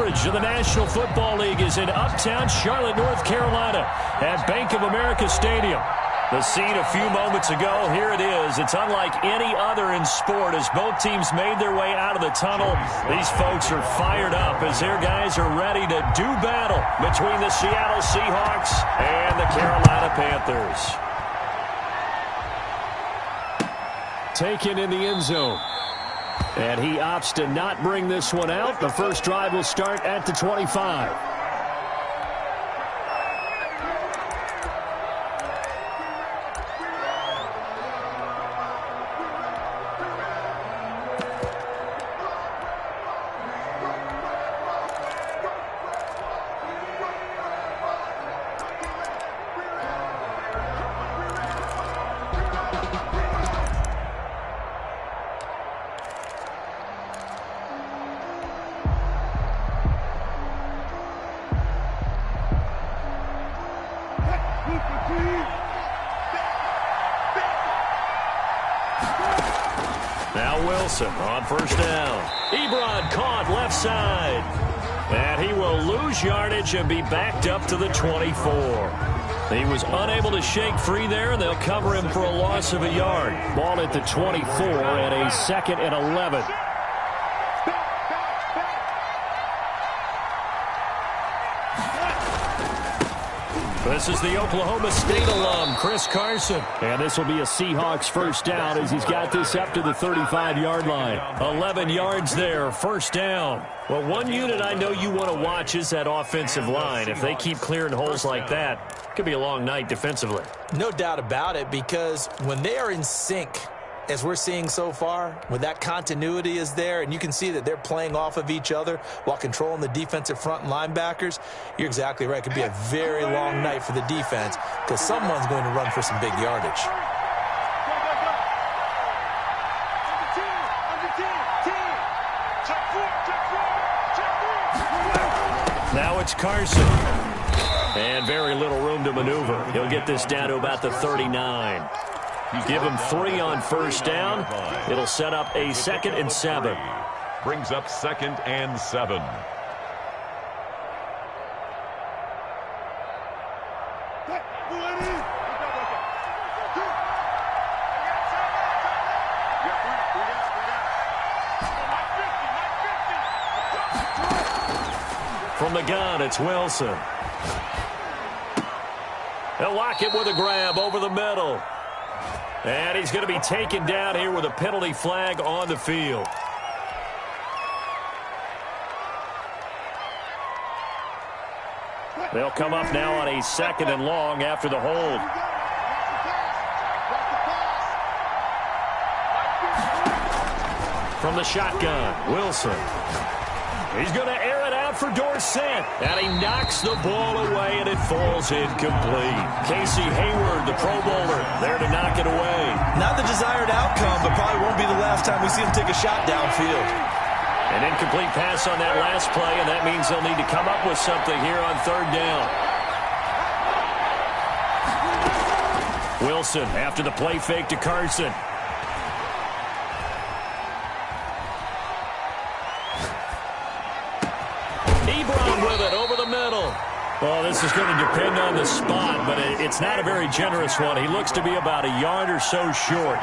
coverage of the National Football League is in uptown Charlotte, North Carolina at Bank of America Stadium. The scene a few moments ago, here it is. It's unlike any other in sport as both teams made their way out of the tunnel. These folks are fired up as their guys are ready to do battle between the Seattle Seahawks and the Carolina Panthers. Taken in the end zone. And he opts to not bring this one out. The first drive will start at the 25. Now Wilson on first down. Ebron caught left side. And he will lose yardage and be backed up to the 24. He was unable to shake free there, and they'll cover him for a loss of a yard. Ball at the 24 and a 2nd and 11. This is the Oklahoma State alum, Chris Carson. And this will be a Seahawks first down as he's got this up to the 35-yard line. 11 yards there, first down. Well, one unit I know you want to watch is that offensive line. If they keep clearing holes like that, it could be a long night defensively. No doubt about it, because when they are in sync, as we're seeing so far, when that continuity is there and you can see that they're playing off of each other while controlling the defensive front and linebackers, you're exactly right. It could be a very long night for the defense because someone's going to run for some big yardage. Now it's Carson. And very little room to maneuver. He'll get this down to about the 39. Give him 3 on first down. It'll set up a 2nd and 7. Brings up 2nd and 7. From the gun, it's Wilson. They'll lock it with a grab over the middle. And he's going to be taken down here with a penalty flag on the field. They'll come up now on a 2nd and long after the hold. From the shotgun, Wilson. He's going to air it out for Dorsett. And he knocks the ball away, and it falls incomplete. Casey Hayward, the Pro Bowler, there to knock it away. Not the desired outcome, but probably won't be the last time we see him take a shot downfield. An incomplete pass on that last play, and that means they'll need to come up with something here on 3rd down. Wilson after the play fake to Carson. Well, this is going to depend on the spot, but it's not a very generous one. He looks to be about a yard or so short.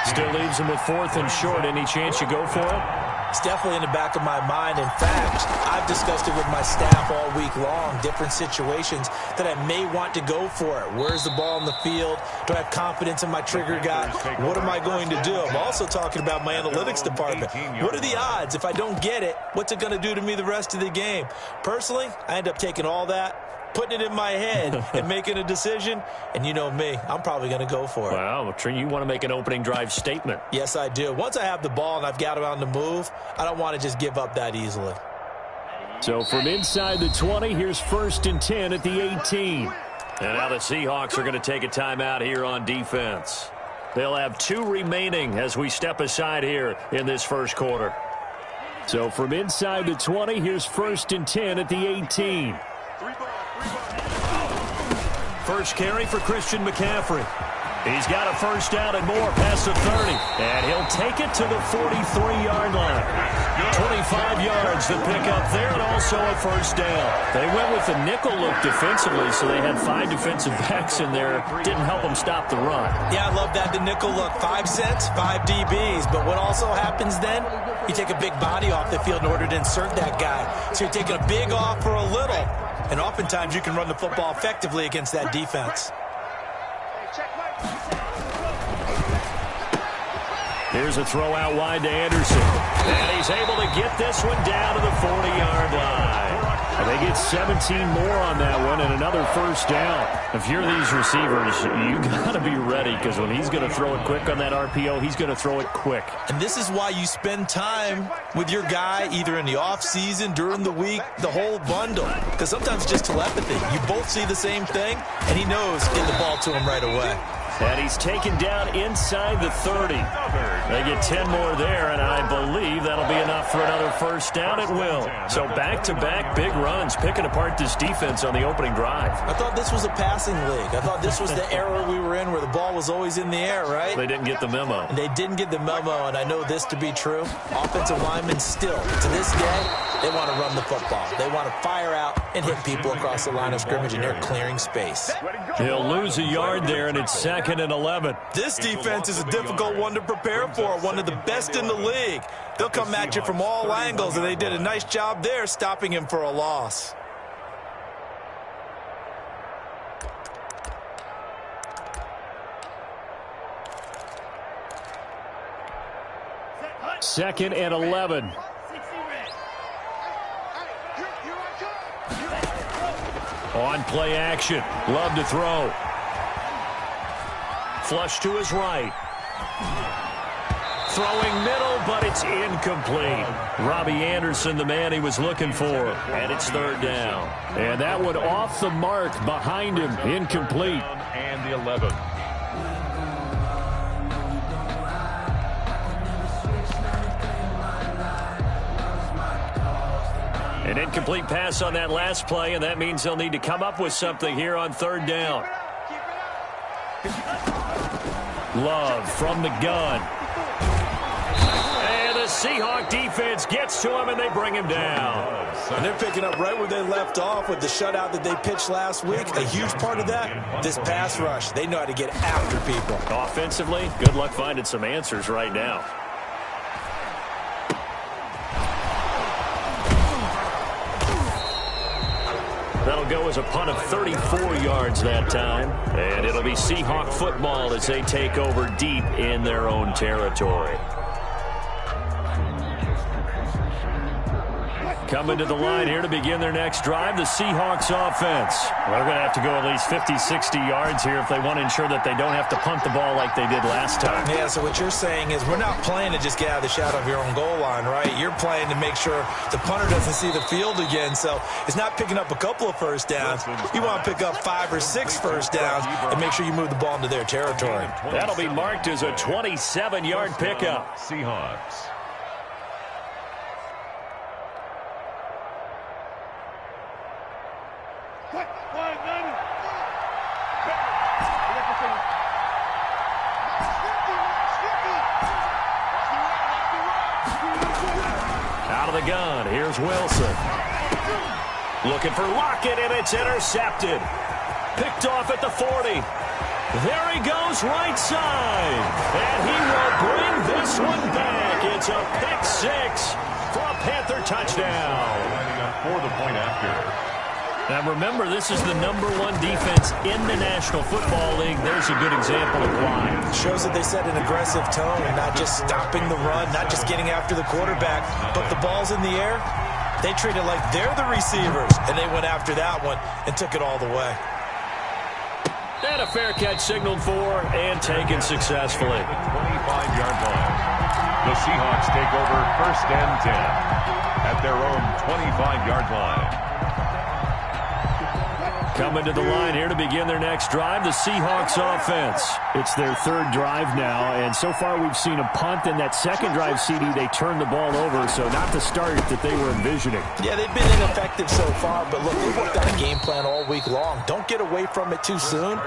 Still leaves him with 4th and short. Any chance you go for it? It's definitely in the back of my mind. In fact, I've discussed it with my staff all week long, different situations that I may want to go for it. Where's the ball on the field? Do I have confidence in my trigger guy? What am I going to do? I'm also talking about my analytics department. What are the odds? If I don't get it, what's it going to do to me the rest of the game? Personally, I end up taking all that, putting it in my head and making a decision, and you know me, I'm probably going to go for it. Well, you want to make an opening drive statement. Yes, I do. Once I have the ball and I've got it on the move, I don't want to just give up that easily. So from inside the 20, here's 1st and 10 at the 18. And now the Seahawks are going to take a timeout here on defense. They'll have 2 remaining as we step aside here in this first quarter. So from inside the 20, here's 1st and 10 at the 18. First carry for Christian McCaffrey. He's got a first down and more past the 30. And he'll take it to the 43-yard line. 25 yards to pick up there and also a first down. They went with the nickel look defensively, so they had 5 defensive backs in there. Didn't help them stop the run. Yeah, I love that, the nickel look. 5 cents, 5 DBs. But what also happens then, you take a big body off the field in order to insert that guy. So you're taking a big off for a little. And oftentimes you can run the football effectively against that defense. Here's a throw out wide to Anderson. And he's able to get this one down to the 40-yard line. And they get 17 more on that one and another first down. If you're these receivers, you got to be ready because when he's going to throw it quick on that RPO, he's going to throw it quick. And this is why you spend time with your guy either in the offseason, during the week, the whole bundle. Because sometimes it's just telepathy. You both see the same thing, and he knows get the ball to him right away. And he's taken down inside the 30. They get 10 more there, and I believe that'll be enough for another first down. It will. So back-to-back big runs, picking apart this defense on the opening drive. I thought this was a passing league. I thought this was the era we were in where the ball was always in the air, right? They didn't get the memo. And they didn't get the memo, and I know this to be true. Offensive linemen still, to this day, they want to run the football. They want to fire out and hit people across the line of scrimmage, and they're clearing space. He'll lose a yard there, and it's 2nd and 11. This defense is a difficult one to prepare for, one of the best in the league. They'll come at you from all angles, and they did a nice job there stopping him for a loss. Second and 11. On play action. Love to throw. Flush to his right. Throwing middle, but it's incomplete. Robbie Anderson, the man he was looking for. And it's 3rd down. And that one off the mark behind him. Incomplete. And the 11. An incomplete pass on that last play, and that means they'll need to come up with something here on 3rd down. Love from the gun. And the Seahawk defense gets to him, and they bring him down. And they're picking up right where they left off with the shutout that they pitched last week. A huge part of that, this pass rush. They know how to get after people. Offensively, good luck finding some answers right now. That'll go as a punt of 34 yards that time. And it'll be Seahawk football as they take over deep in their own territory. Coming to the line here to begin their next drive, the Seahawks offense. Well, they're going to have to go at least 50, 60 yards here if they want to ensure that they don't have to punt the ball like they did last time. Yeah, so what you're saying is we're not playing to just get out of the shadow of your own goal line, right? You're playing to make sure the punter doesn't see the field again. So it's not picking up a couple of first downs. You want to pick up 5 or 6 first downs and make sure you move the ball into their territory. That'll be marked as a 27-yard pickup. Seahawks. Out of the gun, here's Wilson. Looking for Lockett, and it's intercepted. Picked off at the 40. There he goes, right side. And he will bring this one back. It's a pick 6 for a Panther touchdown. For the point after. Now remember, this is the #1 defense in the National Football League. There's a good example of why. Shows that they set an aggressive tone, not just stopping the run, not just getting after the quarterback, but the ball's in the air. They treat it like they're the receivers, and they went after that one and took it all the way. And a fair catch signaled for and taken successfully. 25-yard line. The Seahawks take over 1st and 10 at their own 25-yard line. Coming to the line here to begin their next drive, the Seahawks offense. It's their third drive now, and so far we've seen a punt, and that second drive, CD, they turned the ball over, so not the start that they were envisioning. Yeah, they've been ineffective so far, but look, they've worked on a game plan all week long. Don't get away from it too soon.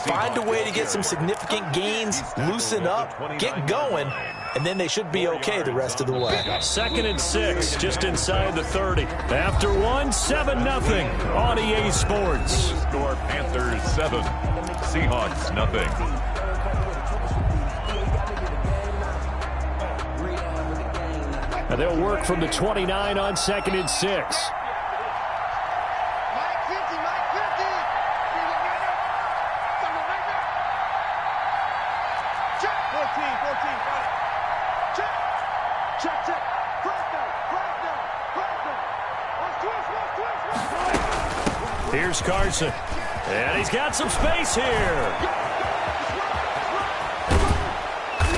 Find a way to get some significant gains, loosen up, get going, and then they should be okay the rest of the way. 2nd and 6, just inside the 30. After 1, 7-0 on EA Sports. Score Panthers 7, Seahawks nothing. And they'll work from the 29 on 2nd and 6. Here's Carson. And he's got some space here.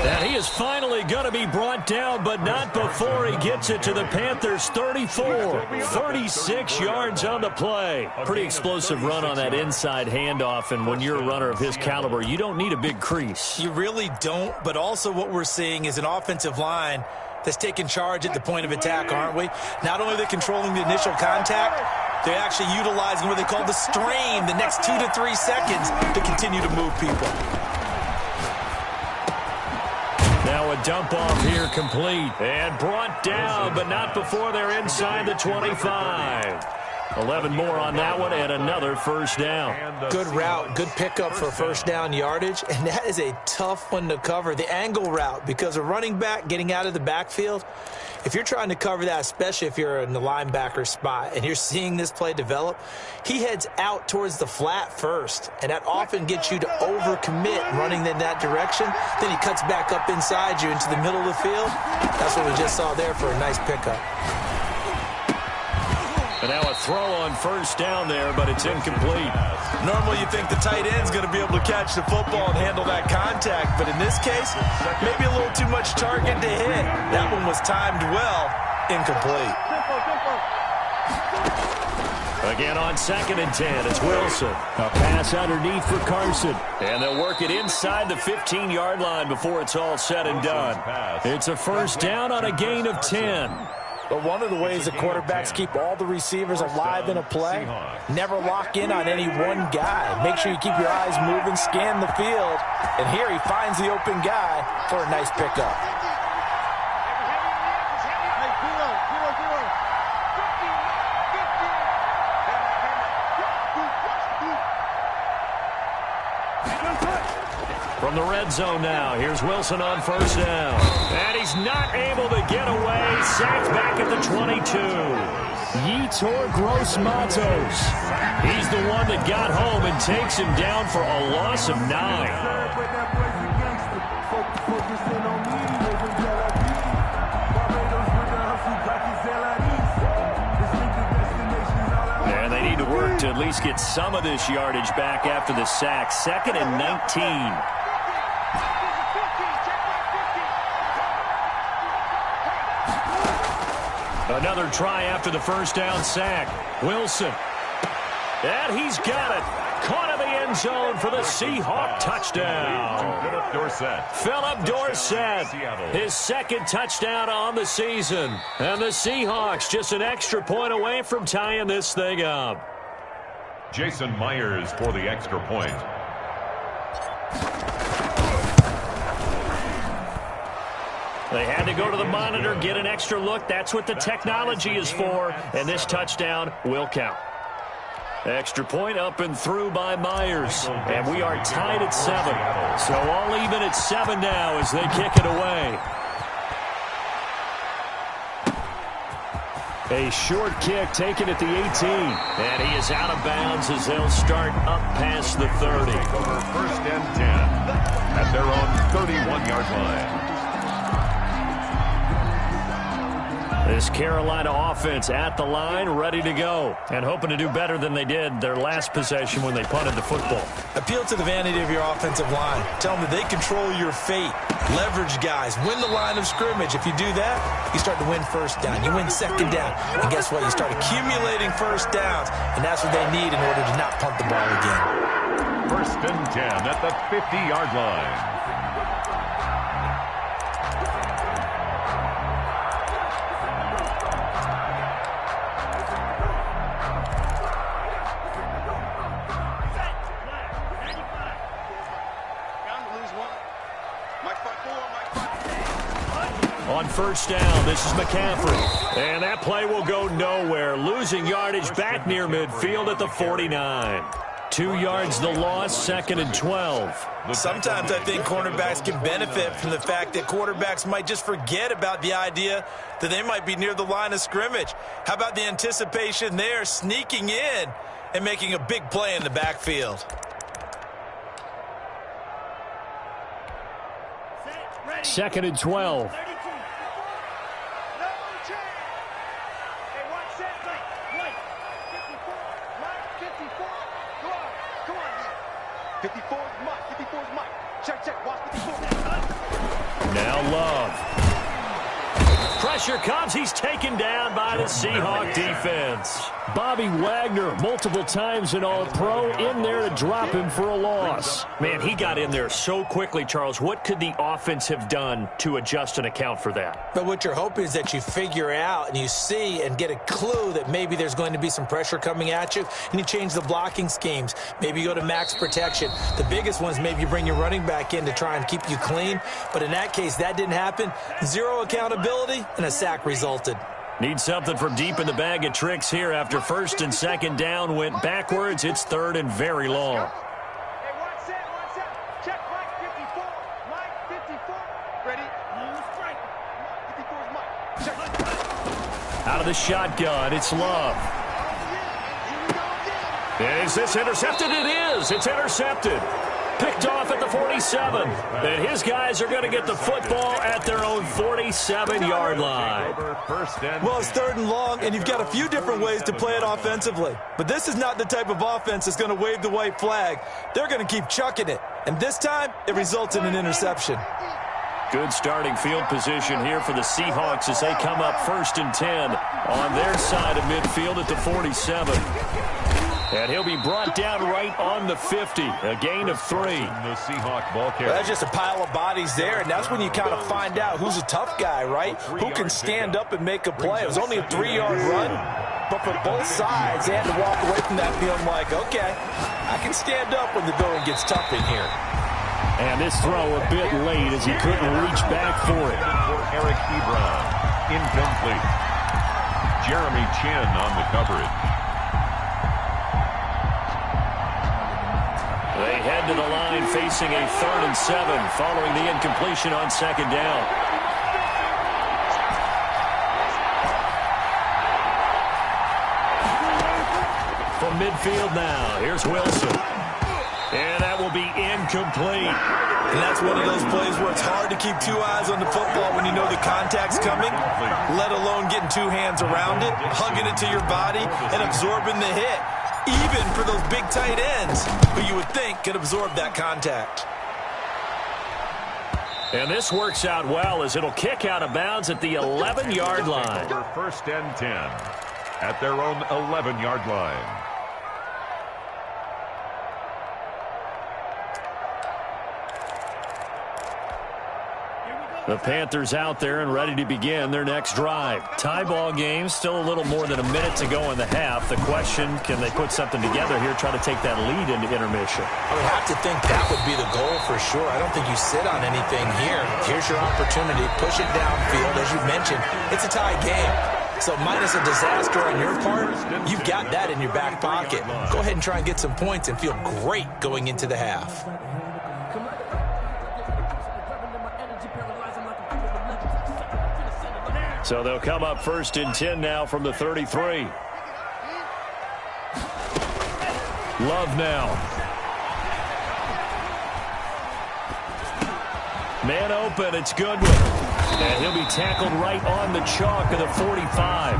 And he is finally going to be brought down, but not before he gets it to the Panthers' 34. 36 yards on the play. Pretty explosive run on that inside handoff, and when you're a runner of his caliber, you don't need a big crease. You really don't, but also what we're seeing is an offensive line that's taking charge at the point of attack, aren't we? Not only are they controlling the initial contact, they're actually utilizing what they call the strain, the next 2 to 3 seconds, to continue to move people. Now a dump off here complete and brought down, but not before they're inside the 25. 11 more on that one and another first down. Good route, good pickup for first down yardage, and that is a tough one to cover. The angle route, because a running back getting out of the backfield, if you're trying to cover that, especially if you're in the linebacker spot and you're seeing this play develop, he heads out towards the flat first, and that often gets you to overcommit running in that direction. Then he cuts back up inside you into the middle of the field. That's what we just saw there for a nice pickup. And now a throw on first down there, but it's incomplete. Normally you think the tight end's going to be able to catch the football and handle that contact, but in this case, maybe a little too much target to hit. That one was timed well, incomplete. Again on 2nd and 10, it's Wilson. A pass underneath for Carson. And they'll work it inside the 15-yard line before it's all said and done. It's a first down on a gain of 10. But one of the ways the quarterbacks keep all the receivers alive in a play, never lock in on any one guy. Make sure you keep your eyes moving, scan the field, and here he finds the open guy for a nice pickup. From the red zone now, here's Wilson on first down. And he's not able to get away. Sacked back at the 22. Yetur Gross-Matos. He's the one that got home and takes him down for a loss of 9. And they need to work to at least get some of this yardage back after the sack. 2nd and 19. Another try after the first down sack. Wilson. And he's got it. Caught in the end zone for the Seahawk touchdown. Philip Dorsett. His second touchdown on the season. And the Seahawks just an extra point away from tying this thing up. Jason Myers for the extra point. They had to go to the monitor, get an extra look. That's what the technology is for. And this touchdown will count. Extra point up and through by Myers. And we are tied at 7. So all even at 7 now as they kick it away. A short kick taken at the 18. And he is out of bounds as they'll start up past the 30. Over 1st and 10 at their own 31-yard line. This Carolina offense at the line, ready to go, and hoping to do better than they did their last possession when they punted the football. Appeal to the vanity of your offensive line. Tell them that they control your fate. Leverage guys. Win the line of scrimmage. If you do that, you start to win first down. You win second down. And guess what? You start accumulating first downs, and that's what they need in order to not punt the ball again. 1st and 10 at the 50-yard line. On 1st down, this is McCaffrey. And that play will go nowhere. Losing yardage back near midfield at the 49. 2 yards the loss, 2nd and 12. Sometimes I think cornerbacks can benefit from the fact that quarterbacks might just forget about the idea that they might be near the line of scrimmage. How about the anticipation there, sneaking in and making a big play in the backfield? 2nd and 12. Now Love. Pressure comes. He's taken down by the Seahawk defense. Bobby Wagner, multiple times an All-Pro, in there to drop him for a loss. Man, he got in there so quickly, Charles. What could the offense have done to adjust and account for that? But what you're hoping is that you figure out and you see and get a clue that maybe there's going to be some pressure coming at you, and you change the blocking schemes. Maybe you go to max protection. The biggest one is maybe you bring your running back in to try and keep you clean. But in that case, that didn't happen. Zero accountability, and a sack resulted. Need something from deep in the bag of tricks here after 1st and 2nd down went backwards. It's 3rd and very long. Check Mike 54. Mike 54. Ready? Strike. 54 is Mike. Out of the shotgun, it's Love. Is this intercepted? It is. It's intercepted. Picked off at the 47. And his guys are going to get the football at their own 47-yard line. Well, it's 3rd and long, and you've got a few different ways to play it offensively. But this is not the type of offense that's going to wave the white flag. They're going to keep chucking it. And this time, it results in an interception. Good starting field position here for the Seahawks as they come up 1st and 10 on their side of midfield at the 47. And he'll be brought down right on the 50, a gain of 3. The Seahawk ball carrier. Well, that's just a pile of bodies there, and that's when you kind of find out who's a tough guy, right? Who can stand up and make a play. It was only a 3-yard run, but for both sides, they had to walk away from that feeling like, okay, I can stand up when the going gets tough in here. And this throw a bit late as he couldn't reach back for it. For Eric Ebron, incomplete. Jeremy Chin on the coverage. They head to the line facing a 3rd and 7 following the incompletion on 2nd down. From midfield now, here's Wilson. And that will be incomplete. And that's one of those plays where it's hard to keep 2 eyes on the football when you know the contact's coming, let alone getting 2 hands around it, hugging it to your body, and absorbing the hit. Even for those big tight ends who you would think could absorb that contact. And this works out well as it'll kick out of bounds at the 11-yard line. 1st and 10 at their own 11-yard line. The Panthers out there and ready to begin their next drive. Tie ball game, still a little more than a minute to go in the half. The question, can they put something together here, try to take that lead into intermission? I would have to think that would be the goal for sure. I don't think you sit on anything here. Here's your opportunity. Push it downfield. As you mentioned, it's a tie game. So minus a disaster on your part, you've got that in your back pocket. Go ahead and try and get some points and feel great going into the half. So they'll come up 1st and 10 now from the 33. Love now. Man open, it's Goodwin. And he'll be tackled right on the chalk of the 45.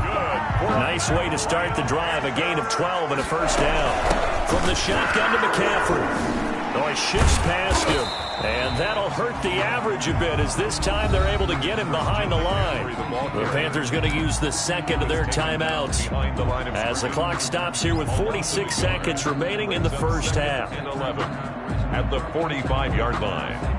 Nice way to start the drive. A gain of 12 and a first down. From the shotgun to McCaffrey. Oh, he shifts past him. And that'll hurt the average a bit as this time they're able to get him behind the line. The Panthers going to use the second of their timeouts as the clock stops here with 46 seconds remaining in the first half. 11 at the 45-yard line.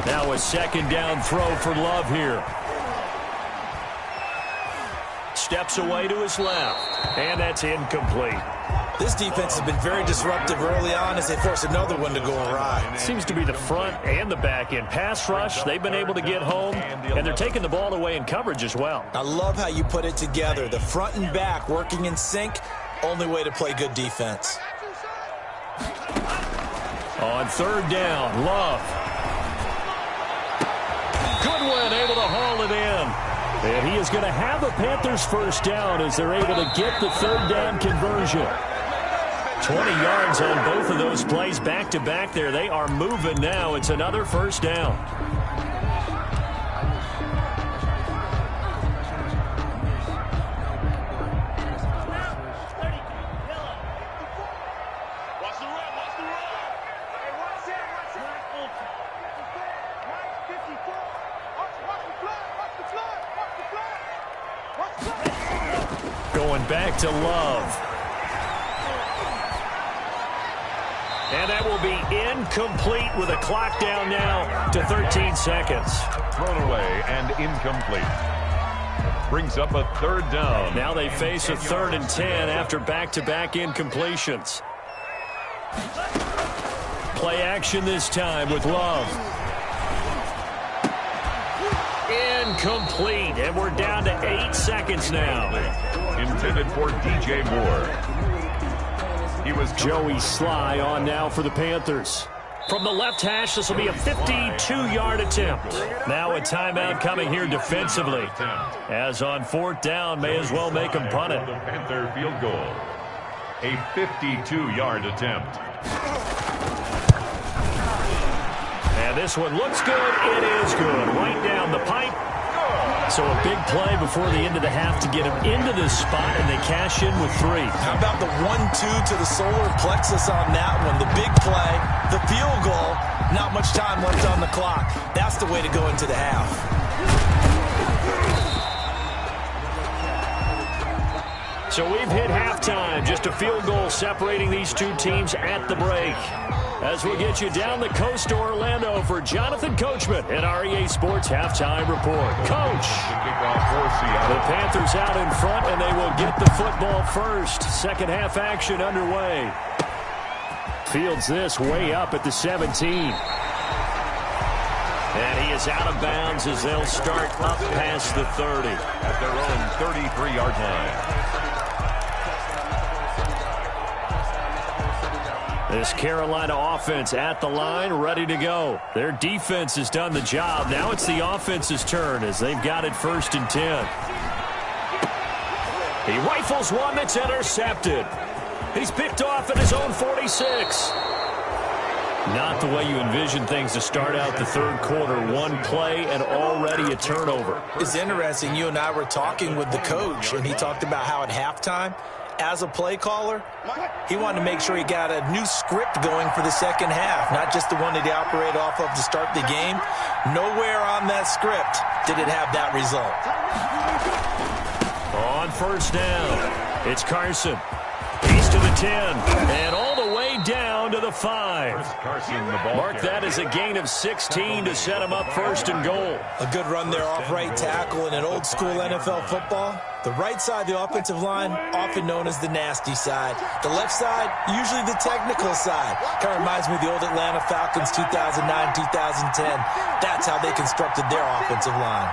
Now a second down throw for Love here. Steps away to his left, and that's incomplete. This defense has been very disruptive early on as they force another one to go awry. Seems to be the front and the back end. Pass rush, they've been able to get home, and they're taking the ball away in coverage as well. I love how you put it together. The front and back working in sync, only way to play good defense. On third down, Love. Goodwin able to haul it in. And he is going to have a Panthers first down as they're able to get the third down conversion. 20 yards on both of those plays back-to-back there. They are moving now. It's another first down. Going back to Love. And that will be incomplete with a clock down now to 13 seconds. Thrown away and incomplete. Brings up a third down. Now they face a 3rd and 10 after back-to-back incompletions. Play action this time with Love. Incomplete, and we're down to 8 seconds now. Intended for DJ Moore. He was Joey Sly on now for the Panthers. From the left hash, this will be a 52-yard attempt. Now a timeout coming here defensively. As on 4th down, may as well make them punt it. The Panther field goal. A 52-yard attempt. And this one looks good. It is good. Right down the pipe. So a big play before the end of the half to get him into this spot, and they cash in with 3. How about the 1-2 to the solar plexus on that one? The big play, the field goal, not much time left on the clock. That's the way to go into the half. So we've hit halftime. Just a field goal separating these two teams at the break. As we'll get you down the coast to Orlando for Jonathan Coachman at REA Sports Halftime Report. Coach, the Panthers out in front, and they will get the football first. Second half action underway. Fields this way up at the 17. And he is out of bounds as they'll start up past the 30. At their own 33-yard line. This Carolina offense at the line, ready to go. Their defense has done the job. Now it's the offense's turn as they've got it 1st and 10. He rifles one that's intercepted. He's picked off at his own 46. Not the way you envision things to start out the third quarter. One play and already a turnover. It's interesting. You and I were talking with the coach, and he talked about how at halftime, as a play caller, he wanted to make sure he got a new script going for the second half, not just the one that he operated off of to start the game. Nowhere on that script did it have that result. On 1st down, it's Carson. He's to the 10, and all the way down to the 5. Mark that as a gain of 16 to set him up 1st and goal. A good run there off right tackle in an old school NFL football. The right side, the offensive line, often known as the nasty side. The left side, usually the technical side. Kind of reminds me of the old Atlanta Falcons 2009-2010. That's how they constructed their offensive line.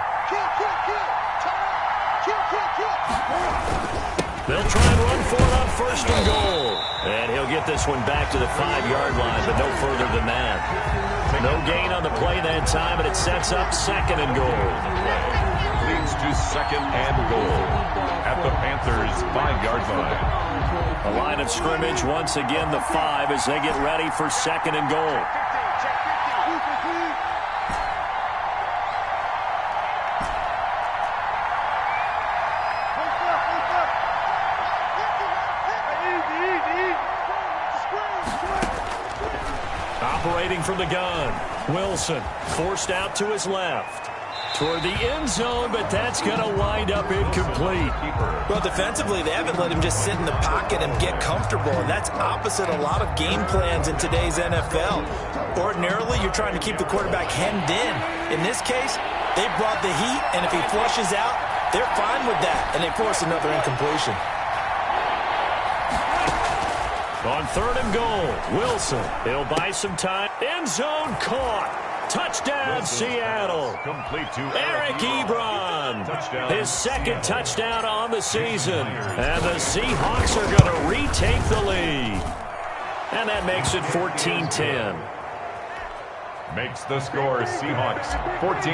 They'll try and run for it on 1st and goal. And he'll get this one back to the 5-yard line, but no further than that. No gain on the play that time, and it sets up 2nd and goal. Leads to 2nd and goal at the Panthers' 5-yard line. A line of scrimmage, once again the 5 as they get ready for 2nd and goal. Operating from the gun, Wilson forced out to his left. Toward the end zone, but that's going to wind up incomplete. Well, defensively, they haven't let him just sit in the pocket and get comfortable, and that's opposite a lot of game plans in today's NFL. Ordinarily, you're trying to keep the quarterback hemmed in. In this case, they brought the heat, and if he flushes out, they're fine with that, and they force another incompletion. On 3rd and goal, Wilson. He'll buy some time. End zone caught. Touchdown, Seattle. Complete to Eric Ebron. His 2nd touchdown on the season. And the Seahawks are going to retake the lead. And that makes it 14-10. Makes the score Seahawks 14,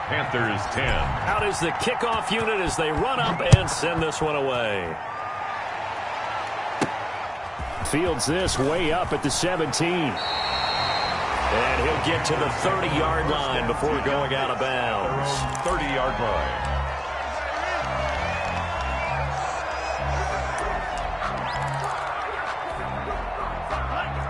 Panthers 10. Out is the kickoff unit as they run up and send this one away. Fields this way up at the 17. And he'll get to the 30-yard line before going out of bounds. 30-yard line.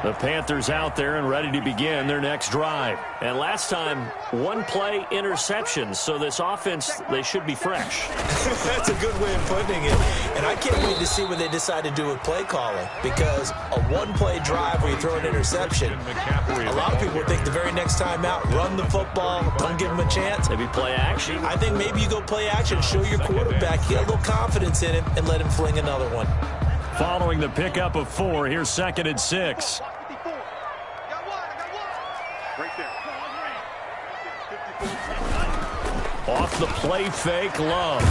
The Panthers out there and ready to begin their next drive. And last time, 1-play interceptions. So this offense, they should be fresh. That's a good way of putting it. And I can't wait to see what they decide to do with play calling. Because a 1-play drive where you throw an interception, a lot of people think the very next time out, run the football, don't give him a chance. Maybe play action. I think maybe you go play action, show your quarterback, get a little confidence in him, and let him fling another one. Following the pickup of 4, here's 2nd and 6. Off the play fake, Love.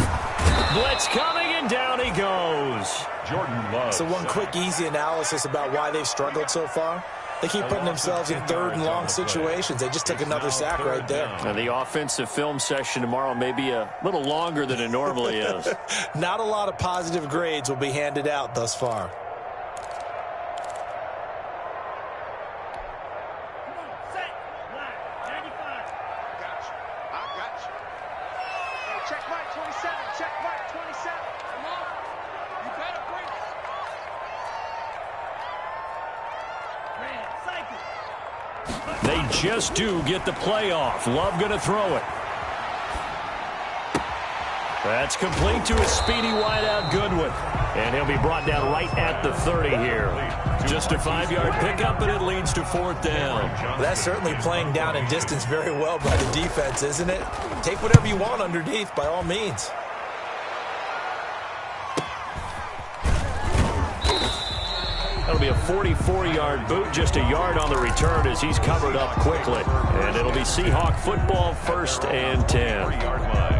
Blitz coming, and down he goes. Jordan Love. So one quick, easy analysis about why they've struggled so far. They keep putting themselves in 3rd and long situations. They just took another sack right there. And the offensive film session tomorrow may be a little longer than it normally is. Not a lot of positive grades will be handed out thus far. They just do get the play off. Love going to throw it. That's complete to a speedy wideout Goodwin. And he'll be brought down right at the 30 here. Just a 5-yard pickup, and it leads to 4th down. That's certainly playing down in distance very well by the defense, isn't it? Take whatever you want underneath, by all means. That'll be a 44-yard boot, just a yard on the return as he's covered up quickly. And it'll be Seahawk football, 1st and 10. 30-yard line.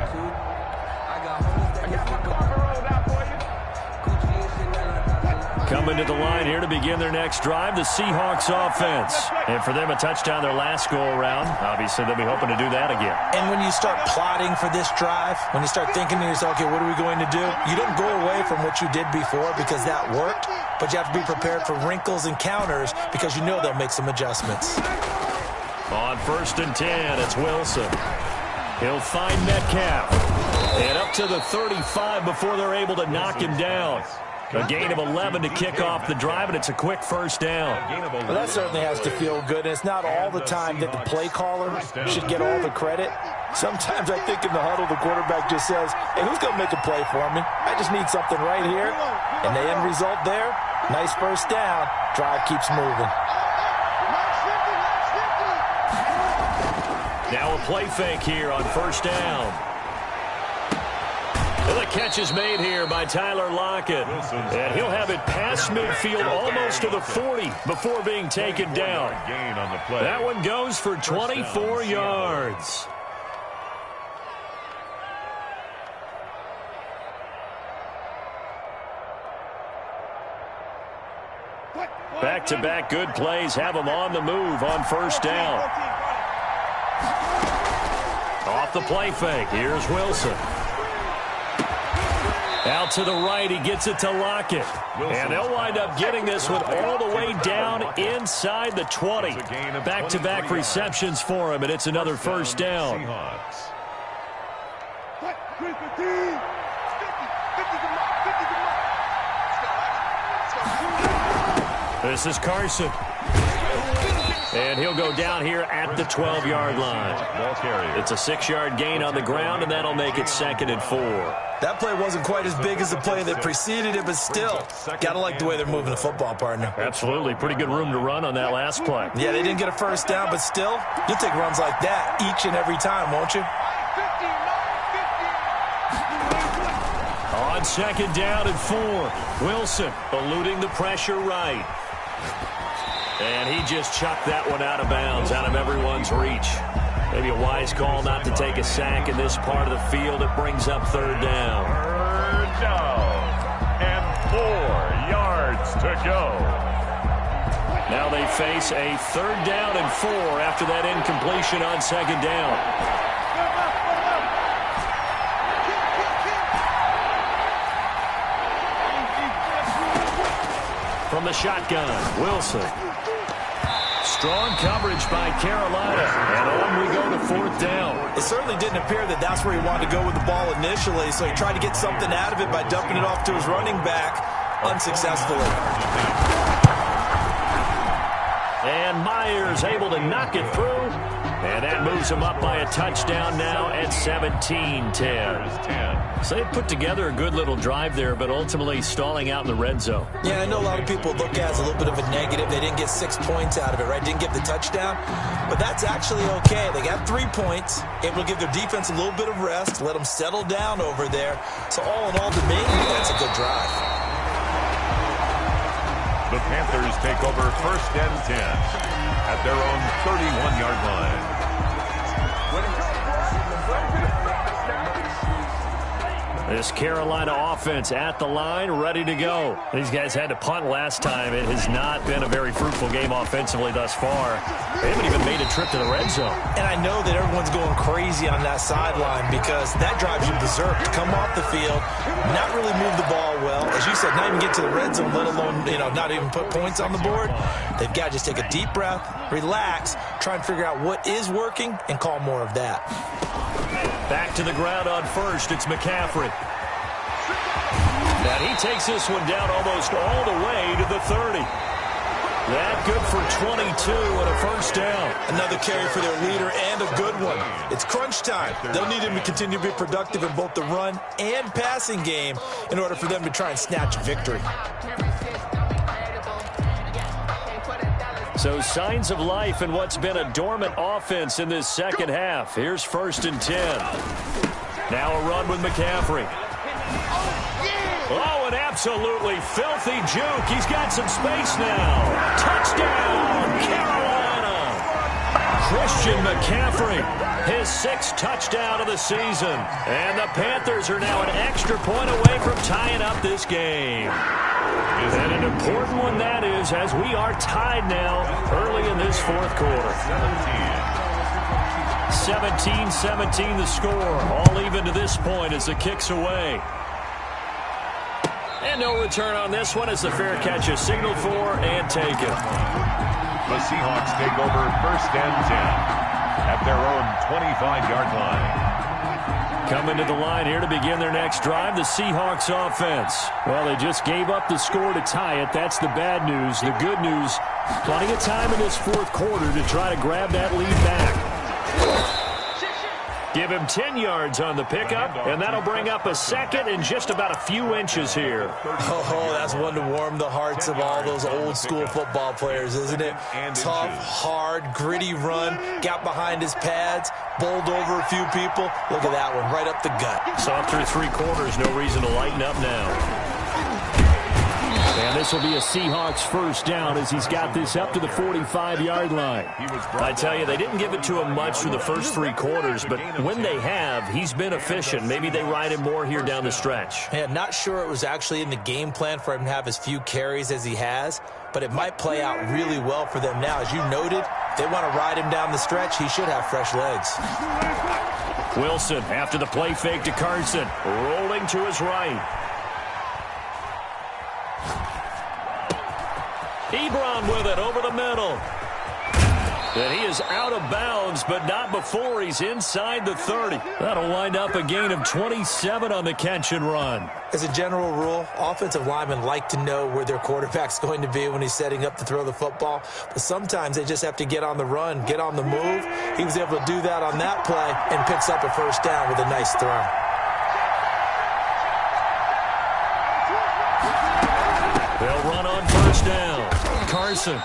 Coming to the line here to begin their next drive, the Seahawks offense. And for them, a touchdown their last go-around. Obviously, they'll be hoping to do that again. And when you start plotting for this drive, when you start thinking to yourself, okay, what are we going to do? You don't go away from what you did before because that worked, but you have to be prepared for wrinkles and counters because you know they'll make some adjustments. On 1st and 10, it's Wilson. He'll find Metcalf. And up to the 35 before they're able to knock him down. A gain of 11 to kick off the drive, and it's a quick 1st down. Well, that certainly has to feel good, and it's not all the time that the play caller should get all the credit. Sometimes I think in the huddle, the quarterback just says, hey, who's going to make a play for me? I just need something right here. And the end result there, nice 1st down. Drive keeps moving. Now a play fake here on 1st down. The catch is made here by Tyler Lockett. And he'll have it past midfield almost to the 40 before being taken down. That one goes for 24 yards. Back-to-back good plays have them on the move on first down. Off the play fake. Here's Wilson. Out to the right. He gets it to Lockett. And they'll wind up getting this one all the way down inside the 20. Back-to-back receptions for him, and it's another first down. This is Carson. And he'll go down here at the 12-yard line. It's a 6-yard gain on the ground, and that'll make it 2nd and 4. That play wasn't quite as big as the play that preceded it, but still, got to like the way they're moving the football, partner. Absolutely. Pretty good room to run on that last play. Yeah, they didn't get a first down, but still, you'll take runs like that each and every time, won't you? On 2nd down and 4, Wilson eluding the pressure right. And he just chucked that one out of bounds, out of everyone's reach. Maybe a wise call not to take a sack in this part of the field. It brings up 3rd down. 3rd down and 4 yards to go. Now they face a 3rd down and 4 after that incompletion on 2nd down. From the shotgun, Wilson. Strong coverage by Carolina, and on we go to 4th down. It certainly didn't appear that that's where he wanted to go with the ball initially, so he tried to get something out of it by dumping it off to his running back unsuccessfully. And Myers able to knock it through, and that moves him up by a touchdown now at 17-10. So they put together a good little drive there, but ultimately stalling out in the red zone. Yeah, I know a lot of people look at it as a little bit of a negative. They didn't get 6 points out of it, right? Didn't get the touchdown. But that's actually okay. They got 3 points, able to give their defense a little bit of rest, let them settle down over there. So all in all, to me, that's a good drive. The Panthers take over 1st and 10 at their own 31-yard line. This Carolina offense at the line, ready to go. These guys had to punt last time. It has not been a very fruitful game offensively thus far. They haven't even made a trip to the red zone. And I know that everyone's going crazy on that sideline because that drives you berserk to come off the field, not really move the ball well. As you said, not even get to the red zone, let alone, not even put points on the board. They've got to just take a deep breath, relax, try and figure out what is working, and call more of that. Back to the ground on first. It's McCaffrey. And he takes this one down almost all the way to the 30. That good for 22 and a first down. Another carry for their leader and a good one. It's crunch time. They'll need him to continue to be productive in both the run and passing game in order for them to try and snatch a victory. So signs of life in what's been a dormant offense in this second half. Here's 1st and 10. Now a run with McCaffrey. Oh, an absolutely filthy juke. He's got some space now. Touchdown, Carolina. Christian McCaffrey, his 6th touchdown of the season. And the Panthers are now an extra point away from tying up this game. And an important one that is, as we are tied now early in this 4th quarter. 17-17 the score. All even to this point as the kick's away. And no return on this one as the fair catch is signaled for and taken. The Seahawks take over 1st and 10 at their own 25-yard line. Coming to the line here to begin their next drive, the Seahawks offense. Well, they just gave up the score to tie it. That's the bad news. The good news, plenty of time in this 4th quarter to try to grab that lead back. Give him 10 yards on the pickup, and that'll bring up a 2nd and just about a few inches here. Oh, that's one to warm the hearts of all those old-school football players, isn't it? Tough, hard, gritty run, got behind his pads, bowled over a few people. Look at that one, right up the gut. Saw through 3 quarters, no reason to lighten up now. And this will be a Seahawks first down as he's got this up to the 45-yard line. I tell you, they didn't give it to him much through the first 3 quarters, but when they have, he's been efficient. Maybe they ride him more here down the stretch. Yeah, not sure it was actually in the game plan for him to have as few carries as he has, but it might play out really well for them now. As you noted, they want to ride him down the stretch. He should have fresh legs. Wilson, after the play fake to Carson, rolling to his right. Ebron with it over the middle. And he is out of bounds, but not before he's inside the 30. That'll wind up a gain of 27 on the catch and run. As a general rule, offensive linemen like to know where their quarterback's going to be when he's setting up to throw the football. But sometimes they just have to get on the run, get on the move. He was able to do that on that play and picks up a first down with a nice throw. They'll run on first down. Carson.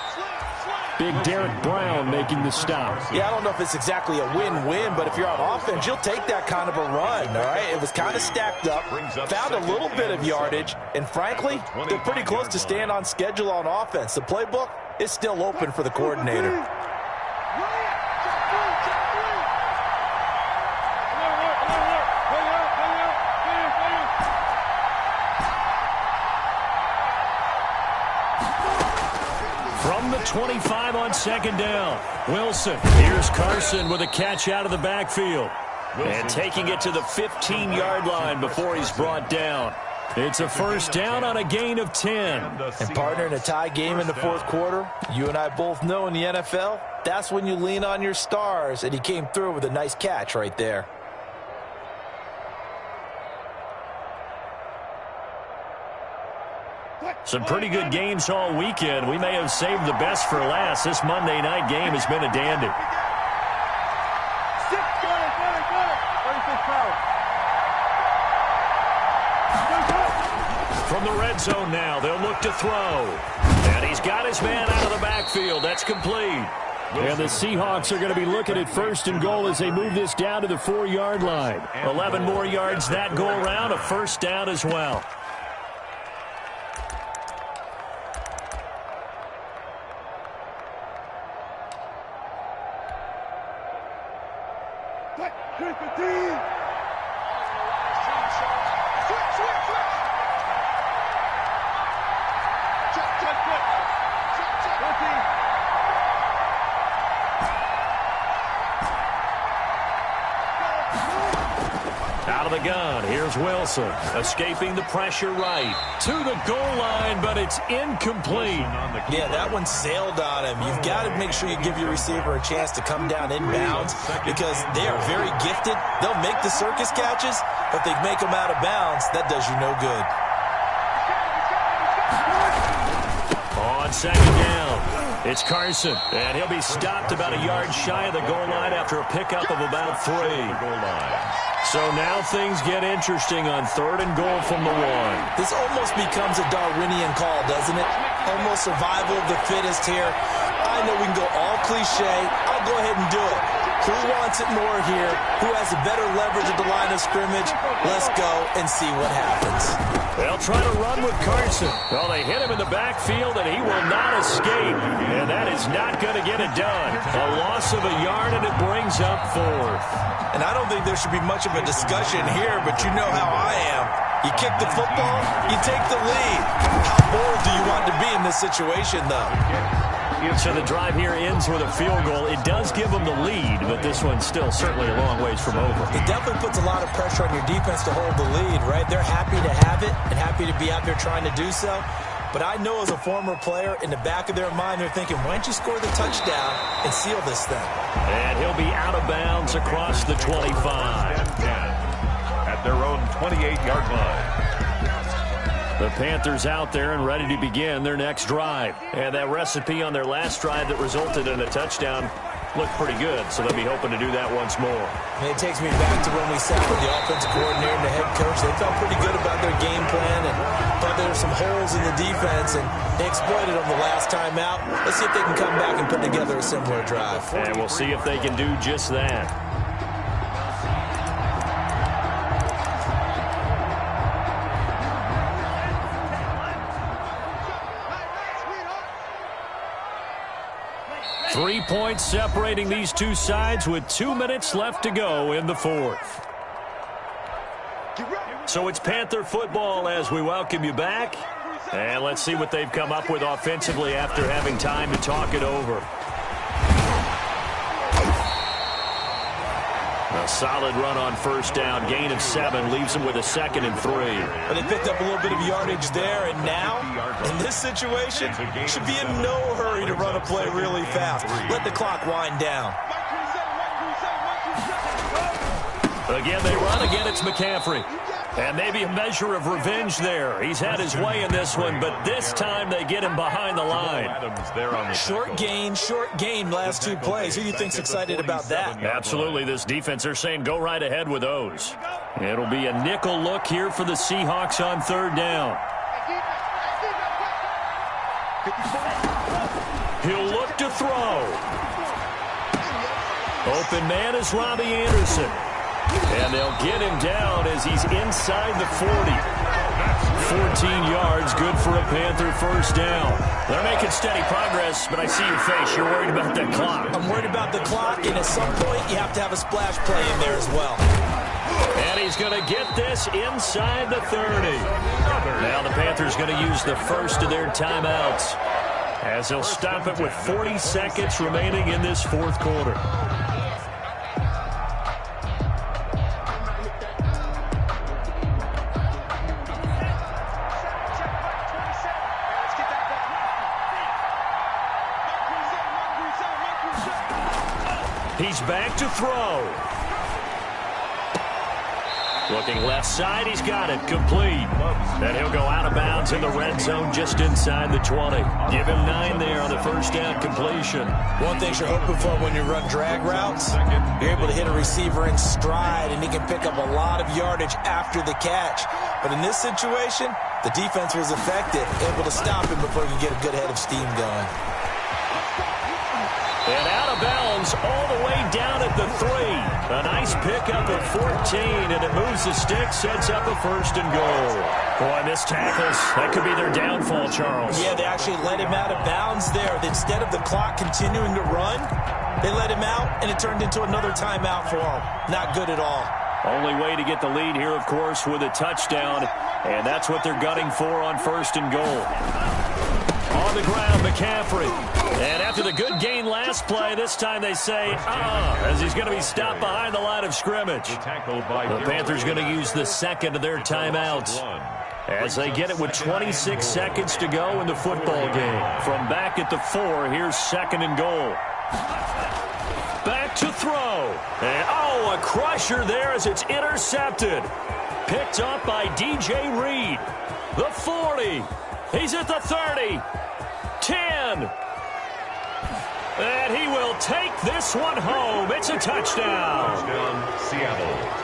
Big Derek Brown making the stop. Yeah, I don't know if it's exactly a win-win, but if you're on offense, you'll take that kind of a run, all right? It was kind of stacked up, found a little bit of yardage, and frankly, they're pretty close to staying on schedule on offense. The playbook is still open for the coordinator. From the 25 on second down, Wilson. Here's Carson with a catch out of the backfield. And taking it to the 15-yard line before he's brought down. It's a first down on a gain of 10. And partner, in a tie game in the fourth quarter, you and I both know in the NFL, that's when you lean on your stars, and he came through with a nice catch right there. Some pretty good games all weekend. We may have saved the best for last. This Monday night game has been a dandy. From the red zone now, they'll look to throw. And he's got his man out of the backfield. That's complete. And the Seahawks are going to be looking at first and goal as they move this down to the 4-yard line. 11 more yards that go around, a first down as well. Out of the gun, here's Wilson, escaping the pressure right. To the goal line, but it's incomplete. Yeah, that one sailed on him. You've got to make sure you give your receiver a chance to come down inbounds because they are very gifted. They'll make the circus catches, but if they make them out of bounds, that does you no good. On second down, it's Carson, and he'll be stopped about a yard shy of the goal line after a pickup of about 3. So now things get interesting on third and goal from the 1. This almost becomes a Darwinian call, doesn't it? Almost survival of the fittest here. I know we can go all cliche. I'll go ahead and do it. Who wants it more here? Who has a better leverage at the line of scrimmage? Let's go and see what happens. They'll try to run with Carson. Well, they hit him in the backfield, and he will not escape. And that is not going to get it done. A loss of a yard, and it brings up 4th. And I don't think there should be much of a discussion here, but you know how I am. You kick the football, you take the lead. How bold do you want to be in this situation, though? So the drive here ends with a field goal. It does give them the lead, but this one's still certainly a long ways from over. It definitely puts a lot of pressure on your defense to hold the lead, right? They're happy to have it and happy to be out there trying to do so. But I know as a former player, in the back of their mind, they're thinking, why don't you score the touchdown and seal this thing? And he'll be out of bounds across the 25. At their own 28-yard line. The Panthers out there and ready to begin their next drive. And that recipe on their last drive that resulted in a touchdown looked pretty good, so they'll be hoping to do that once more. And it takes me back to when we sat with the offensive coordinator and the head coach. They felt pretty good about their game plan and thought there were some holes in the defense, and they exploited them the last time out. Let's see if they can come back and put together a similar drive. And we'll see if they can do just that. 3 points separating these two sides with 2 minutes left to go in the fourth. So it's Panther football as we welcome you back. And let's see what they've come up with offensively after having time to talk it over. A solid run on first down, gain of 7, leaves them with a 2nd and 3. But they picked up a little bit of yardage there, and now, in this situation, should be in no hurry to run a play really fast. Let the clock wind down. Again, they run. Again, it's McCaffrey. And maybe a measure of revenge there. He's had his way in this one, but this time they get him behind the line. Short gain, last 2 plays. Who do you think's excited about that? Absolutely. This defense, they're saying go right ahead with those. It'll be a nickel look here for the Seahawks on 3rd down. He'll look to throw. Open man is Robbie Anderson. And they'll get him down as he's inside the 40. 14 yards, good for a Panther first down. They're making steady progress, but I see your face. You're worried about that clock. I'm worried about the clock, and at some point you have to have a splash play in there as well. And he's going to get this inside the 30. Now the Panthers going to use the first of their timeouts as they'll stop it with 40 seconds remaining in this fourth quarter. He's back to throw. Looking left side, he's got it, complete. And he'll go out of bounds in the red zone just inside the 20. Give him 9 there on the first down completion. One thing you're hoping for when you run drag routes, you're able to hit a receiver in stride, and he can pick up a lot of yardage after the catch. But in this situation, the defense was effective, able to stop him before he could get a good head of steam going. And out of bounds all the way down at the 3. A nice pickup of 14, and it moves the stick, sets up a 1st and goal. Boy, missed tackles. That could be their downfall, Charles. Yeah, they actually let him out of bounds there. Instead of the clock continuing to run, they let him out, and it turned into another timeout for him. Not good at all. Only way to get the lead here, of course, with a touchdown, and that's what they're gunning for on 1st and goal. On the ground, McCaffrey. And after the good gain last play, this time they say, as he's going to be stopped behind the line of scrimmage. The Panthers going to use the 2nd of their timeouts as they get it with 26 seconds to go in the football game. From back at the 4, here's 2nd and goal. Back to throw. And, a crusher there as it's intercepted. Picked up by DJ Reed. The 40. He's at the 30. 10. And he will take this one home. It's a touchdown. Touchdown, Seattle.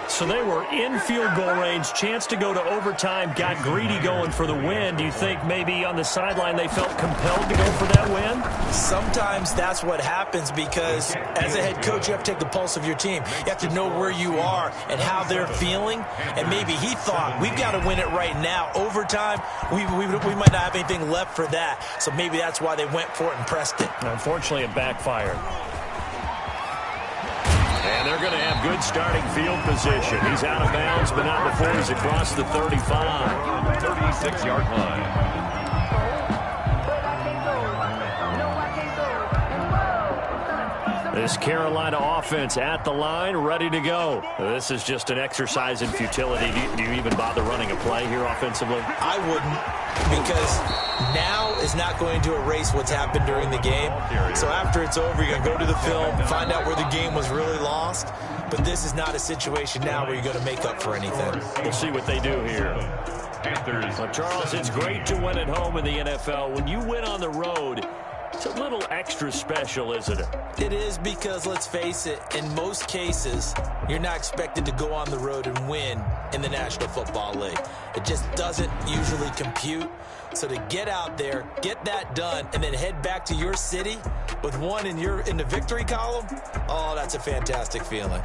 So they were in field goal range, chance to go to overtime, got greedy going for the win. Do you think maybe on the sideline they felt compelled to go for that win? Sometimes that's what happens because as a head coach, you have to take the pulse of your team. You have to know where you are and how they're feeling. And maybe he thought, we've got to win it right now. Overtime, we might not have anything left for that. So maybe that's why they went for it and pressed it. Unfortunately, it backfired. And they're going to have good starting field position. He's out of bounds, but not before he's across the 35. 36-yard line. This Carolina offense at the line, ready to go. This is just an exercise in futility. Do you even bother running a play here offensively? I wouldn't, because now is not going to erase what's happened during the game. So after it's over, you're going to go to the film, find out where the game was really lost. But this is not a situation now where you're going to make up for anything. We'll see what they do here. Panthers. Well, Charles, it's great to win at home in the NFL. When you win on the road, it's a little extra special, isn't it? It is, because let's face it, in most cases, you're not expected to go on the road and win in the National Football League. It just doesn't usually compute. So to get out there, get that done, and then head back to your city with one in the victory column, oh, that's a fantastic feeling.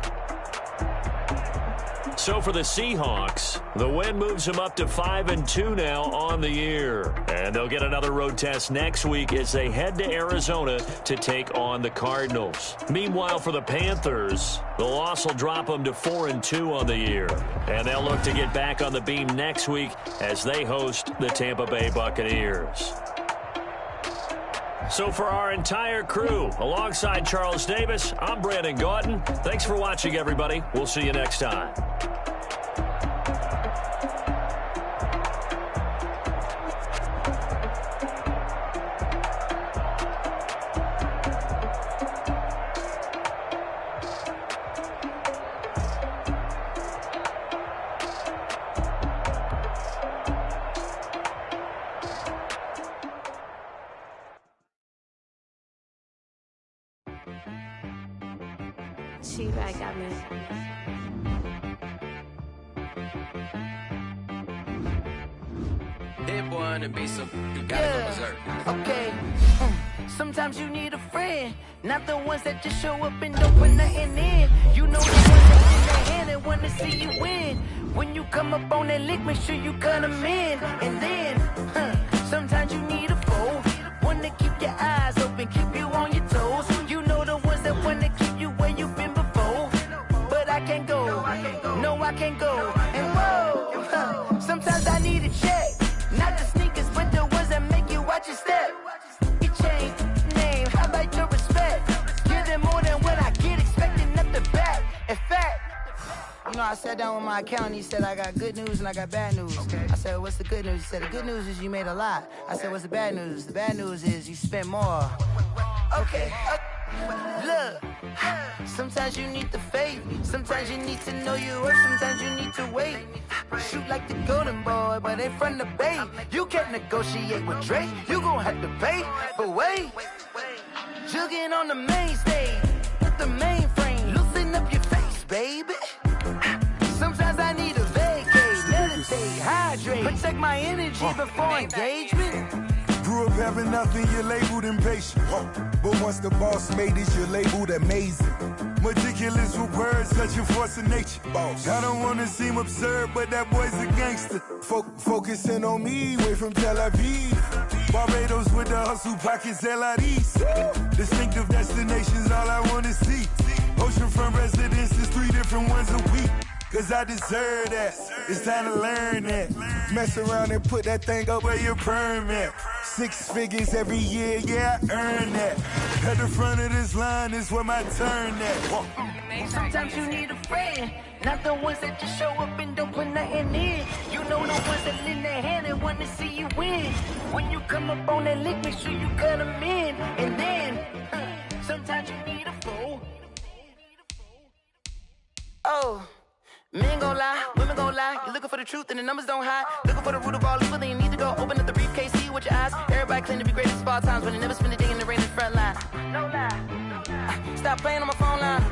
So for the Seahawks, the win moves them up to 5-2 now on the year. And they'll get another road test next week as they head to Arizona to take on the Cardinals. Meanwhile, for the Panthers, the loss will drop them to 4-2 on the year. And they'll look to get back on the beam next week as they host the Tampa Bay Buccaneers. So for our entire crew, alongside Charles Davis, I'm Brandon Gaudin. Thanks for watching, everybody. We'll see you next time. She-Bag got me. That boy on the beat, so you gotta go berserk. Okay. Sometimes you need a friend, not the ones that just show up and don't put nothing in. You know the ones that in their hand and want to see you win. When you come up on that lick, make sure you cut them in. And then, sometimes you need a foe, one to keep your eyes open, keep you on your toes. You know the ones that want to keep you where you've been before. But I can't go, no I can't go. And whoa, sometimes I need a check, not the sneakers, but the ones that make you watch your step. You change name, how about your respect? Give them more than what I get, expecting nothing back. In fact, you know, I sat down with my accountant, he said I got good news and I got bad news. I said, what's the good news? He said, the good news is you made a lot. I said, what's the bad news? The bad news is you spent more. Okay, look, sometimes you need the faith, sometimes you need to know your worth, sometimes you need to wait. Shoot like the golden boy, but they from the bay. You can't negotiate with Drake, you gon' have to pay. But wait, jugging on the main stage, with the mainframe, loosen up your face, baby. Sometimes I need a vacate, meditate, hydrate, protect my energy before engagement. Grew up having nothing, you're labeled impatient. But once the boss made it, you're labeled amazing. Meticulous with words, such a force of nature. I don't wanna seem absurd, but that boy's a gangster. Focusing on me, way from Tel Aviv. Barbados with the hustle pockets, LIDs. Distinctive destinations, all I wanna see. Oceanfront residences, 3 different ones a week. Cause I deserve that, it's time to learn that. Mess around and put that thing up where your permit. 6 figures every year, yeah, I earn that. At the front of this line is where my turn at. Sometimes you need a friend, not the ones that just show up and don't put nothing in. You know the ones that lend their hand and want to see you win. When you come up on that lick, make sure you cut them in. And then, sometimes you need a foe. Oh. Men gon' lie, women gon' lie. You're looking for the truth and the numbers don't hide. Looking for the root of all evil, then you need to go open up the briefcase, see with your eyes. Everybody claim to be greatest of all times, but they never spend a day in the rain in the front line. No lie. Stop playing on my phone line.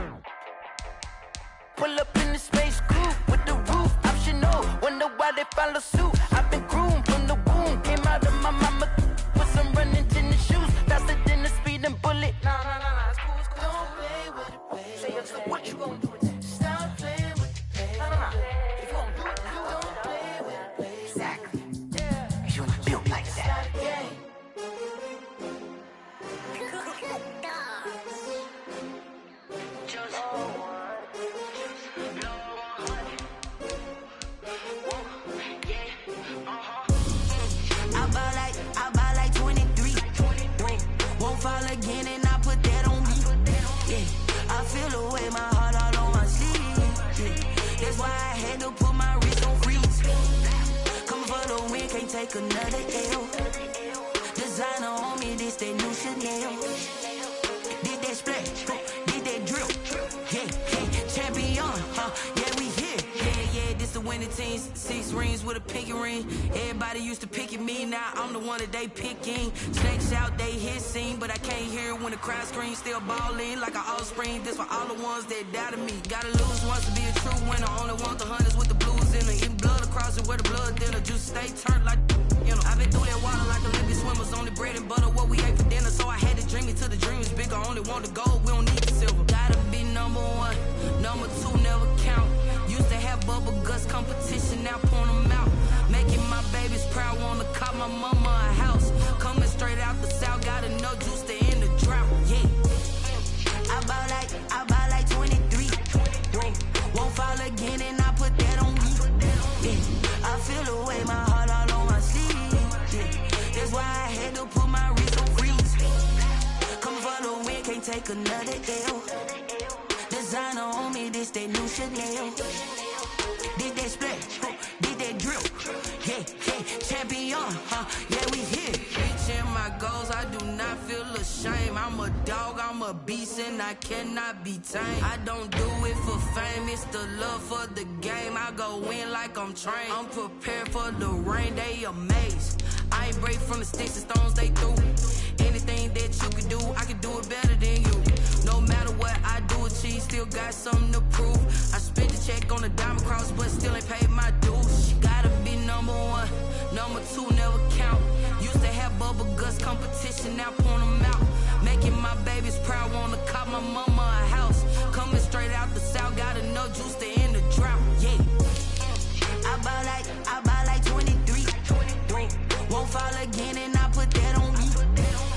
Pull up in the space coupe with the roof optional. Wonder why they follow suit. I've been groomed from the womb. Came out of my mama with some running tennis shoes. Faster than the speeding bullet. Nah, it's cool, it's cool. Don't play with it, baby. Say so what you gon' do with that? Stop playing. If you don't do it, you don't play with it, baby. Exactly. Yeah. You're not built like that. I buy like 23. Won't fall again and I put that on me. Yeah. I feel the way my heart all on my sleeve. That's why I had to put my wrist on freeze. Coming for the win, can't take another L. Designer on me, this that new Chanel. Did that splash, did that drill. Yeah, champion, yeah, we here. Yeah, this the winning team. 6 rings with a pinky ring. Everybody used to pick at me, now I'm the one that they picking. Snakes out, they hit scene, but I can't hear it when the crowd screams. Still ballin' like an offspring. This for all the ones that doubted me. Gotta lose once to be a true winner. Only want the hunters with the blues in it. Eating blood across it where the blood dinner. Juice stay turned like, you know. I've been through that water like Olympic swimmers. Only bread and butter, what we ate for dinner. So I had to dream it till the dream is bigger. Only want the gold, we don't need the silver. Gotta be number 1. Number 2 never count. Used to have bubble competition, now point them out. Making my babies proud, wanna call my mama a house. Coming straight out the south, got enough juice to end the drought, yeah. I bought like 23. Whoa. Won't fall again and I put that on me. Yeah. I feel the way, my heart all on my sleeve. Yeah. That's why I had to put my wrist on freeze. Come for the win, can't take another L. Designer on me, this that new Chanel. This that splash, this that drill. Yeah, champion, yeah, we here. Reaching my goals, I do not feel ashamed. I'm a dog, I'm a beast, and I cannot be tamed. I don't do it for fame, it's the love for the game. I go in like I'm trained. I'm prepared for the rain, they amazed. I ain't break from the sticks and stones they threw. Anything that you can do, I can do it better than you. No matter what I do, achieve, still got something to prove. I spent the check on the diamond cross, but still ain't paid my dues. Gotta be number one, number two never count. Used to have bubble guts competition, now point them out. Making my babies proud, wanna call my mama a house. Coming straight out the south, got enough juice to end the drought, yeah. I bought like 23. Won't fall again and I put that on me.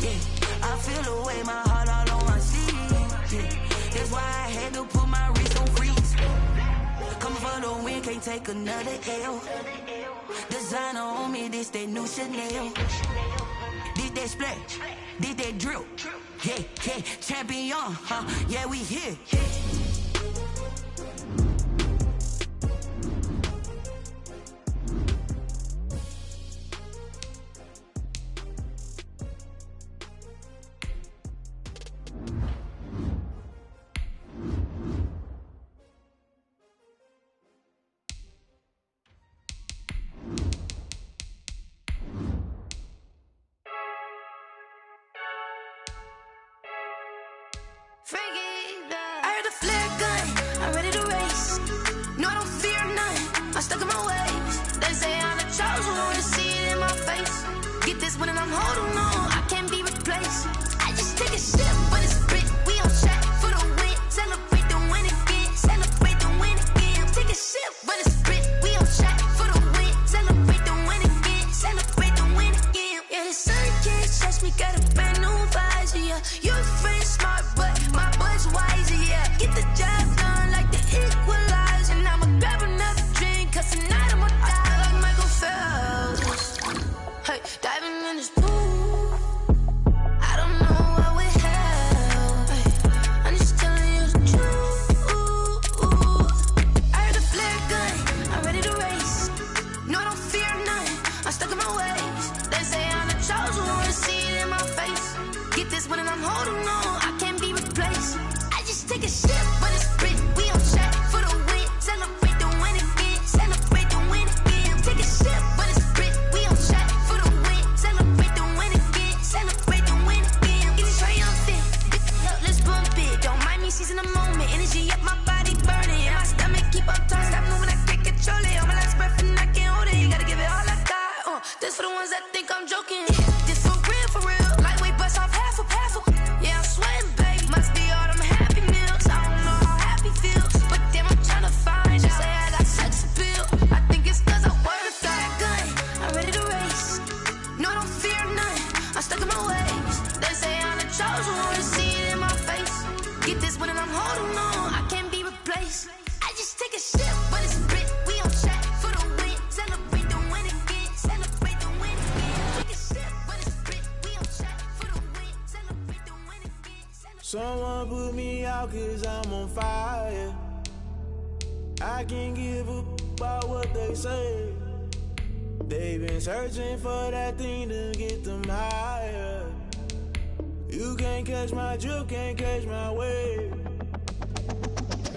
Yeah, I feel the way, my heart all on my sleeve. Yeah, that's why I had to put my wrist on freeze. Coming for the win, can't take another L. Designer on me, this that new Chanel. This that splash, this that drill. Yeah, champion, yeah, we here. I heard the flare gun, I'm ready to race. No, I don't fear none, I'm stuck in my ways. They say I'm the chosen one, to see it in my face. Get this one and I'm holding on, I can't be replaced. I just take a sip, but it's spit. We on track for the win. Celebrate the win again, celebrate the win again. Take a sip, but it's spit. We on track for the win. Celebrate the win again, celebrate the win again. Yeah, the sun can't touch me, got a brand new visor, yeah. Your friend smart, but my boy's wiser, yeah. Get the job done like the equalizer. And I'ma grab another drink, cause tonight I'ma die like Michael Phelps. Hey, diving in this pool, I don't know what would help. Hey, I'm just telling you the truth. I heard the flare gun, I'm ready to race. No, I don't fear none, I'm stuck in my ways. They say I'm the chosen one, to see it in my face. Get this one and I'm holding on, I can't be replaced. I just take a sip, but it's spit. We on track for the win. Celebrate the win again, celebrate the win again. Take a sip, but it's spit. We on track for the win. Celebrate the win again, celebrate the win again. Get it triumphant, let's bump it. Don't mind me seizing the moment. Energy up, my body burning. My stomach keep up turning. Stop moving, I can't control it. On my last breath and I can't hold it. You gotta give it all I got. This for the ones that think I'm joking. This for real. Lightweight bust off half a. Yeah, I'm sweating, baby. Must be all them happy meals. I don't know how happy feels, but damn, I'm tryna find you. Say I got sex appeal. I think it's cause I work that gun. I'm ready to race. No, I don't fear none, I'm stuck in my ways. They say I'm the chosen one, to see it in my face. Get this one and I'm holding on, I can't be replaced. I just take a sip, but it's spit. We on track for the win. Celebrate the win again, celebrate the win again. Take a sip, but it's spit. We on track for the win. Celebrate the win again. Someone put me out cause I'm on fire. I can't give a about what they say. They've been searching for that thing to get them higher. You can't catch my drift, can't catch my wave.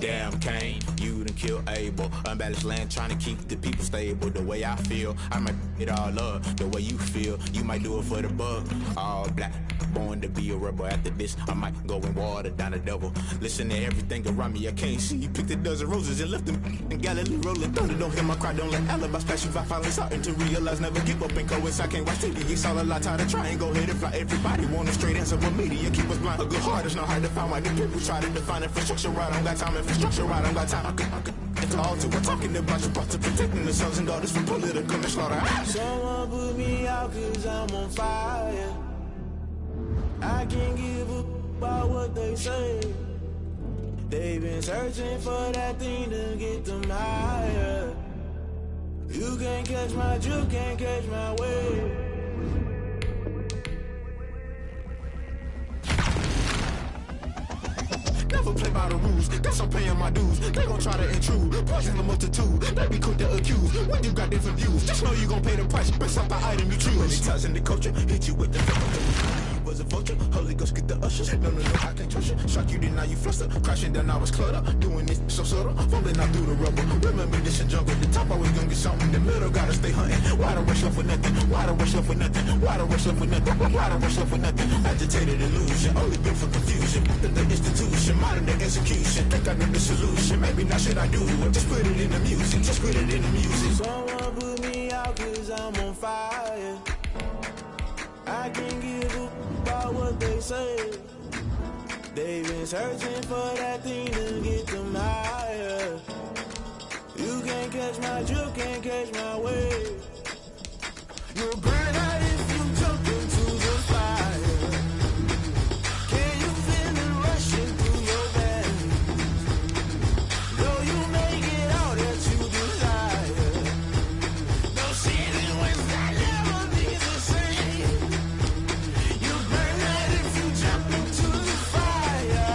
Damn Kane, you done killed Abel. Unbalanced land, trying to keep the people stable. The way I feel, I might it all up. The way you feel, you might do it for the buck. All black, born to be a rebel. After this, I might go and water down the double. Listen to everything around me, I can't see. You picked a dozen roses and left them in Galilee rolling thunder. Don't hear my cry, don't let alibis pass you by. Finally starting to realize, never give up and coincide. Can't watch TV, it's all a lot. Tired of trying, go ahead and fly. Everybody want a straight answer, but media keep us blind. A good heart is not hard to find. Why the people try to define infrastructure right? I don't got time, infrastructure right? I don't got time. at the altar. We're talking about your brother protecting the sons and daughters from political manslaughter. Someone put me out cause I'm on fire. I can't give up about what they say. They've been searching for that thing to get them higher. You can't catch my drift, can't catch my wave. Never play by the rules, guess I'm paying my dues. They gon' try to intrude, poison the multitude. They be quick to accuse, when you got different views. Just know you gon' pay the price, based off the item you choose. When they touching the culture, hit you with the you was a vulture, Holy Ghost get the ushers. No, I can't trust you. Shock you, then now you fluster. Crashing down, I was cluttered. Doing this so subtle, fumbling out through the rubble. Remember this in jungle, the top always gonna get something. In the middle, gotta stay hunting. Why the rush left with nothing? Why the rush left with nothing? Why the rush left with nothing? Why the rush left with nothing? Agitated illusion, only built for confusion. The institution, modern day execution. Think I know the solution. Maybe now should I do it? Just put it in the music. Just put it in the music. Someone put me out cause I'm on fire. I can't give up about what they say. They've been searching for that thing to get them higher. You can't catch my drift, can't catch my wave. You'll burn out if you jump into the fire. Can you feel it rushing through your veins? Though you make it all that you desire. No ceiling wins that never be the same. You burn out if you jump into the fire.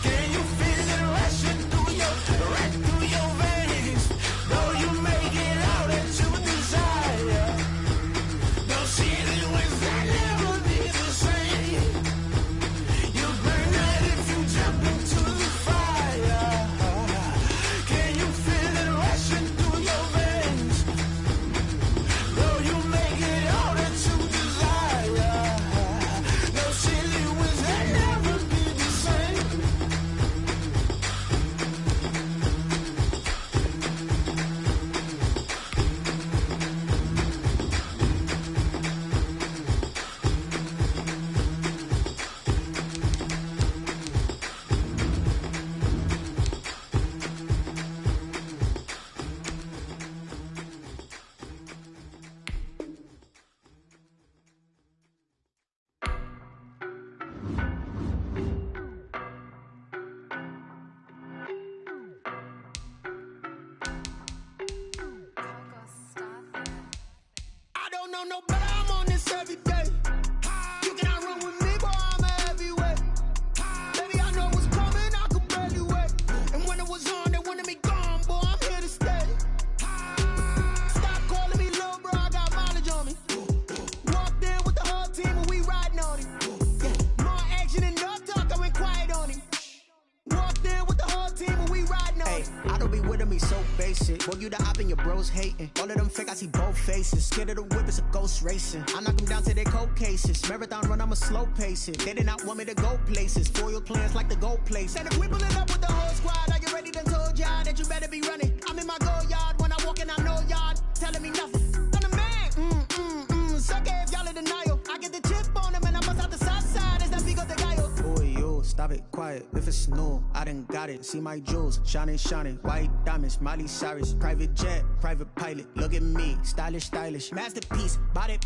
Can you feel it rushing through your veins? Though you make it all that you desire. No ceiling wins that never be the same. You burn out if you jump into the fire. Can you feel it rushing through your veins? Though you make it all that you desire. No ceiling wins that never be the same. I don't know no better, I'm on this every day. You cannot run with me, boy, I'm a heavyweight. Baby, I know what's coming, I could barely wait. And when it was on, they wanted me gone, boy, I'm here to stay. Stop calling me little bro, I got mileage on me. Walked in with the whole team and we riding on him. More action and no talk, I went quiet on him. Walked in with the whole team and we riding on him. I don't be with him, he's so basic. Boy, you the op and your bros hating. All of them fake, I see both faces. Scared of the whip, it's a ghost racing. I knock them down to their cold cases. Marathon run, I'ma slow pace it. They did not want me to go places. Foil plans like the gold place. And if we pull it up with the whole squad, are you ready? Done told y'all that you better be running. I'm in my go yard when I walk in, I know y'all telling me nothing. I'm the man, suck it if y'all in denial. I get the chip on them and I bust out the south side. Is that big of the guy? Boy, yo, stop it, quiet. If it's new, I done got it. See my jewels, shining, white diamonds, Miley Cyrus, private jet, private pilot. Look at me, stylish, masterpiece, body,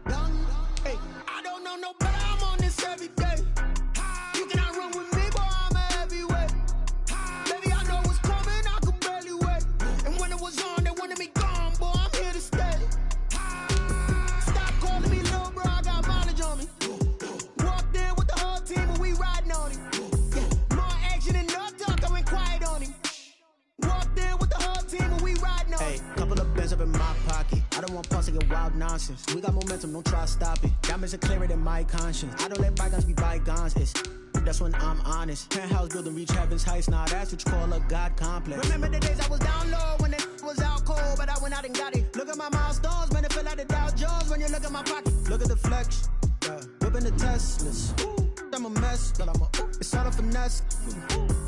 young. Hey, I don't know no better, I'm on this every day. You cannot run with me, boy, I'm a heavyweight. Baby, I know what's coming, I could barely wait. And when it was on, they wanted me gone, boy, I'm here to stay. Stop calling me little bro, I got mileage on me. Walked in with the whole team and we riding on him. More action and no talk, I went quiet on him. Walked in with the whole team and we riding on him. Hey, couple of bands up in my pocket. I don't want pulse to get wild nonsense. We got momentum, don't try to stop it. Diamonds are clearer than my conscience. I don't let bygones be bygones. That's when I'm honest. Penthouse building, reach heaven's heights. Nah, that's what you call a God complex. Remember the days I was down low when it was out cold, but I went out and got it. Look at my milestones, man, it feel like the Dow Jones when you look at my pocket. Look at the flex, whipping the Teslas. I'm a mess, it's all a finesse.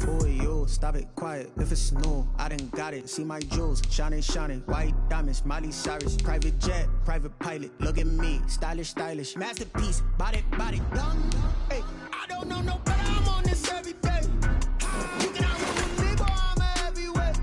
Boy, yo, stop it, quiet. If it's new, I done got it. See my jewels, shining, white diamonds, Miley Cyrus, private jet, private pilot. Look at me, stylish, masterpiece, body, young. Hey, I don't know no better, I'm on this every day. You cannot run with me, boy, I'm a heavyweight.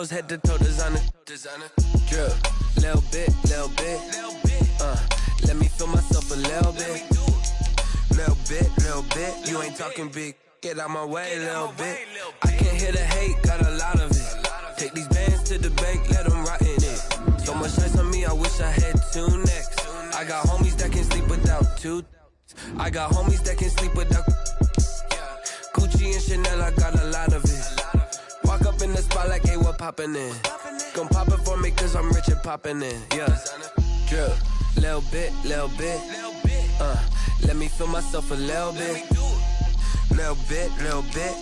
girls head to toe designer. Drip, little bit. Let me feel myself a little bit. Little bit. You ain't talking big. Get out my way, little bit. I can't hear the hate, got a lot of it. Take these bands to the bank, let them rot in it. So much ice on me, I wish I had 2 necks. I got homies that can sleep without 2. I got homies that can sleep without Gucci and Chanel, I got a lot of it. Walk up in the spot like, hey, what poppin' in? Gon' pop it for me cause I'm rich and poppin' in, yeah. Drip, little bit. Let me feel myself a little bit. Little bit.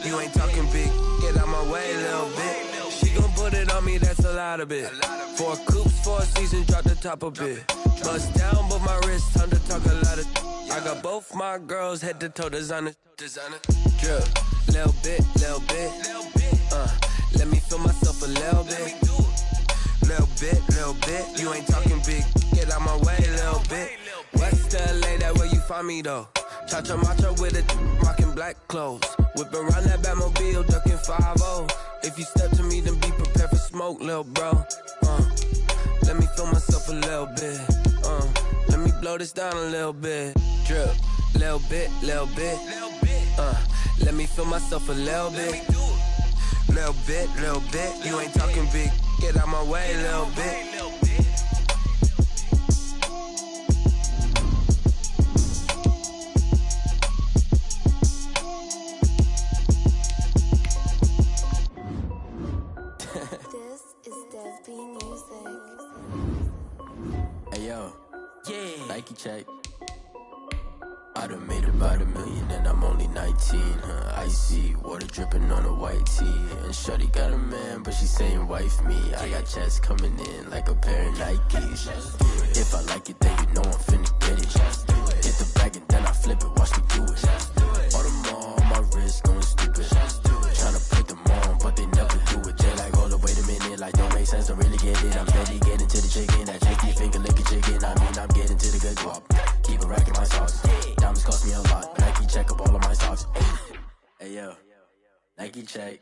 You ain't talking big. Get out my way, little bit. She gon' put it on me, that's a lot of it. 4 coops, 4 seasons, drop the top a bit. Bust down, but my wrist, time to talk a lot of. I got both my girls head to toe designer. Drip, little bit. Let me feel myself a little bit. Little bit. You ain't talking big. Get out my way, little bit. West LA, that where you find me though. Cha-cha matcha with it, rockin' black clothes. Whip around that Batmobile, duckin' 5-0. If you step to me, then be prepared for smoke, lil' bro. Let me feel myself a little bit. Let me blow this down a little bit. Drip, little bit. Let me feel myself a little bit. Little bit. You ain't talking big. Get out my way, little bit. Nike check. I done made about $1 million and I'm only 19. Icy water dripping on a white tee. And shorty got a man, but she saying wife me. I got checks coming in like a pair of Nikes. If I like it, then you know I'm finna get it. Hit the bag and then I flip it, watch me do it. All them on my wrist going stupid. Tryna put them on, but they never do it. They like, hold up, wait a minute, like don't make sense, don't really get it. I'm steady getting to the chicken, that chicky finger licking chicken. I mean, I'm getting to the good guap. Keep a rack in my socks. Diamonds cost me a lot. Nike check up all of my socks. Hey yo, Nike check.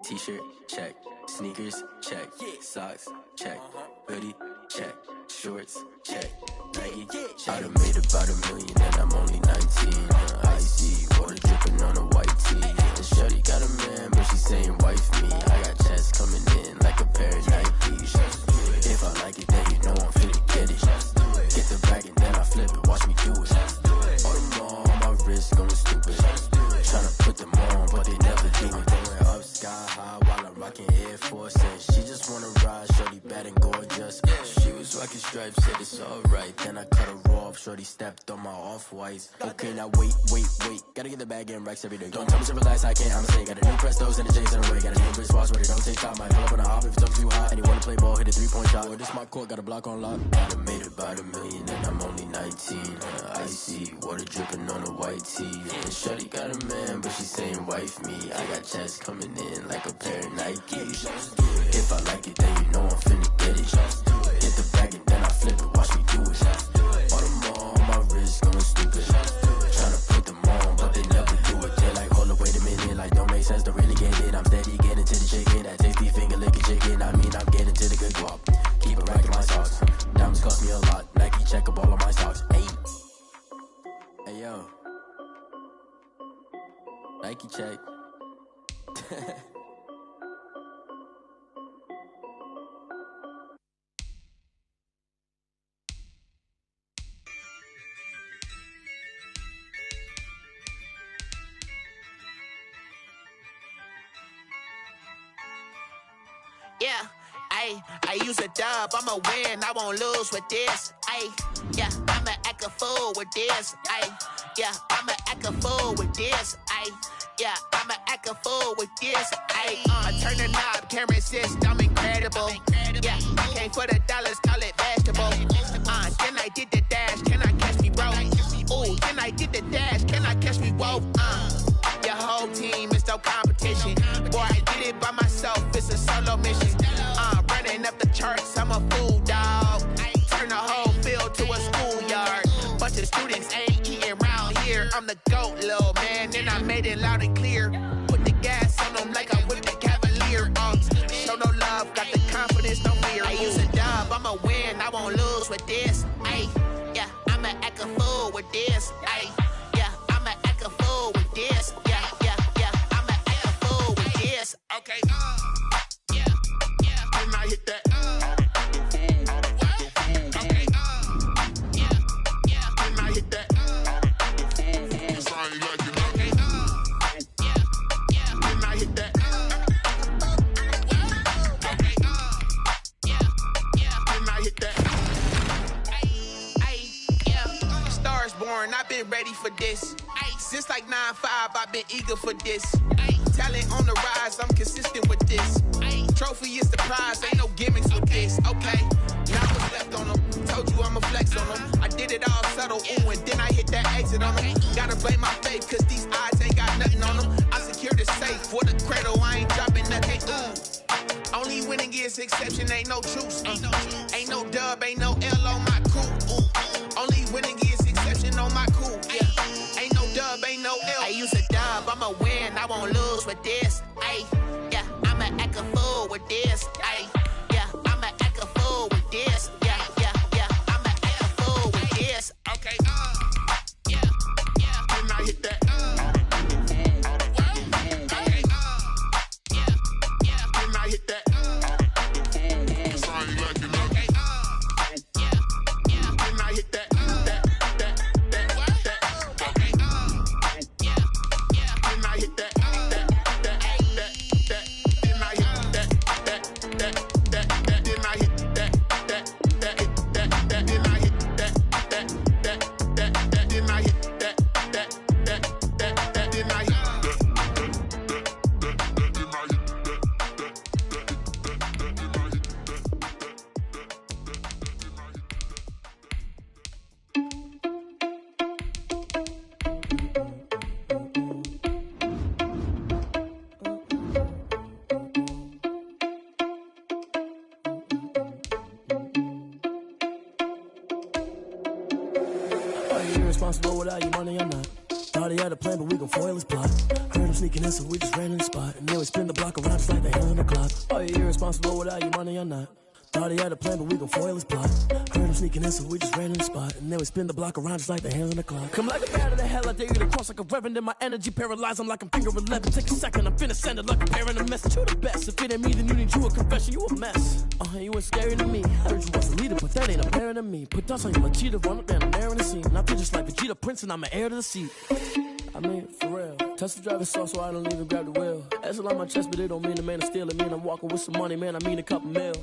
T-shirt check. Sneakers check. Socks check. Hoodie check. Shorts check. Nike I done made about $1 million and I'm only 19. Icy water dripping on a white tee. And shorty got a man, but she saying wife me. I got checks coming in like a pair of Nikes. If I like it, then you know I'm finna get it. Get the bag and then I flip it, watch me do it. All them on my wrist going stupid. Tryna put them on, but they never do it. Going up sky high while I'm rocking Air Force. And she just wanna ride, shorty bad and gorgeous. She was rocking stripes, said it's alright. Then I cut her off, shorty stepped on my off-whites. Okay, now wait. Gotta get the bag and racks every day. Don't tell me to relax, I can't, I'ma say. Got a new Prestos and the J's in the way. Got a new wrist watch, but it don't take time. I pull up on a hop if it's too hot. And you wanna play ball, hit a 3-point shot. Or this my court, got a block on lock. I done made about $1 million and I'm only 19. Icy water dripping on a white tee. And shorty got a man, but she saying wife me. I got checks coming in like a pair of Nikes. If I like it, then you know I'm finna get it. Hit the bag and then I flip it, watch me do it. All them on my wrist going stupid. Tryna put them on, but they never do it. They like, hold up, wait a minute, like don't make sense, don't really get it. I'm steady getting to the chicken, that tasty finger licking chicken. I mean, I'm getting to the good guap. Keep a rack in my socks. Diamonds cost me a lot. Nike check up all of my socks. Hey yo, Nike check. Yeah, I use a dub, I'ma win, I won't lose with this. Yeah, I'ma act a fool with this. Yeah, I'ma act a fool with this. Yeah, I'ma act a fool with this. I turn the knob, can't resist, I'm incredible. Yeah, came for the dollars, call it vegetable. Then I did the dash, can I catch me, bro? Ooh, then I did the dash, can I catch me, whoa? Your whole team is no competition. Boy, I did it by myself, it's a solo mission. Running up the charts, I'm a fool, dog. Turn the whole field to a schoolyard. Bunch of students ain't eating round here. I'm the GOAT, little man, and I made it loud and clear. Put the gas on them like I'm with the Cavalier. Show no love, for this. Ay, since like 9-5, I've been eager for this. Ay, talent on the rise, I'm consistent with this. Ay, trophy is the prize, ain't no gimmicks with this. Okay, now what's left on them? Told you I'ma flex on them. I did it all subtle, ooh, and then I hit that exit on them. Gotta blame my faith, cause these odds ain't got nothing on them. I secured the safe for the cradle, I ain't dropping nothing. Only winning is exception, ain't no truce. Ain't no dub, ain't no L on my cool. Only winning is exception on my cool. Yeah. Ain't no dub, ain't no L. I use a dub, I'ma win, I won't lose with this. Ay, yeah, I'ma act a fool with this. Ay, yeah, I'ma act a fool with this. Yeah, yeah, yeah, I'ma act a fool with this. Okay, yeah, yeah. When I hit that, hit that. Responsible without your money, I'm not. Thought he had a plan, but we gon' foil his plot. Heard him sneaking in, so we just ran in the spot. And then we spin the block around just like the hell in the clock. Oh, yeah, you're irresponsible without your money, I'm not. Thought he had a plan, but we gon' foil his plot. Heard him sneaking in, so we just ran in the spot. And then we spin the block around just like the hands on the clock. Come like a bat of the hell, I dare you to cross like a reverend. And my energy paralyzed, I'm like I'm finger 11. Take a second, I'm finna send it like a parent a message. You the best, if it ain't me, then you need you a confession. You a mess, you ain't scary to me. Heard you was a leader, but that ain't apparent to me. Put dust on you like cheetah, run up and I'm there in the scene. And I feel just like Vegeta Prince and I'm an heir to the seat. I mean, for real. Touch the driver's sauce so I don't even grab the wheel. That's on my chest, but it don't mean the man is stealing. Mean I'm walking with some money, man, I mean a couple mil.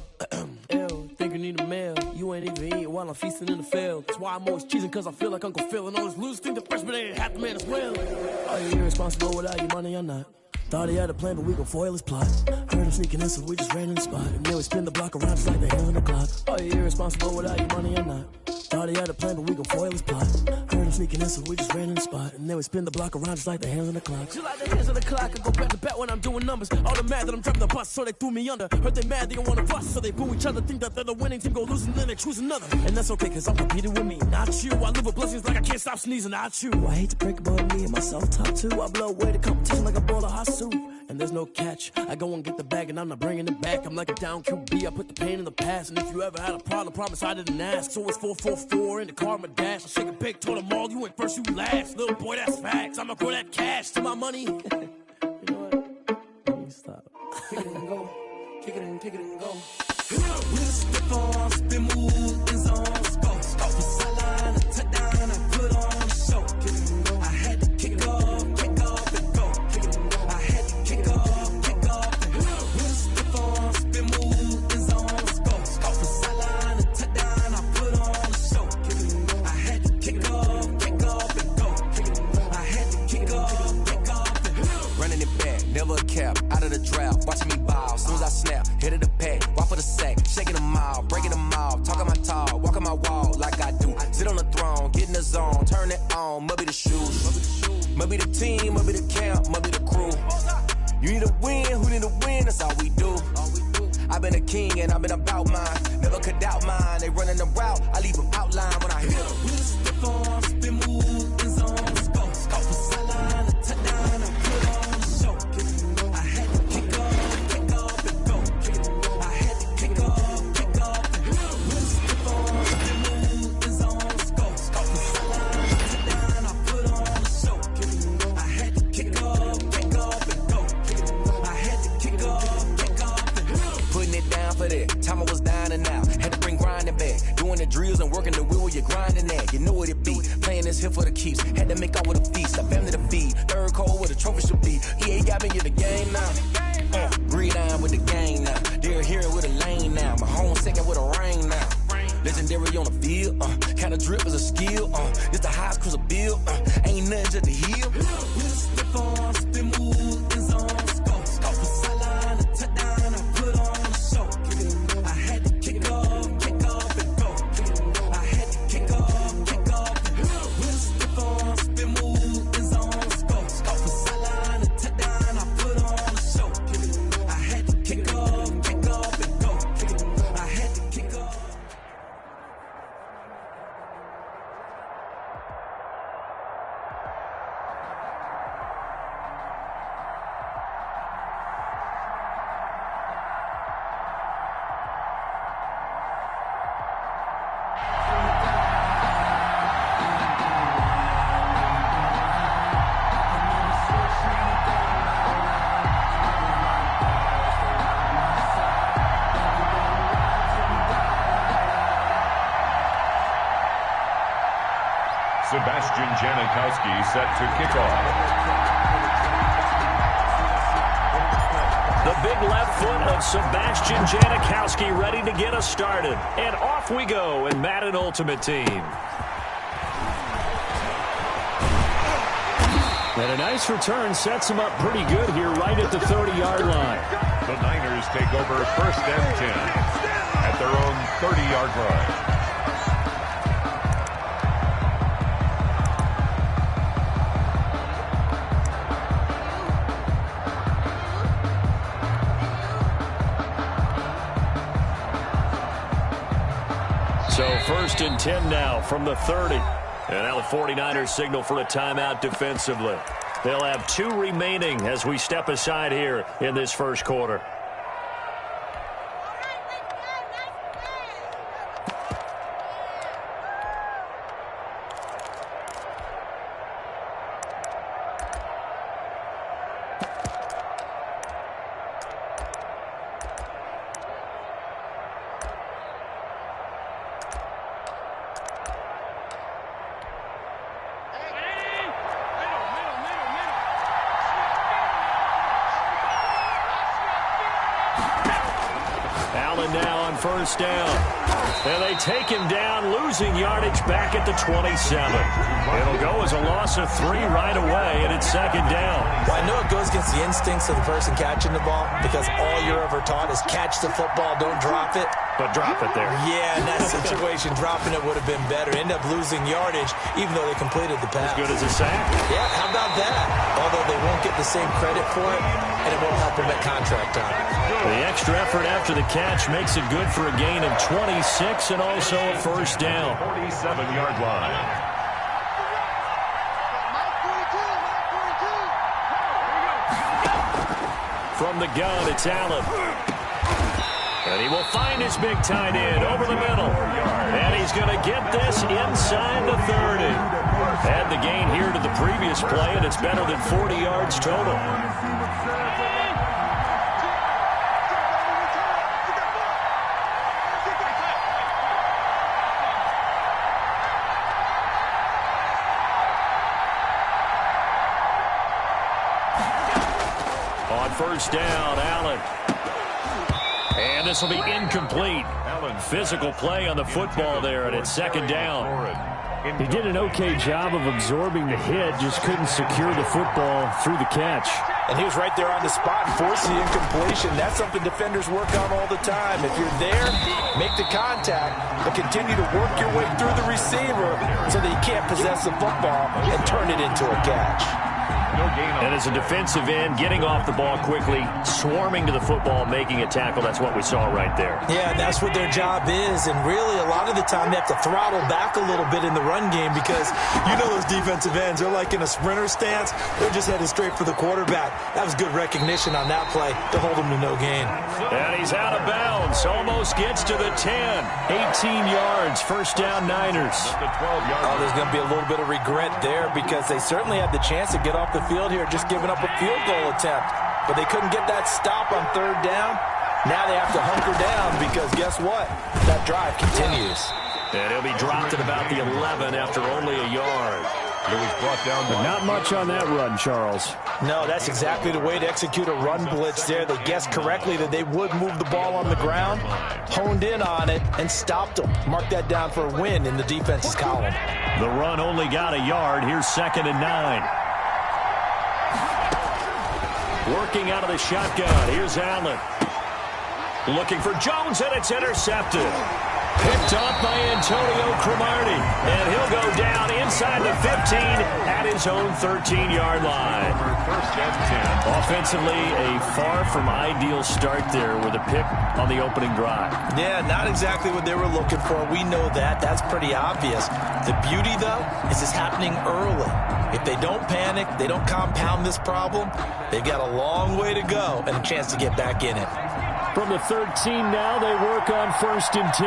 Ew, think you need a meal. You ain't even eating while I'm feasting in the field. That's why I'm always cheesing, cause I feel like Uncle Phil. And all those losers think the freshman ain't half the man as well. Oh, you're irresponsible without your money, I'm not. Thought he had a plan, but we gon' foil his plot. Heard him sneaking in, so we just ran in the spot. And then we spin the block around just like the hell in the clock. Oh, you're irresponsible without your money, I'm not. Thought he had a plan, but we gon' foil his plot. Heard him sneaking in, so we just ran in the spot. And then we spin the block around just like the hands on the clock. Just like the hands on the clock, I go back to back when I'm doing numbers. All the mad that I'm driving the bus, so they threw me under. Heard they mad, they don't wanna bust, so they boo each other. Think that they're the winning team, go losing, then they choose another. And that's okay, cause I'm competing with me, not you. I live with blessings like I can't stop sneezing, not you. I hate to break about me and my self-talk too. I blow away the competition like a bowl of hot soup. And there's no catch. I go and get the bag and I'm not bringing it back. I'm like a down QB, I put the pain in the past. And if you ever had a problem, promise I didn't ask. So it's 444 in the car, my dash. I shake a big, told them all, you ain't first, you last. Little boy, that's facts. I'ma grow that cash to my money. You know what? Let me stop. Kick it and go. Kick it and kick it and go. We'll spit on, spin move, in zone, scope. From sideline to touchdown, I put on the show. Kick it and go. I had to kick off and go. Kick it and go. I had to kick off and go. We'll spit on, spin move, in zone, scope. From sideline to touchdown, I put on the show. Kick it and go. I had to kick off and go. Kick it and go. I had to kick off and go. Running it back, never a cap, out of the draft, watching me ball. Soon as I snap, hit of the pack, walk for the sack, shaking them all, breaking them all, talking my talk, walking my wall like I do. Sit on the throne, get in the zone, turn it on, must be the shoes, must be the team, must be the camp, must be the crew. You need a win, who need a win, that's all we do. I've been a king and I've been about mine, never could doubt mine. They running the route, I leave them outline when I hit them. We'll step on, spin move, in zone, scope. From sideline to touchdown, I put on the show. I had to kick off and go. I had to kick off and go. We'll step on, spin move, in zone, scope. From sideline to touchdown, I put on the show. I had to kick off and go. I had to kick off and go. Putting it down for that, time I was down and out. Had to bring grinding back, doing the drills and working the wheel where you're grinding at. You know what it be, playing this here for the keeps. Had to make out with a feast, I family to feed. Third cold where the trophy should be. EA got me in the game now. Breed on with the game now. They're here with a lane now. My home second with a ring now. Legendary on the field, kinda drip is a skill. It's the highest cruiser bill. Ain't Sebastian Janikowski set to kick off. The big left foot of Sebastian Janikowski ready to get us started. And off we go in Madden Ultimate Team. And a nice return sets him up pretty good here right at the 30-yard line. The Niners take over 1st and 10 at their own 30-yard line. So 1st and 10 now from the 30. And now the 49ers signal for a timeout defensively. They'll have 2 remaining as we step aside here in this first quarter. First down. And they take him down, losing yardage back at the 27. It'll go as a loss of 3 right away, and it's 2nd down. Well, I know it goes against the instincts of the person catching the ball because all you're ever taught is catch the football, don't drop it. But drop it there. Yeah, in that situation, dropping it would have been better. End up losing yardage, even though they completed the pass. As good as a sack? Yeah, how about that? Although they won't get the same credit for it, and it won't help them at contract time. The extra effort after the catch makes it good for a gain of 26 and also a first down. 47-yard line. From the gun, it's Allen. And he will find his big tight end over the middle. And he's going to get this inside the 30. Add the gain here to the previous play, and it's better than 40 yards total. On first down, Allen. And this will be incomplete. Physical play on the football there, and it's 2nd down. He did an okay job of absorbing the hit, just couldn't secure the football through the catch. And he was right there on the spot and forced the incompletion. That's something defenders work on all the time. If you're there, make the contact, but continue to work your way through the receiver so that you can't possess the football and turn it into a catch. And as a defensive end, getting off the ball quickly, swarming to the football, making a tackle, that's what we saw right there. Yeah, that's what their job is, and really a lot of the time they have to throttle back a little bit in the run game because you know those defensive ends, they're like in a sprinter stance, they're just headed straight for the quarterback. That was good recognition on that play to hold him to no gain. And he's out of bounds, almost gets to the 10. 18 yards, first down Niners. Oh, there's going to be a little bit of regret there because they certainly had the chance to get off the field here, just giving up a field goal attempt. But they couldn't get that stop on 3rd down. Now they have to hunker down because guess what? That drive continues. And he'll be dropped at about the 11 after only a yard. It was brought down. But not much on that run, Charles. No, that's exactly the way to execute a run blitz there. They guessed correctly that they would move the ball on the ground, honed in on it, and stopped them. Mark that down for a win in the defense's column. The run only got a yard. Here's 2nd and 9. Working out of the shotgun. Here's Allen. Looking for Jones, and it's intercepted. Picked off by Antonio Cromartie. And he'll go down inside the 15 at his own 13-yard line. First and 10. Offensively, a far from ideal start there with a pick on the opening drive. Yeah, not exactly what they were looking for. We know that. That's pretty obvious. The beauty, though, is it's happening early. If they don't panic, they don't compound this problem, they've got a long way to go and a chance to get back in it. From the 13 now, they work on 1st and 10.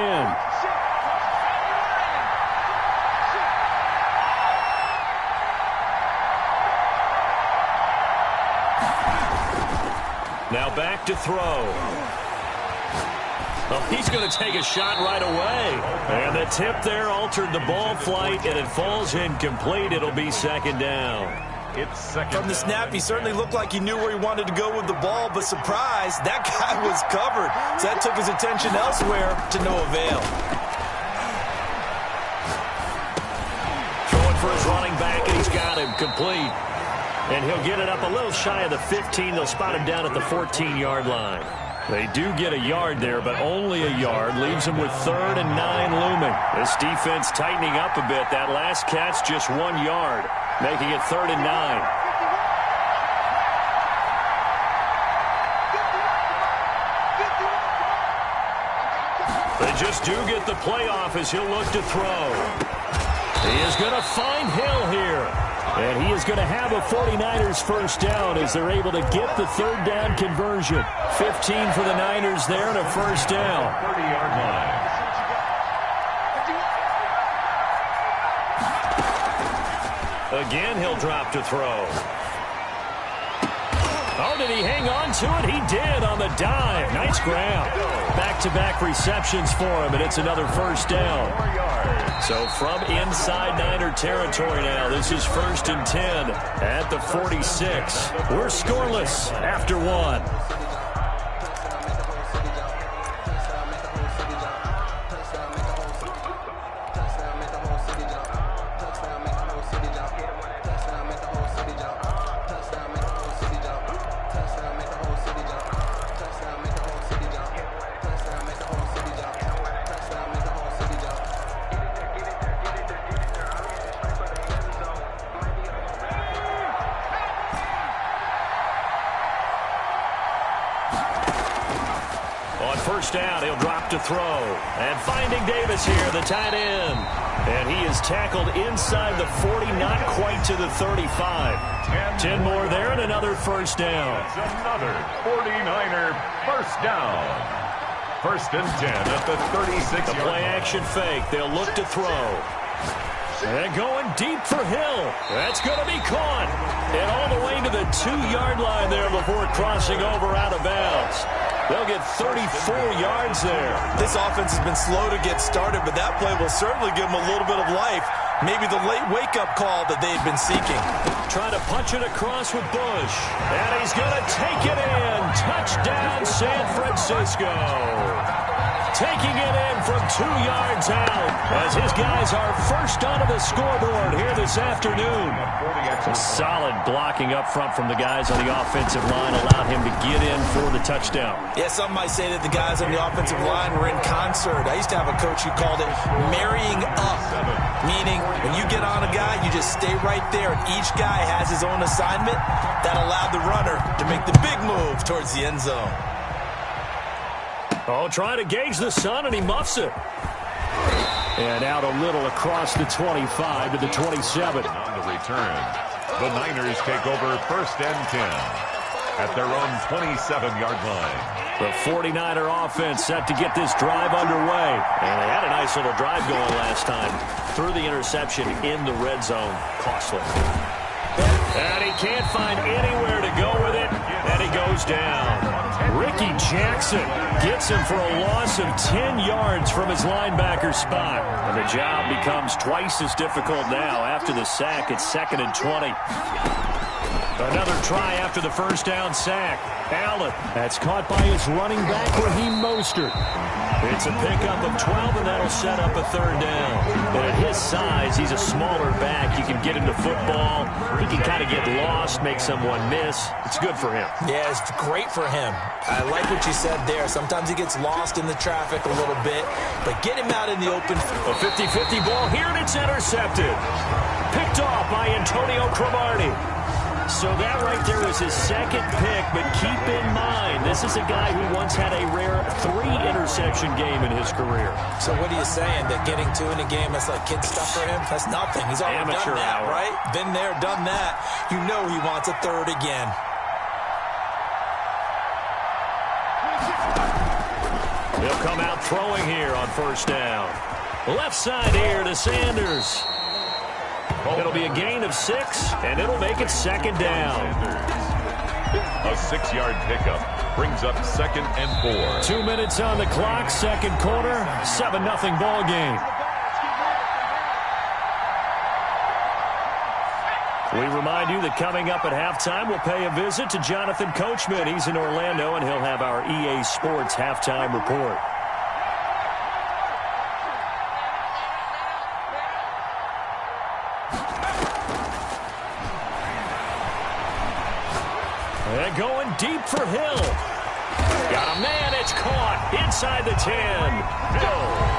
Now back to throw. Oh, he's going to take a shot right away. And the tip there altered the ball flight, and it falls incomplete. It'll be second down. It's second From the snap, he certainly looked like he knew where he wanted to go with the ball, but surprise, that guy was covered. So that took his attention elsewhere to no avail. Throwing for his running back, and he's got him complete. And he'll get it up a little shy of the 15. They'll spot him down at the 14-yard line. They do get a yard there, but only a yard. Leaves them with 3rd and 9 looming. This defense tightening up a bit. That last catch just 1 yard, making it 3rd and 9. They just do get the playoff as he'll look to throw. He is going to find Hill here. And he is going to have a 49ers first down as they're able to get the 3rd down conversion. 15 for the Niners there and a first down. 30-yard line. Again, he'll drop to throw. Oh, did he hang on to it? He did on the dive. Nice grab. Back-to-back receptions for him, and it's another first down. So from inside Niner territory now, this is 1st and 10 at the 46. We're scoreless after 1. Down, he'll drop to throw. And finding Davis here, the tight end. And he is tackled inside the 40, not quite to the 35. 10 more there and another first down. That's another 49er first down. 1st and 10 at the 36-yard line. The play-action fake. They'll look to throw. And going deep for Hill. That's going to be caught. And all the way to the 2-yard line there before crossing over out of bounds. They'll get 34 yards there. This offense has been slow to get started, but that play will certainly give them a little bit of life. Maybe the late wake-up call that they've been seeking. Trying to punch it across with Bush. And he's going to take it in. Touchdown, San Francisco. Taking it in from 2 yards out as his guys are first onto the scoreboard here this afternoon. Solid blocking up front from the guys on the offensive line allowed him to get in for the touchdown. Yeah, some might say that the guys on the offensive line were in concert. I used to have a coach who called it marrying up, meaning when you get on a guy, you just stay right there, and each guy has his own assignment. That allowed the runner to make the big move towards the end zone. Oh, trying to gauge the sun, and he muffs it. And out a little across the 25 to the 27. On the return, the Niners take over 1st and 10 at their own 27-yard line. The 49er offense set to get this drive underway. And they had a nice little drive going last time. Threw the interception in the red zone. Costly. And he can't find anywhere to go with it. And he goes down. Ricky Jackson gets him for a loss of 10 yards from his linebacker spot. And the job becomes twice as difficult now after the sack. It's 2nd and 20. Another try after the first down sack. Allen. That's caught by his running back, Raheem Mostert. It's a pickup of 12, and that'll set up a 3rd down. But at his size, he's a smaller back. You can get him to football. He can kind of get lost, make someone miss. It's good for him. Yeah, it's great for him. I like what you said there. Sometimes he gets lost in the traffic a little bit, but get him out in the open. A 50-50 ball here, and it's intercepted. Picked off by Antonio Cromartie. So that right there is his 2nd pick, but keep in mind, this is a guy who once had a rare 3-interception game in his career. So what are you saying, that getting 2 in a game, that's like kid stuff for him? That's nothing. He's already done that, right? Been there, done that. You know he wants a 3rd again. He'll come out throwing here on first down. Left side here to Sanders. It'll be a gain of 6, and it'll make it 2nd down. A 6-yard pickup. Brings up 2nd and 4. 2 minutes on the clock, second quarter, 7-0 ball game. We remind you that coming up at halftime, we'll pay a visit to Jonathan Coachman. He's in Orlando, and he'll have our EA Sports halftime report. And going deep for Hill. Got a man, it's caught inside the 10.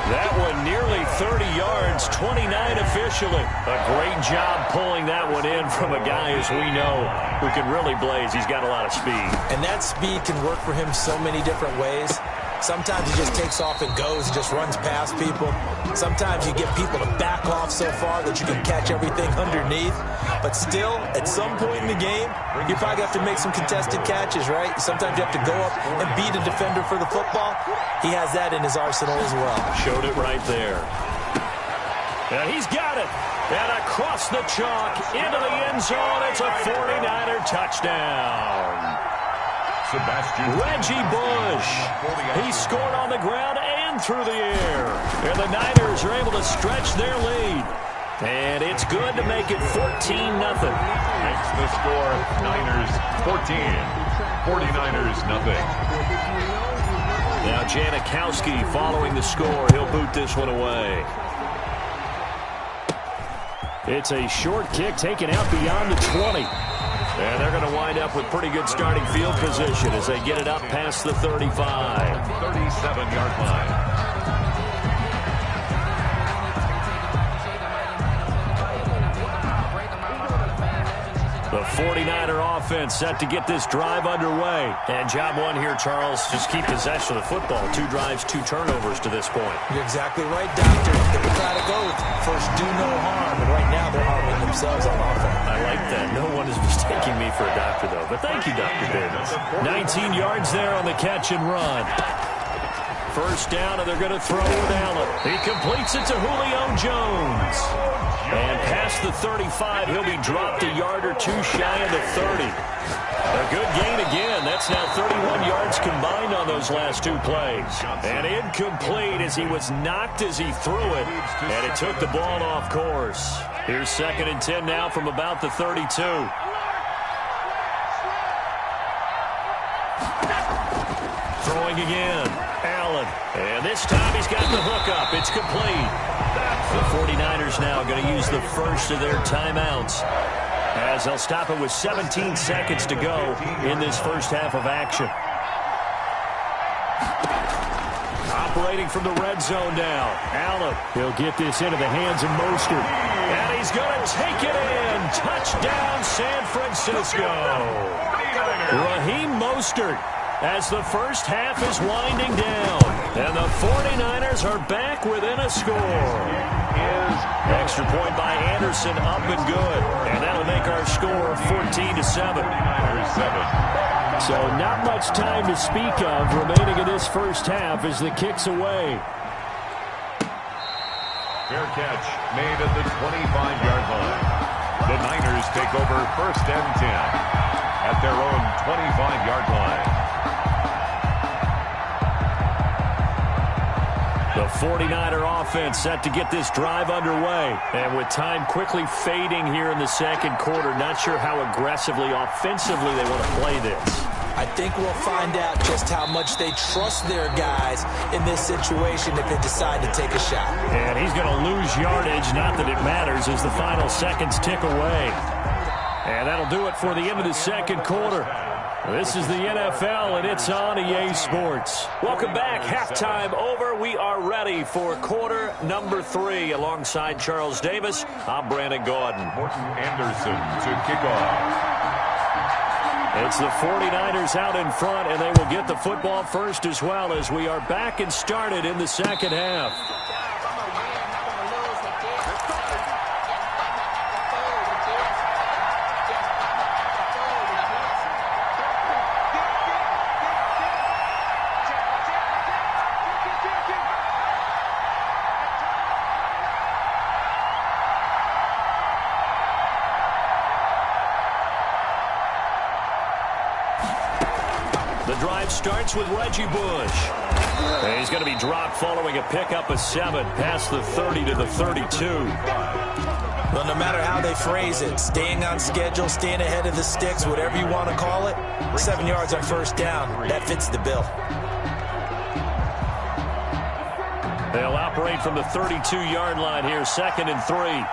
That one nearly 30 yards, 29 officially. A great job pulling that one in from a guy, as we know, who can really blaze. He's got a lot of speed. And that speed can work for him so many different ways. Sometimes he just takes off and goes, just runs past people. Sometimes you get people to back off so far that you can catch everything underneath. But still, at some point in the game, you probably have to make some contested catches, right? Sometimes you have to go up and beat a defender for the football. He has that in his arsenal as well. Showed it right there. And he's got it. And across the chalk, into the end zone. It's a 49er touchdown. Sebastian Reggie Bush. He scored on the ground and through the air. And the Niners are able to stretch their lead. And it's good to make it 14-0. Makes the score Niners 14. 49ers nothing. Now Janikowski following the score. He'll boot this one away. It's a short kick taken out beyond the 20. And they're going to wind up with pretty good starting field position as they get it up past the 35. 37-yard line. The 49er offense set to get this drive underway. And job one here, Charles, just keep possession of the football. 2 drives, 2 turnovers to this point. You're exactly right, Doctor. They would try to go first, do no harm. And right now they're harming themselves on offense. I like that. No one is mistaking me for a doctor, though. But thank you, Dr. Davis. 19 yards there on the catch and run. First down, and they're going to throw with Allen. He completes it to Julio Jones. And past the 35, he'll be dropped a yard or 2 shy of the 30. A good gain again. That's now 31 yards combined on those last 2 plays. And incomplete as he was knocked as he threw it. And it took the ball off course. Here's 2nd and 10 now from about the 32. Throwing again. Allen. And this time he's got the hook up. It's complete. The 49ers now going to use the first of their timeouts as they'll stop it with 17 seconds to go in this first half of action. Operating from the red zone now. Allen. He'll get this into the hands of Mostert. And he's going to take it in. Touchdown, San Francisco. Raheem Mostert as the first half is winding down. And the 49ers are back within a score. Extra point by Anderson, up and good. And that'll make our score 14-7. So not much time to speak of remaining in this first half as the kick's away. Fair catch made at the 25-yard line. The Niners take over 1st and 10 at their own 25-yard line. The 49er offense set to get this drive underway. And with time quickly fading here in the second quarter, not sure how aggressively, offensively they want to play this. I think we'll find out just how much they trust their guys in this situation if they decide to take a shot. And he's going to lose yardage, not that it matters, as the final seconds tick away. And that'll do it for the end of the second quarter. This is the NFL, and it's on EA Sports. Welcome back. Halftime over. We are ready for quarter number 3. Alongside Charles Davis, I'm Brandon Gordon. Morton Anderson to kick off. It's the 49ers out in front, and they will get the football first as well as we are back and started in the second half. The drive starts with Reggie Bush. And he's going to be dropped following a pickup of 7 past the 30 to the 32. Well, no matter how they phrase it, staying on schedule, staying ahead of the sticks, whatever you want to call it, 7 yards on first down, that fits the bill. They'll operate from the 32-yard line here, 2nd and 3.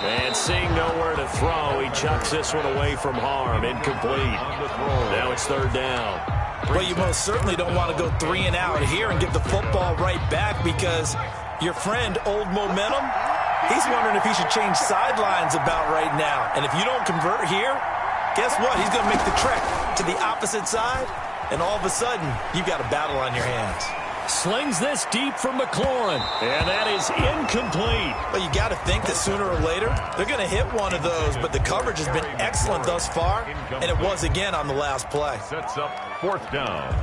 And seeing nowhere to throw, he chucks this one away from harm. Incomplete. Now it's 3rd down. Well, you most certainly don't want to go 3 and out here and give the football right back because your friend, Old Momentum, he's wondering if he should change sidelines about right now. And if you don't convert here, guess what? He's going to make the trek to the opposite side, and all of a sudden, you've got a battle on your hands. Slings this deep from McLaurin, and that is incomplete. Well, you got to think that sooner or later, they're going to hit one of those, but the coverage has been excellent thus far, and it was again on the last play. Sets up 4th down.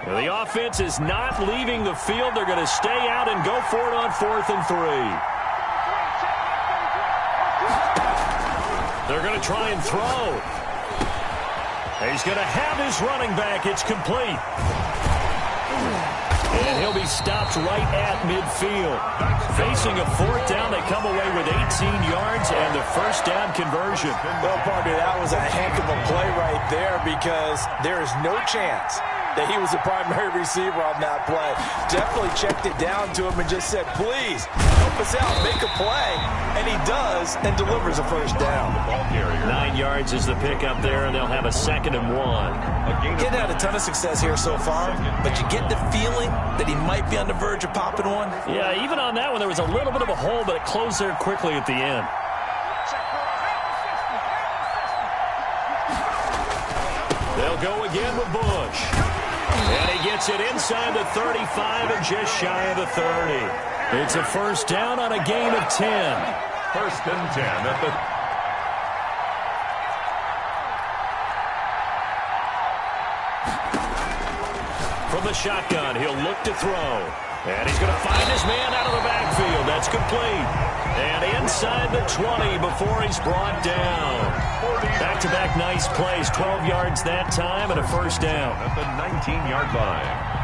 Well, the offense is not leaving the field. They're going to stay out and go for it on 4th and 3. They're going to try and throw. He's going to have his running back. It's complete. And he'll be stopped right at midfield. Facing a 4th down, they come away with 18 yards and the first down conversion. Well, partner, that was a heck of a play right there because there is no chance that he was the primary receiver on that play. Definitely checked it down to him and just said, please, help us out, make a play. And he does and delivers a first down. 9 yards is the pickup there, and they'll have a 2nd and 1. Getting had a ton of success here so far, but you get the feeling that he might be on the verge of popping one. Yeah, even on that one, there was a little bit of a hole, but it closed there quickly at the end. They'll go again with Bush. And he gets it inside the 35 and just shy of the 30. It's a first down on a gain of 10. 1st and 10 at the... From the shotgun, he'll look to throw. And he's going to find his man out of the backfield. That's complete. And inside the 20 before he's brought down. Back-to-back nice plays. 12 yards that time and a first down. At the 19-yard line.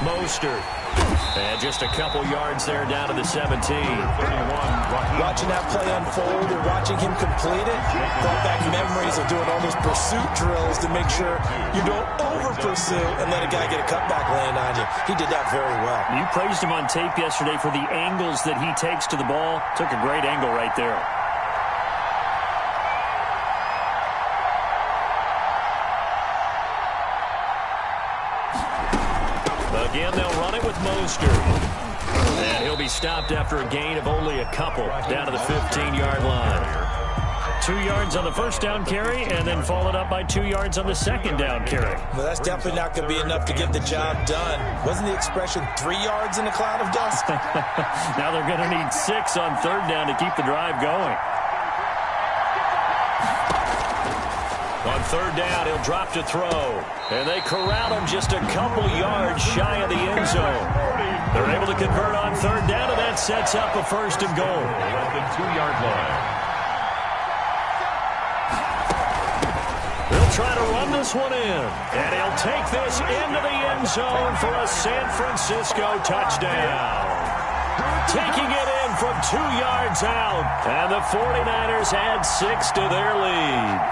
Mostert. And just a couple yards there down to the 17. Watching that play unfold and watching him complete it brought back memories of doing all those pursuit drills to make sure you don't over-pursue and let a guy get a cutback laying on you. He did that very well. You praised him on tape yesterday for the angles that he takes to the ball. Took a great angle right there. Again, they'll run it with Mostert. And he'll be stopped after a gain of only a couple down to the 15-yard line. 2 yards on the first down carry and then followed up by 2 yards on the second down carry. Well, that's definitely not going to be enough to get the job done. Wasn't the expression 3 yards in a cloud of dust? Now they're going to need 6 on 3rd down to keep the drive going. On 3rd down, he'll drop to throw. And they corral him just a couple yards shy of the end zone. They're able to convert on 3rd down, and that sets up a 1st and goal. At the 2-yard line. They'll try to run this one in. And he'll take this into the end zone for a San Francisco touchdown. Taking it in from 2 yards out. And the 49ers add 6 to their lead.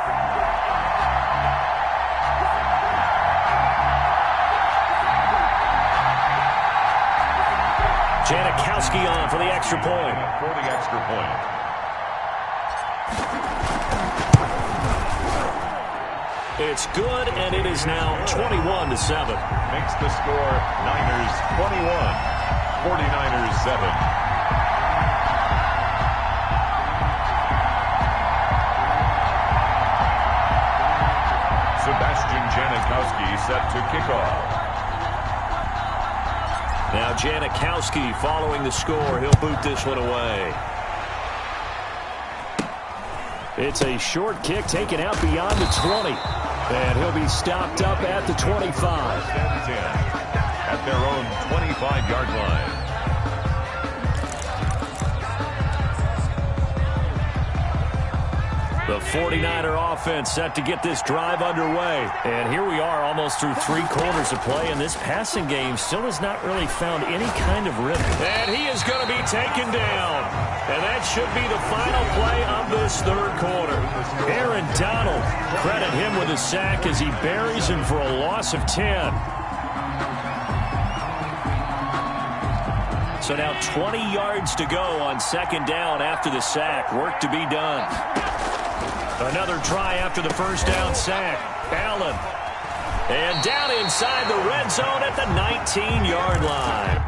Janikowski on for the extra point. For the extra point. It's good, and it is now 21-7. Makes the score Niners 21, 49ers 7. Sebastian Janikowski set to kick off. Now Janikowski following the score. He'll boot this one away. It's a short kick taken out beyond the 20. And he'll be stopped up at the 25. At their own 25-yard line. The 49er offense set to get this drive underway. And here we are almost through 3 quarters of play, and this passing game still has not really found any kind of rhythm. And he is going to be taken down. And that should be the final play of this third quarter. Aaron Donald, credit him with a sack as he buries him for a loss of 10. So now 20 yards to go on second down after the sack. Work to be done. Another try after the first down sack. Allen. And down inside the red zone at the 19-yard line.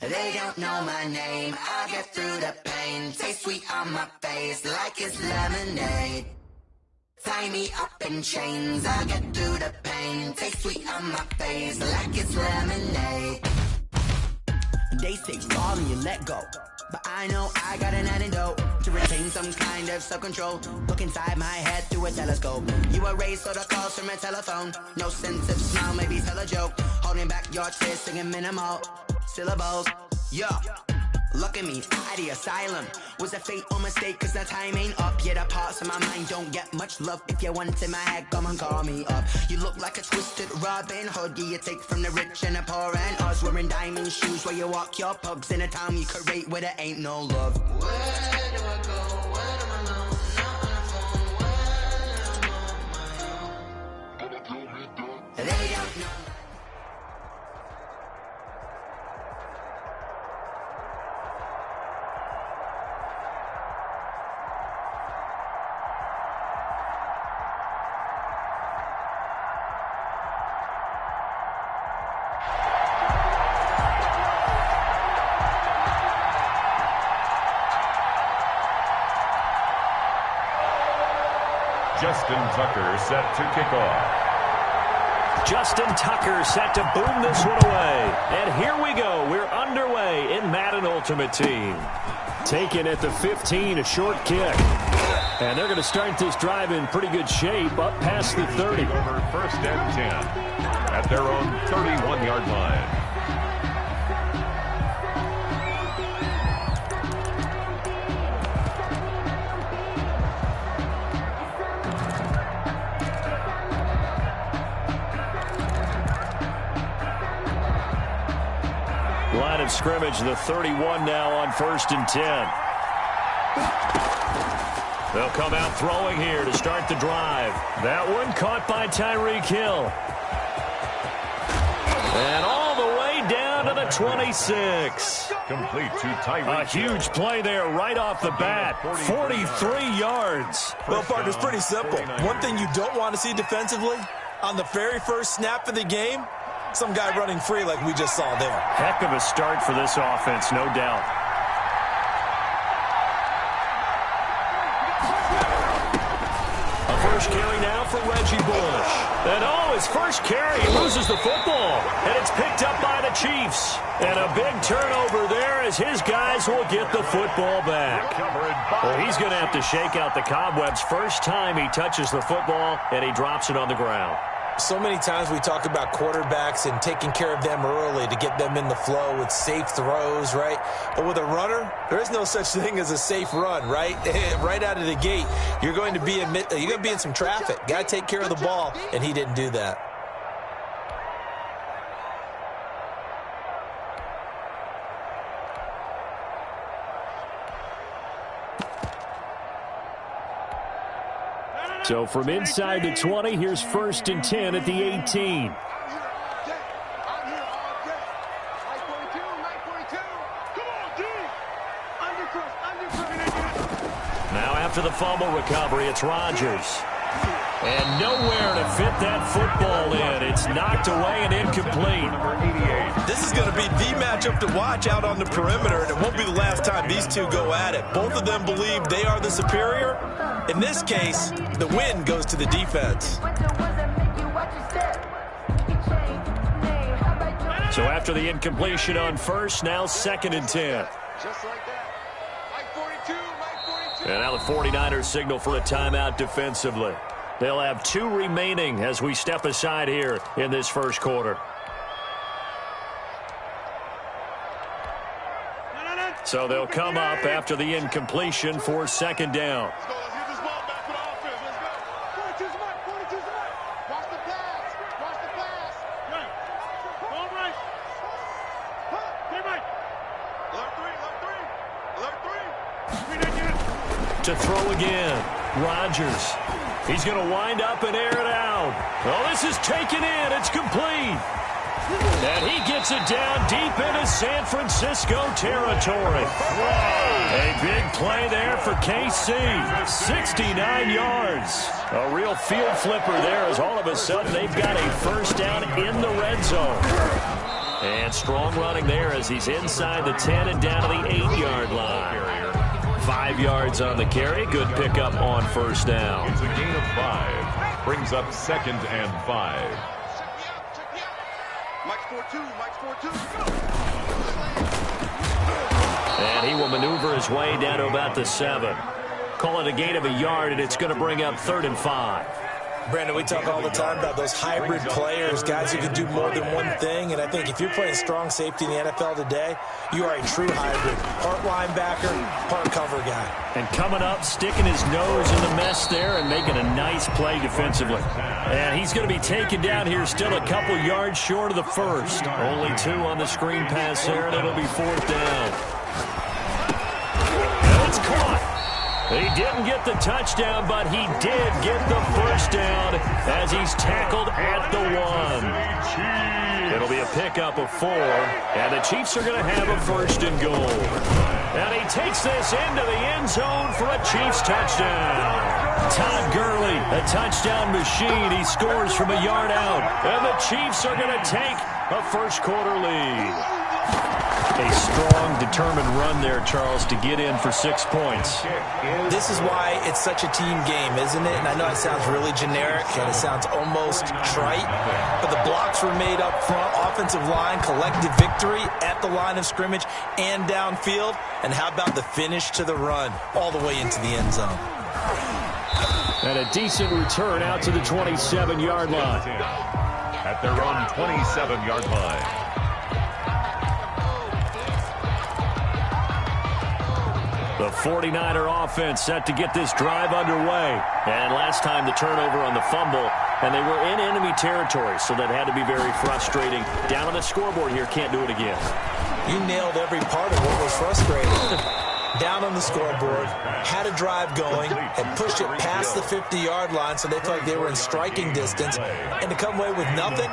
They don't know my name. I get through the pain. Taste sweet on my face like it's lemonade. Tie me up in chains. I get through the pain. Taste sweet on my face like it's lemonade. They say fall and you let go, but I know I got an antidote to retain some kind of self-control. Look inside my head through a telescope. You erase all the calls from a telephone. No sense of smile, maybe tell a joke. Holding back your tears, singing minimal syllables. Yeah, look at me, at the asylum. Was a fate or mistake, cause the time ain't up. Yeah, the parts of my mind don't get much love. If you want in my head, come and call me up. You look like a twisted Robin Hood. Yeah, you take from the rich and the poor and us. Wearing diamond shoes while you walk your pugs in a town you create where there ain't no love. Where do I go? Where do I know? Not on the phone, when I'm on my own. They don't know. Justin Tucker set to kick off. Justin Tucker set to boom this one away. And here we go. We're underway in Madden Ultimate Team. Taken at the 15, a short kick. And they're going to start this drive in pretty good shape, up past the 30. Over first and 10 at their own 31-yard line. Line of scrimmage, the 31 now on first and 10. They'll come out throwing here to start the drive. That one caught by Tyreek Hill. And all the way down to the 26. Complete to Tyreek. A huge play there right off the bat. 43 yards. Well, Parker, it's pretty simple. One thing you don't want to see defensively, on the very first snap of the game, some guy running free like we just saw there. Heck of a start for this offense, no doubt. A first carry now for Reggie Bush. And his first carry, he loses the football. And it's picked up by the Chiefs. And a big turnover there as his guys will get the football back. Well, he's going to have to shake out the cobwebs first time he touches the football, and he drops it on the ground. So many times we talk about quarterbacks and taking care of them early to get them in the flow with safe throws, right? But with a runner, there is no such thing as a safe run, right? Right out of the gate, you're going to be in some traffic. Got to take care of the ball, and he didn't do that. So from inside the 20, here's first and 10 at the 18. Now after the fumble recovery, it's Rodgers. And nowhere to fit that football in. It's knocked away and incomplete. This is going to be the matchup to watch out on the perimeter, and it won't be the last time these two go at it. Both of them believe they are the superior. In this case, the win goes to the defense. So after the incompletion on first, now 2nd and 10. Just like that. Mike 42. And now the 49ers signal for a timeout defensively. They'll have 2 remaining as we step aside here in this first quarter. So they'll come up after the incompletion for 2nd down. To throw again, Rodgers. He's going to wind up and air it out. Oh, this is taken in. It's complete. And he gets it down deep into San Francisco territory. A big play there for KC. 69 yards. A real field flipper there as all of a sudden they've got a first down in the red zone. And strong running there as he's inside the 10 and down to the 8-yard line. 5 yards on the carry. Good pickup on first down. It's a gain of 5. Brings up 2nd and 5. Mike's 4-2. Mike's 4-2. And he will maneuver his way down to about the 7. Call it a gain of a yard, and it's going to bring up 3rd and 5. Brandon, we talk all the time about those hybrid players, guys who can do more than one thing. And I think if you're playing strong safety in the NFL today, you are a true hybrid. Part linebacker, part cover guy. And coming up, sticking his nose in the mess there and making a nice play defensively. And he's going to be taken down here still a couple yards short of the first. Only 2 on the screen pass there, and it'll be 4th down. And it's caught. He didn't get the touchdown, but he did get the first down as he's tackled at the 1. It'll be a pickup of 4, and the Chiefs are going to have a 1st and goal. And he takes this into the end zone for a Chiefs touchdown. Todd Gurley, a touchdown machine. He scores from a yard out, and the Chiefs are going to take a first quarter lead. A strong, determined run there, Charles, to get in for 6 points. This is why it's such a team game, isn't it? And I know it sounds really generic and it sounds almost trite, but the blocks were made up front, offensive line, collective victory at the line of scrimmage and downfield. And how about the finish to the run all the way into the end zone? And a decent return out to the 27-yard line. At their own 27-yard line. The 49er offense set to get this drive underway. And last time the turnover on the fumble, and they were in enemy territory, so that had to be very frustrating. Down on the scoreboard here, can't do it again. You nailed every part of what was frustrating. Down on the scoreboard, had a drive going, had pushed it past the 50-yard line so they felt like they were in striking distance, and to come away with nothing,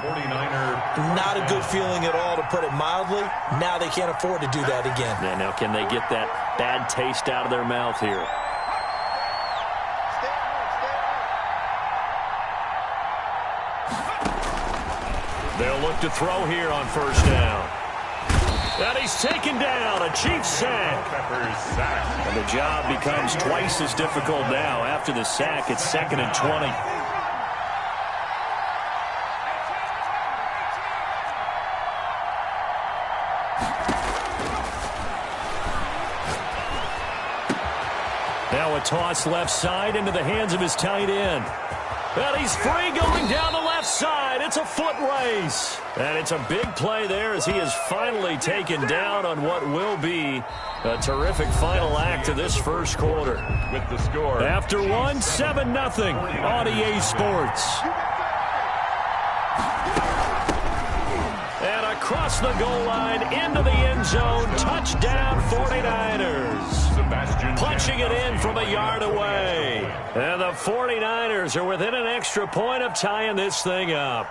not a good feeling at all, to put it mildly. Now they can't afford to do that again. Yeah, now can they get that bad taste out of their mouth here? They'll look to throw here on first down. And he's taken down, a Chiefs sack. And the job becomes twice as difficult now. After the sack, it's 2nd and 20. Now a toss left side into the hands of his tight end. And he's free going down the left side. It's a foot race. And it's a big play there as he is finally taken down on what will be a terrific final act of this first quarter. With the score. After 7-0 on EA Sports. And across the goal line into the end zone. Touchdown 49ers. Punching it in from a yard away. And the 49ers are within an extra point of tying this thing up.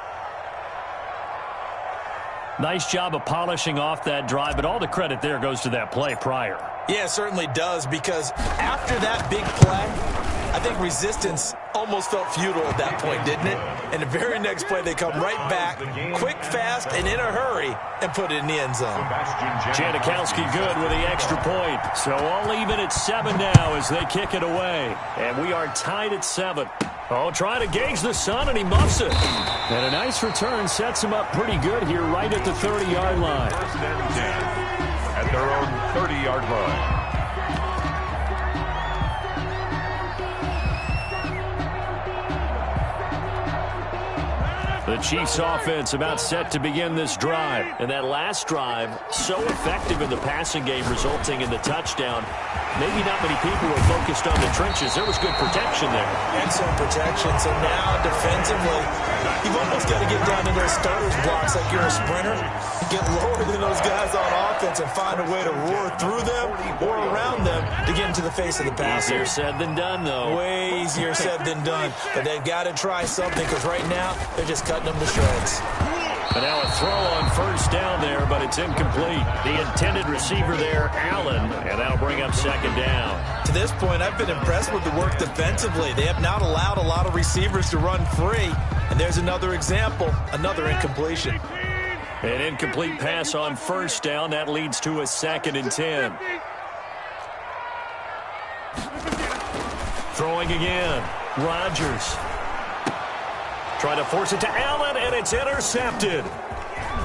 Nice job of polishing off that drive, but all the credit there goes to that play prior. Yeah, it certainly does, because after that big play, I think resistance almost felt futile at that point, didn't it? And the very next play, they come right back, quick, fast, and in a hurry, and put it in the end zone. Janikowski good with the extra point. So all even at 7 now as they kick it away. And we are tied at 7. Oh, trying to gauge the sun, and he muffs it. And a nice return sets him up pretty good here right at the 30-yard line. First and 10 at their own 30-yard line. The Chiefs offense about set to begin this drive. And that last drive, so effective in the passing game, resulting in the touchdown. Maybe not many people were focused on the trenches. There was good protection there. Excellent protection. So now, defensively, you've almost got to get down to those starters blocks like you're a sprinter. Get lower than those guys on offense and find a way to roar through them or around them to get into the face of the passer. Easier said than done, though. Way easier said than done. But they've got to try something because right now, they're just cutting them to shreds. But now a throw on first down there, but it's incomplete. The intended receiver there, Allen, and that'll bring up second down. To this point, I've been impressed with the work defensively. They have not allowed a lot of receivers to run free. And there's another example, another incompletion. An incomplete pass on first down. That leads to a 2nd and 10. Throwing again. Rodgers. Trying to force it to Allen, and it's intercepted.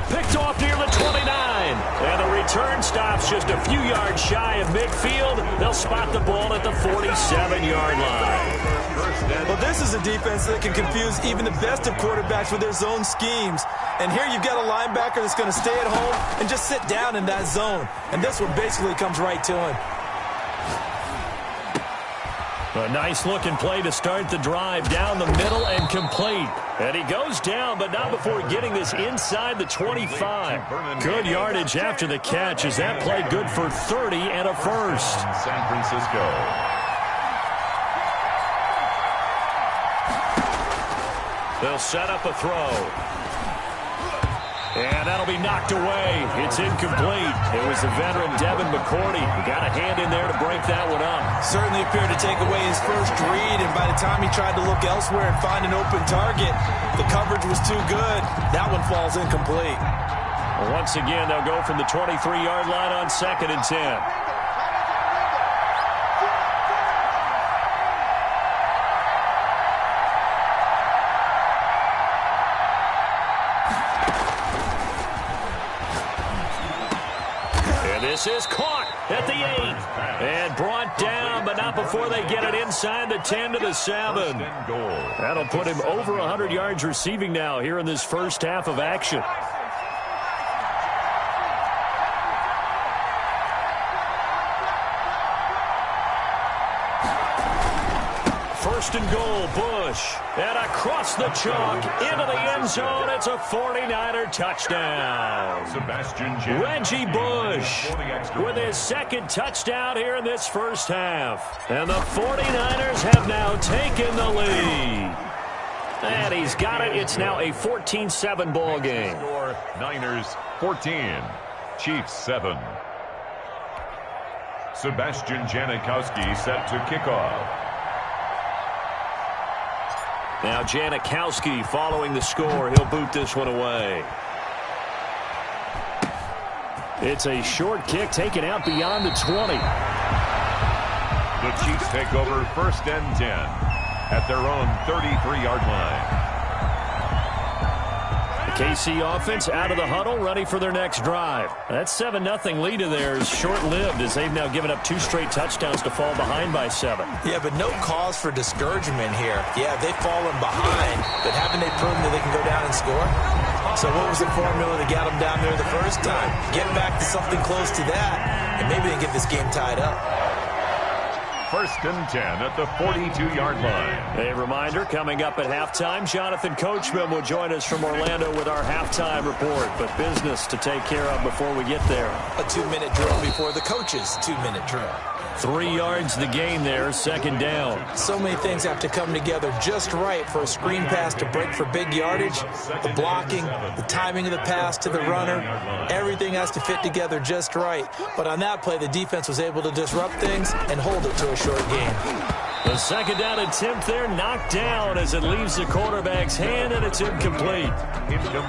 Picked off near the 29. And the return stops just a few yards shy of midfield. They'll spot the ball at the 47-yard line. Well, this is a defense that can confuse even the best of quarterbacks with their zone schemes. And here you've got a linebacker that's going to stay at home and just sit down in that zone. And this one basically comes right to him. A nice-looking play to start the drive down the middle and complete. And he goes down, but not before getting this inside the 25. Good yardage after the catch. Is that play good for 30 and a first? San Francisco. They'll set up a throw. And that'll be knocked away. It's incomplete. It was the veteran Devin McCourty who got a hand in there to break that one up. Certainly appeared to take away his first read, and by the time he tried to look elsewhere and find an open target, the coverage was too good. That one falls incomplete. Well, once again, they'll go from the 23-yard line on 2nd and 10. This is caught at the 8 and brought down, but not before they get it inside the 10 to the 7. That'll put him over 100 yards receiving now here in this first half of action. First and goal, Bush. And across the chalk, into the end zone. It's a 49er touchdown. Reggie Bush with his 2nd touchdown here in this first half. And the 49ers have now taken the lead. And he's got it. It's now a 14-7 ball game. Niners 14, Chiefs 7. Sebastian Janikowski set to kick off. Now Janikowski following the score. He'll boot this one away. It's a short kick taken out beyond the 20. The Chiefs take over 1st and 10 at their own 33-yard line. The KC offense out of the huddle, ready for their next drive. That 7-0 lead of theirs short-lived as they've now given up 2 straight touchdowns to fall behind by 7. Yeah, but no cause for discouragement here. Yeah, they've fallen behind, but haven't they proven that they can go down and score? So what was the formula that got them down there the first time? Get back to something close to that, and maybe they get this game tied up. 1st and 10 at the 42-yard line. A reminder, coming up at halftime, Jonathan Coachman will join us from Orlando with our halftime report. But business to take care of before we get there. A 2-minute drill before the coach's 2-minute drill. 3 yards the gain there, 2nd down. So many things have to come together just right for a screen pass to break for big yardage. The blocking, the timing of the pass to the runner, everything has to fit together just right. But on that play, the defense was able to disrupt things and hold it to a short game. The second down attempt there knocked down as it leaves the quarterback's hand, and it's incomplete.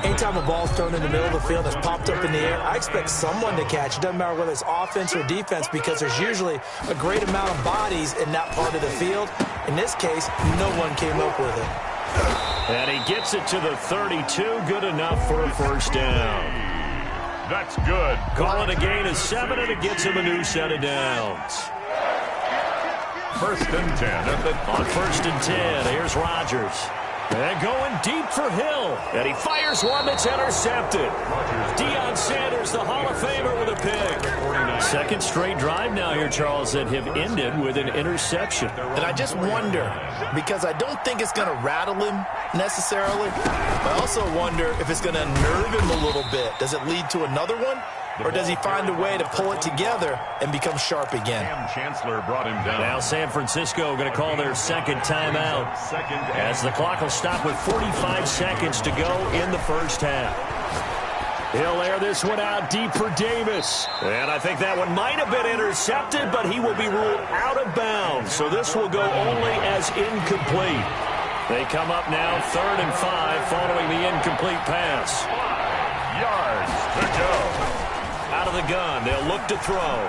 Anytime a ball's thrown in the middle of the field that's popped up in the air, I expect someone to catch. It doesn't matter whether it's offense or defense, because there's usually a great amount of bodies in that part of the field. In this case, no one came up with it. And he gets it to the 32. Good enough for a first down. That's good. Call it a gain of 7, and it gets him a new set of downs. 1st and 10. On 1st and 10, here's Rodgers. And going deep for Hill. And he fires one that's intercepted. Deion Sanders, the Hall of Famer, with a pick. Second straight drive now here, Charles, that have ended with an interception. And I just wonder, because I don't think it's going to rattle him necessarily. I also wonder if it's going to nerve him a little bit. Does it lead to another one? Or does he find a way to pull it together and become sharp again? Chancellor brought him down. Now San Francisco going to call their second timeout as the clock will stop with 45 seconds to go in the first half. He'll air this one out deep for Davis. And I think that one might have been intercepted, but he will be ruled out of bounds. So this will go only as incomplete. They come up now 3rd and 5 following the incomplete pass. 5 yards to go. Out of the gun, they'll look to throw.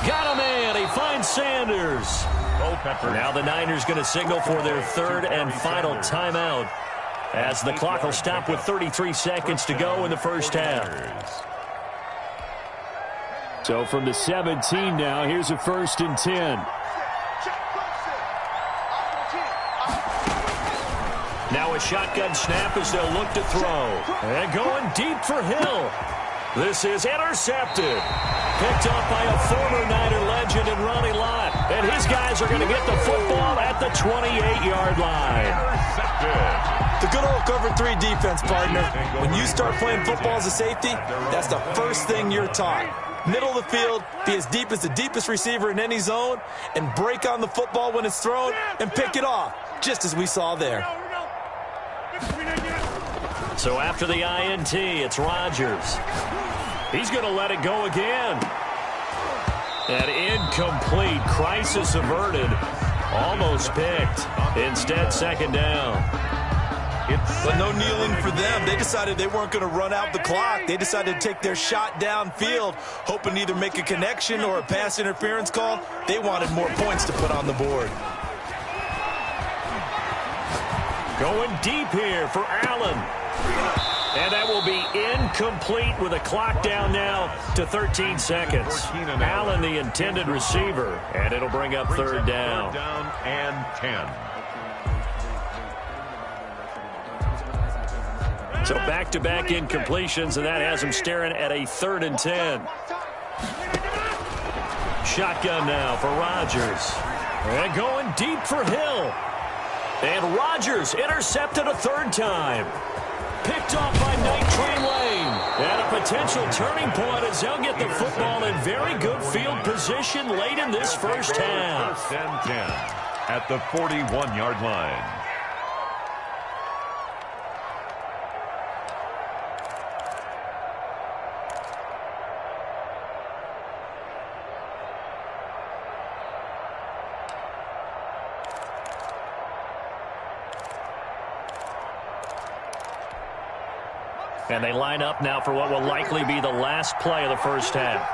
Got him in. He finds Sanders. Now the Niners going to signal for their 3rd and final timeout as the clock will stop with 33 seconds to go in the first half. So from the 17 now, here's a 1st and 10. Now a shotgun snap as they'll look to throw. And going deep for Hill. This is intercepted. Picked off by a former Niner legend in Ronnie Lott. And his guys are going to get the football at the 28-yard line. The good old cover 3 defense, partner. When you start playing football as a safety, that's the first thing you're taught. Middle of the field, be as deep as the deepest receiver in any zone, and break on the football when it's thrown and pick it off, just as we saw there. So after the INT, it's Rodgers. He's going to let it go again. And incomplete. Crisis averted. Almost picked. Instead, second down. But no kneeling for them. They decided they weren't going to run out the clock. They decided to take their shot downfield, hoping to either make a connection or a pass interference call. They wanted more points to put on the board. Going deep here for Allen. And that will be incomplete with a clock down now to 13 seconds. Allen, the intended receiver, and it'll bring up 3rd down. 3rd down and 10. So back-to-back incompletions, and that has him staring at a 3rd and 10. Shotgun now for Rodgers. And going deep for Hill. And Rodgers intercepted a 3rd time. Picked off by Night Train Lane. And a potential turning point as they'll get the football in very good field position late in this first half. 1st and 10 at the 41-yard line. And they line up now for what will likely be the last play of the first half.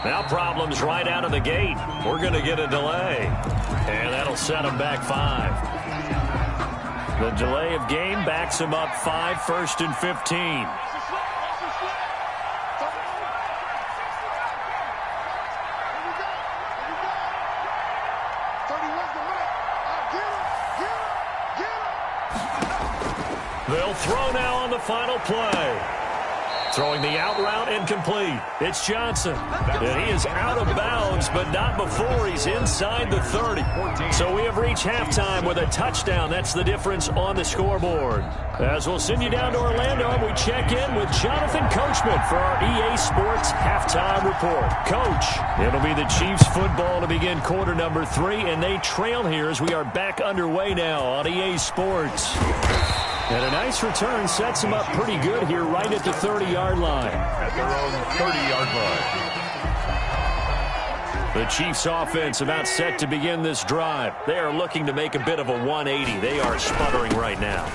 Now problems right out of the gate. We're going to get a delay. And that'll set them back 5. The delay of game backs them up 5, 1st and 15. They'll throw now on the final play. Throwing the out route incomplete. It's Johnson. And he is out of bounds, but not before he's inside the 30. So we have reached halftime with a touchdown. That's the difference on the scoreboard. As we'll send you down to Orlando, we check in with Jonathan Coachman for our EA Sports Halftime Report. Coach, it'll be the Chiefs football to begin quarter number 3, and they trail here as we are back underway now on EA Sports. And a nice return sets them up pretty good here right at the 30-yard line. At their own 30-yard line. The Chiefs offense about set to begin this drive. They are looking to make a bit of a 180. They are sputtering right now.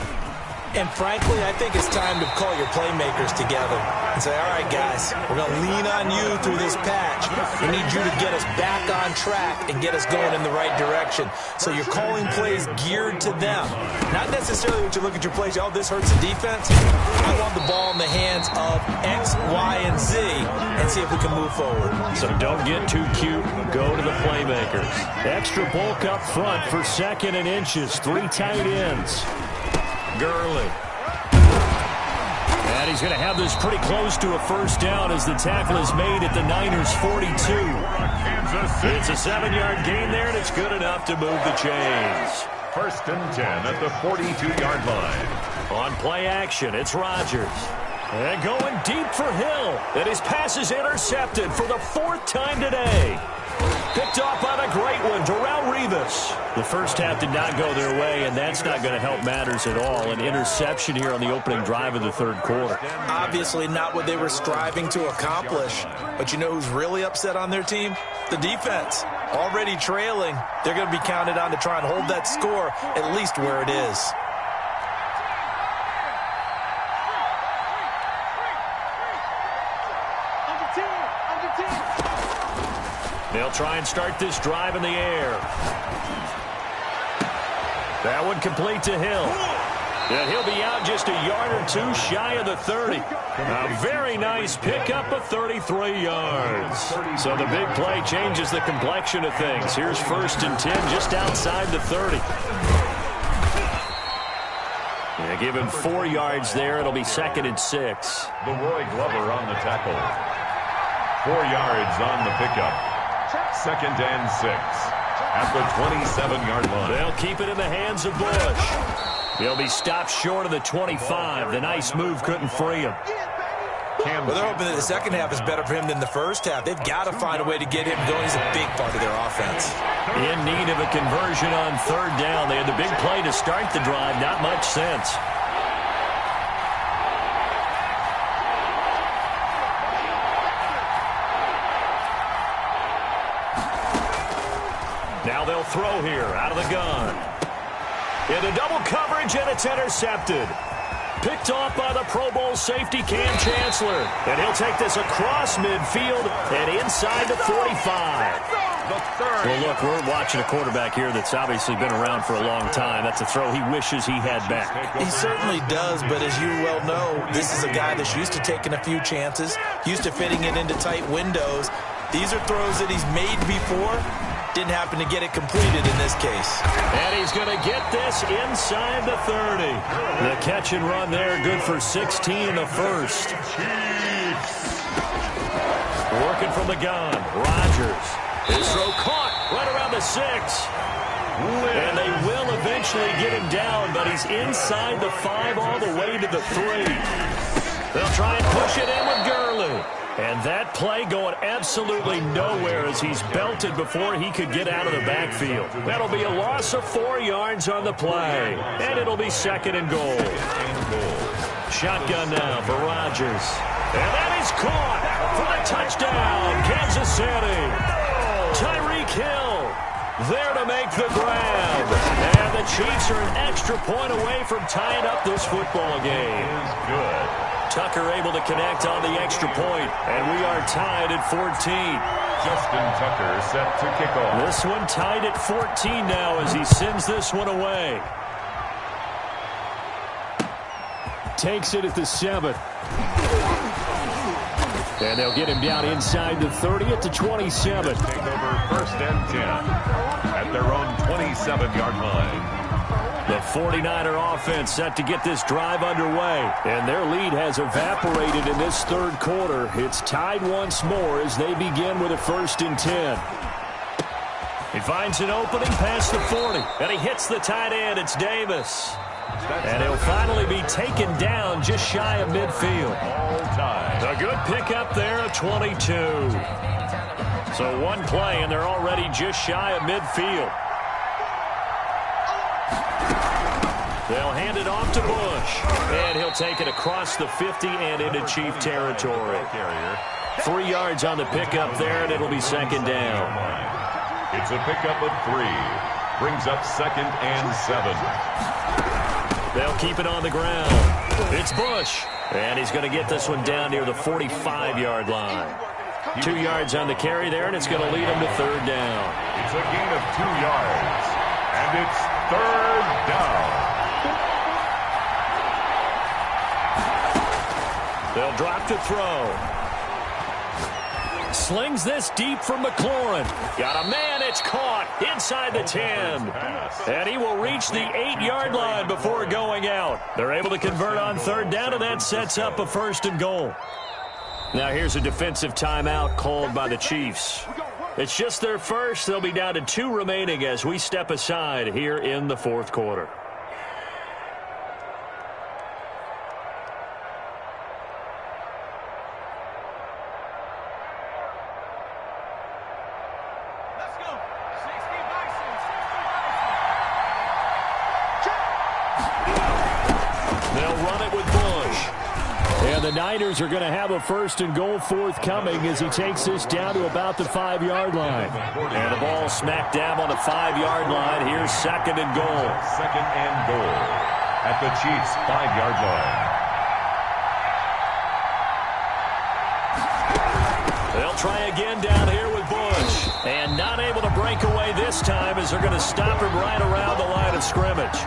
And frankly, I think it's time to call your playmakers together and say, all right, guys, we're going to lean on you through this patch. We need you to get us back on track and get us going in the right direction. So you're calling plays geared to them. Not necessarily what you look at your plays, oh, this hurts the defense. I want the ball in the hands of X, Y, and Z and see if we can move forward. So don't get too cute. Go to the playmakers. Extra bulk up front for 2nd and inches. 3 tight ends. Gurley. And he's going to have this pretty close to a first down as the tackle is made at the Niners' 42. It's a 7-yard gain there, and it's good enough to move the chains. 1st and 10 at the 42-yard line. On play action, it's Rodgers. And going deep for Hill. And his pass is intercepted for the 4th time today. Picked off on a great one, Darrelle Revis. The first half did not go their way, and that's not going to help matters at all. An interception here on the opening drive of the 3rd quarter. Obviously not what they were striving to accomplish. But you know who's really upset on their team? The defense. Already trailing. They're going to be counted on to try and hold that score at least where it is. They'll try and start this drive in the air. That one complete to Hill. And he'll be out just a yard or 2 shy of the 30. A very nice pickup of 33 yards. So the big play changes the complexion of things. Here's 1st and 10 just outside the 30. Yeah, give him 4 yards there. It'll be 2nd and 6. The Roy Glover on the tackle. 4 yards on the pickup. 2nd and 6 at the 27-yard line. They'll keep it in the hands of Bush. He'll be stopped short of the 25. The nice move couldn't free him. Well, they're hoping that the second half is better for him than the first half. They've got to find a way to get him going. He's a big part of their offense. In need of a conversion on 3rd down. They had the big play to start the drive. Not much sense. Now they'll throw here out of the gun. Into double coverage, and it's intercepted. Picked off by the Pro Bowl safety Cam Chancellor. And he'll take this across midfield and inside the 45. Well, look, we're watching a quarterback here that's obviously been around for a long time. That's a throw he wishes he had back. He certainly does, but as you well know, this is a guy that's used to taking a few chances, used to fitting it into tight windows. These are throws that he's made before. Didn't happen to get it completed in this case. And he's going to get this inside the 30. The catch and run there, good for 16 in the first. Working from the gun, Rodgers. His throw caught right around the 6. And they will eventually get him down, but he's inside the 5 all the way to the 3. They'll try and push it in with Gurley. And that play going absolutely nowhere as he's belted before he could get out of the backfield. That'll be a loss of 4 yards on the play. And it'll be 2nd and goal. Shotgun now for Rodgers. And that is caught for the touchdown, Kansas City. Tyreek Hill there to make the grab. And the Chiefs are an extra point away from tying up this football game. Good. Tucker able to connect on the extra point, and we are tied at 14. Justin Tucker set to kick off. This one tied at 14 now as he sends this one away. Takes it at the 7. And they'll get him down inside the 30 at the 27. Take over 1st and 10 at their own 27-yard line. The 49er offense set to get this drive underway. And their lead has evaporated in this 3rd quarter. It's tied once more as they begin with a 1st and 10. He finds an opening past the 40. And he hits the tight end. It's Davis. And he'll finally be taken down just shy of midfield. A good pickup there at 22. So one play, and they're already just shy of midfield. They'll hand it off to Bush. And he'll take it across the 50 and into Chief territory. 3 yards on the pickup there, and it'll be second down. It's a pickup of 3. Brings up 2nd and 7. They'll keep it on the ground. It's Bush. And he's going to get this one down near the 45-yard line. 2 yards on the carry there, and it's going to lead him to third down. It's a gain of 2 yards. And it's third down. They'll drop to throw. Slings this deep from McLaurin. Got a man, it's caught inside the 10. And he will reach the 8-yard line before going out. They're able to convert on third down, and that sets up a 1st and goal. Now here's a defensive timeout called by the Chiefs. It's just their first. They'll be down to 2 remaining as we step aside here in the 4th quarter. The Niners are going to have a 1st and goal forthcoming as he takes this down to about the 5-yard line. And the ball smack dab on the 5-yard line. Here's 2nd and goal. 2nd and goal at the Chiefs' 5-yard line. They'll try again down here with Bush. And not able to break away this time as they're going to stop him right around the line of scrimmage.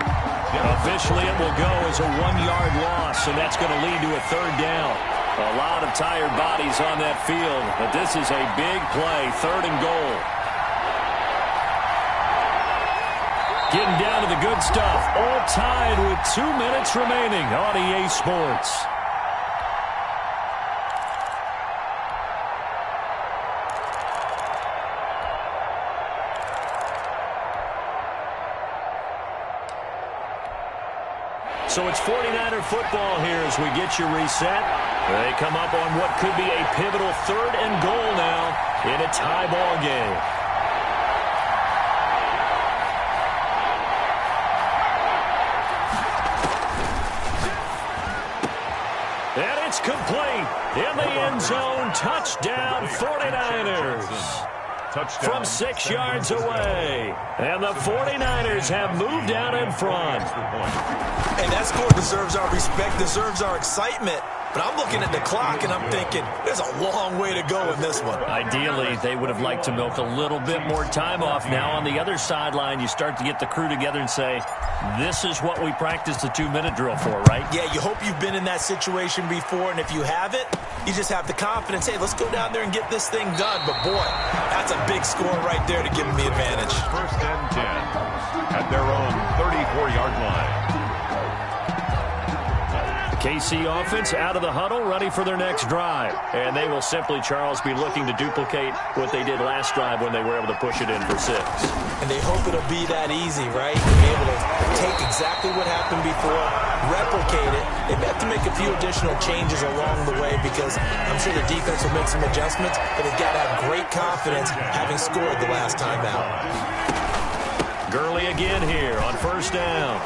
Officially, it will go as a 1-yard loss, and that's going to lead to a third down. A lot of tired bodies on that field, but this is a big play, 3rd and goal. Getting down to the good stuff, all tied with 2 minutes remaining on EA Sports. So it's 49er football here as we get you reset. They come up on what could be a pivotal 3rd and goal now in a tie ball game. And it's complete in the end zone. Touchdown 49ers. Touchdown. From 6 yards away. And the 49ers have moved out in front. And that score deserves our respect, deserves our excitement. But I'm looking at the clock, and I'm thinking, there's a long way to go in this one. Ideally, they would have liked to milk a little bit more time off. Now on the other sideline, you start to get the crew together and say, this is what we practiced the 2-minute drill for, right? Yeah, you hope you've been in that situation before, and if you haven't, you just have the confidence, hey, let's go down there and get this thing done. But, boy, that's a big score right there to give them the advantage. 1st and 10 at their own 34-yard line. KC offense out of the huddle, ready for their next drive. And they will simply, Charles, be looking to duplicate what they did last drive when they were able to push it in for 6. And they hope it'll be that easy, right? To be able to take exactly what happened before, replicate it. They have to make a few additional changes along the way because I'm sure the defense will make some adjustments, but they've got to have great confidence having scored the last time out. Gurley again here on 1st down.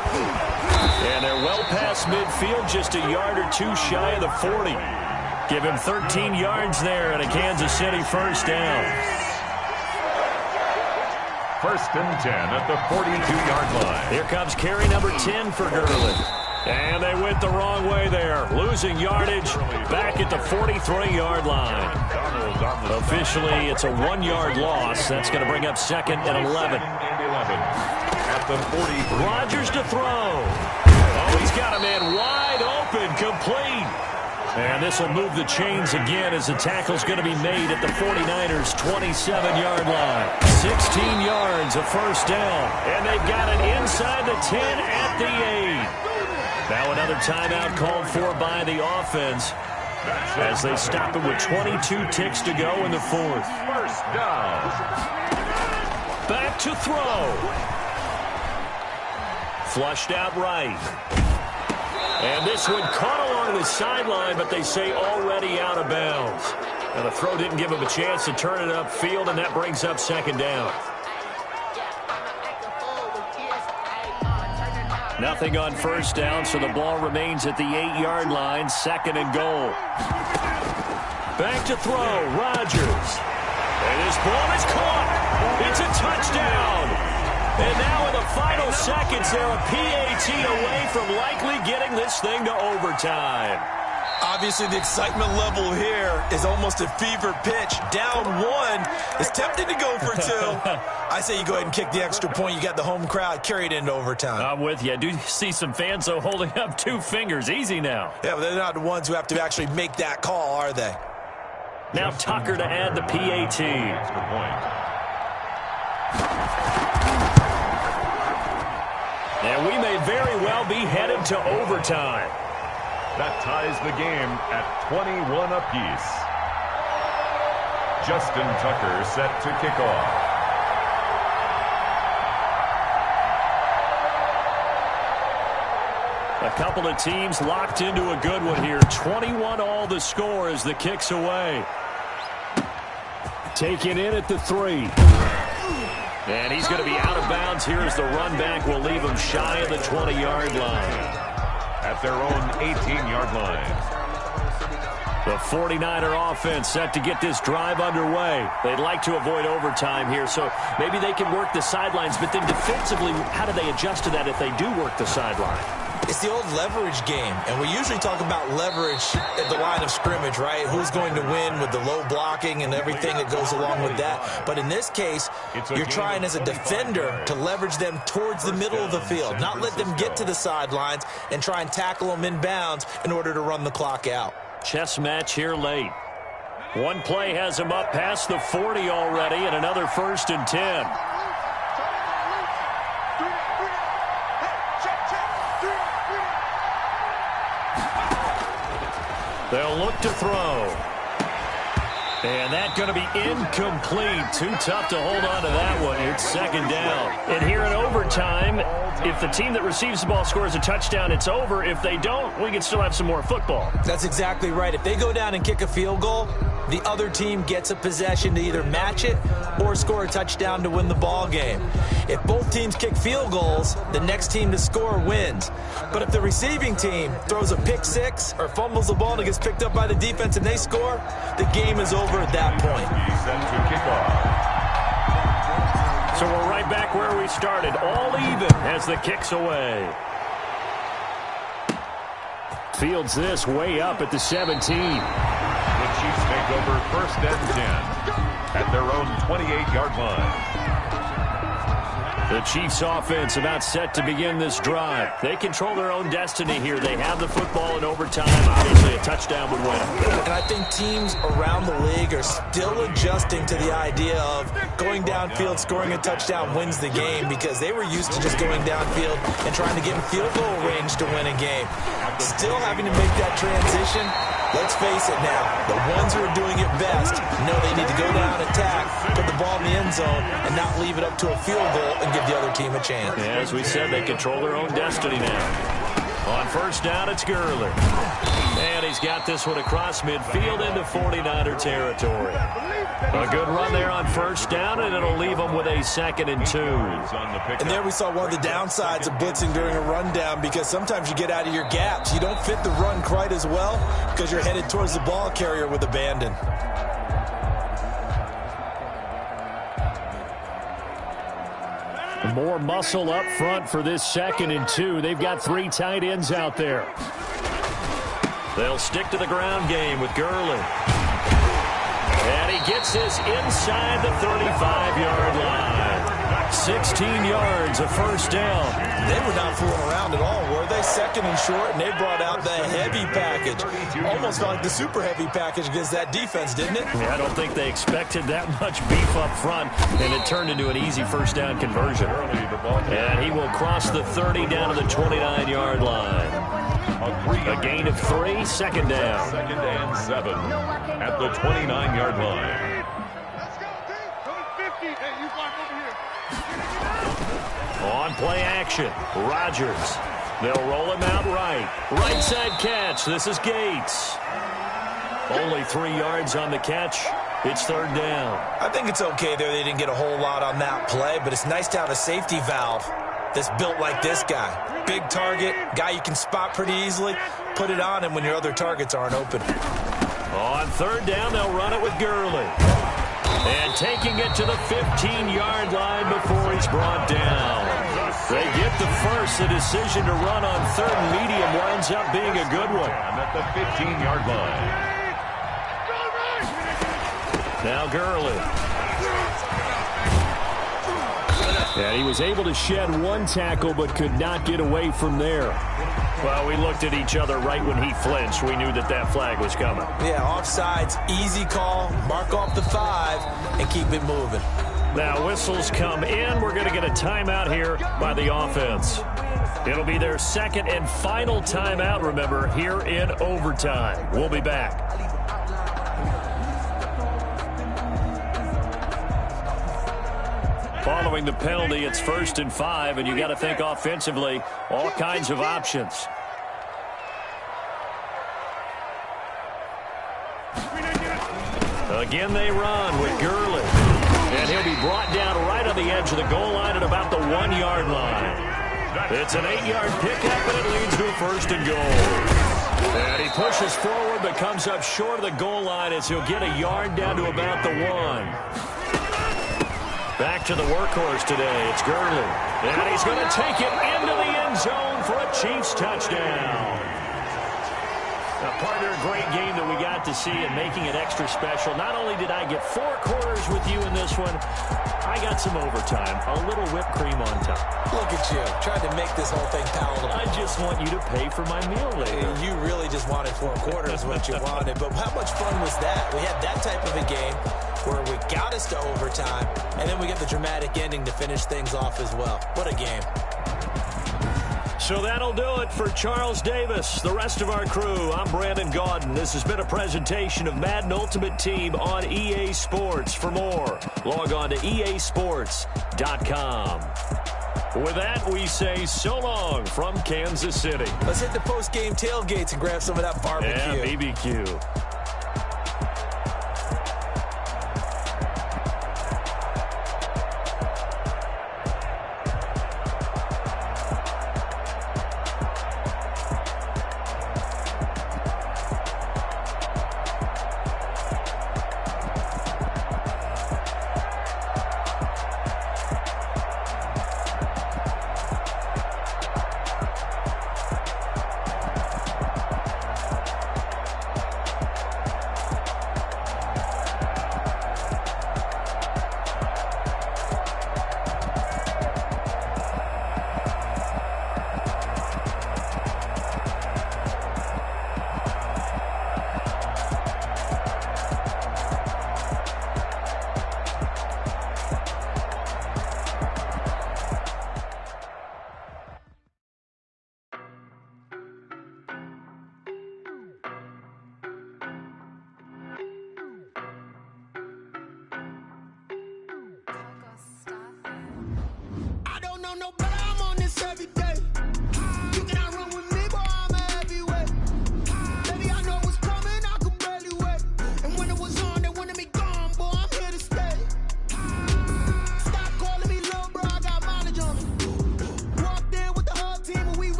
And they're well past midfield, just a yard or 2 shy of the 40. Give him 13 yards there and a Kansas City 1st down. 1st and 10 at the 42-yard line. Here comes carry number 10 for Gurley. And they went the wrong way there, losing yardage back at the 43-yard line. Officially, it's a 1-yard loss. That's going to bring up 2nd and 11. At the 40. Rodgers to throw. Oh, he's got a man wide open, complete. And this will move the chains again as the tackle's going to be made at the 49ers' 27-yard line. 16 yards, a 1st down. And they've got it inside the 10 at the 8. Now another timeout called for by the offense as they stop it with 22 ticks to go in the 4th. 1st down. Back to throw. Flushed out right. And this one caught along the sideline, but they say already out of bounds. And the throw didn't give him a chance to turn it upfield, and that brings up 2nd down. Nothing on first down, so the ball remains at the 8-yard line, 2nd and goal. Back to throw, Rodgers. And his ball is caught. It's a touchdown. And now in the final seconds, they're a PAT away from likely getting this thing to overtime. Obviously, the excitement level here is almost a fever pitch. Down 1. It's tempting to go for 2. I say you go ahead and kick the extra point. You got the home crowd, carry it into overtime. I'm with you. I do see some fans, though, holding up 2 fingers. Easy now. Yeah, but they're not the ones who have to actually make that call, are they? Now Tucker to add the PAT. Extra point. And we may very well be headed to overtime. That ties the game at 21 apiece. Justin Tucker set to kick off. A couple of teams locked into a good one here. 21 all the score as the kick's away. Taken in at the 3. And he's going to be out of bounds here as the run back will leave him shy of the 20-yard line. At their own 18-yard line. The 49er offense set to get this drive underway. They'd like to avoid overtime here, so maybe they can work the sidelines, but then defensively, how do they adjust to that if they do work the sideline? It's the old leverage game, and we usually talk about leverage at the line of scrimmage, right? Who's going to win with the low blocking and everything that goes along with that. But in this case, you're trying as a defender to leverage them towards the middle of the field, not let them get to the sidelines and try and tackle them in bounds in order to run the clock out. Chess match here late. One play has him up past the 40 already, and another 1st and 10. They'll look to throw. And that's going to be incomplete. Too tough to hold on to that one. It's 2nd down. And here in overtime, if the team that receives the ball scores a touchdown, it's over. If they don't, we can still have some more football. That's exactly right. If they go down and kick a field goal, the other team gets a possession to either match it or score a touchdown to win the ball game. If both teams kick field goals, the next team to score wins. But if the receiving team throws a pick 6 or fumbles the ball and it gets picked up by the defense and they score, the game is over at that point. So we're right back where we started, all even as the kick's away. Fields this way up at the 17. The Chiefs take over 1st and 10 at their own 28-yard line. The Chiefs offense about set to begin this drive. They control their own destiny here. They have the football in overtime. Obviously, a touchdown would win. And I think teams around the league are still adjusting to the idea of going downfield, scoring a touchdown wins the game, because they were used to just going downfield and trying to get in field goal range to win a game. Still having to make that transition. Let's face it now, the ones who are doing it best know they need to go down, attack, put the ball in the end zone, and not leave it up to a field goal and give the other team a chance. Yeah, as we said, they control their own destiny now. On 1st down, it's Gurley. And he's got this one across midfield into 49er territory. A good run there on 1st down, and it'll leave them with a 2nd and 2. And there we saw one of the downsides of blitzing during a rundown, because sometimes you get out of your gaps. You don't fit the run quite as well because you're headed towards the ball carrier with abandon. More muscle up front for this 2nd and 2. They've got 3 tight ends out there. They'll stick to the ground game with Gurley. And he gets this inside the 35-yard line. 16 yards, a 1st down. They were not fooling around at all, were they? 2nd and short, and they brought out the heavy package. Almost felt like the super heavy package against that defense, didn't it? Yeah, I don't think they expected that much beef up front, and it turned into an easy 1st down conversion. And he will cross the 30 down to the 29-yard line. A gain of 3, 2nd down. 2nd and 7 at the 29-yard line. On play action, Rodgers. They'll roll him out right. Right side catch. This is Gates. Only 3 yards on the catch. It's 3rd down. I think it's okay there. They didn't get a whole lot on that play, but it's nice to have a safety valve that's built like this guy. Big target, guy you can spot pretty easily. Put it on him when your other targets aren't open. On third down, they'll run it with Gurley. And taking it to the 15-yard line before he's brought down. They get the first. The decision to run on third and medium winds up being a good one. At the 15-yard line. Now Gurley. And he was able to shed one tackle but could not get away from there. Well, we looked at each other right when he flinched. We knew that that flag was coming. Yeah, offsides, easy call. Mark off the 5 and keep it moving. Now whistles come in. We're going to get a timeout here by the offense. It'll be their second and final timeout, remember, here in overtime. We'll be back. Following the penalty, it's 1st and 5, and you got to think offensively, all kinds of options. Again, they run with Gurley. And he'll be brought down right on the edge of the goal line at about the 1-yard line. It's an 8-yard pickup, and it leads to a 1st and goal. And he pushes forward, but comes up short of the goal line as he'll get a yard down to about the 1. Back to the workhorse today. It's Gurley. And he's going to take it into the end zone for a Chiefs touchdown. Now, partner, a great game that we got to see and making it extra special. Not only did I get 4 quarters with you in this one, I got some overtime. A little whipped cream on top. Look at you, trying to make this whole thing palatable. I just want you to pay for my meal later. You really just wanted 4 quarters what you wanted. But how much fun was that? We had that type of a game where we got us to overtime, and then we get the dramatic ending to finish things off as well. What a game. So that'll do it for Charles Davis, the rest of our crew. I'm Brandon Gaudin. This has been a presentation of Madden Ultimate Team on EA Sports. For more, log on to easports.com. With that, we say so long from Kansas City. Let's hit the post-game tailgates and grab some of that barbecue. Yeah, BBQ.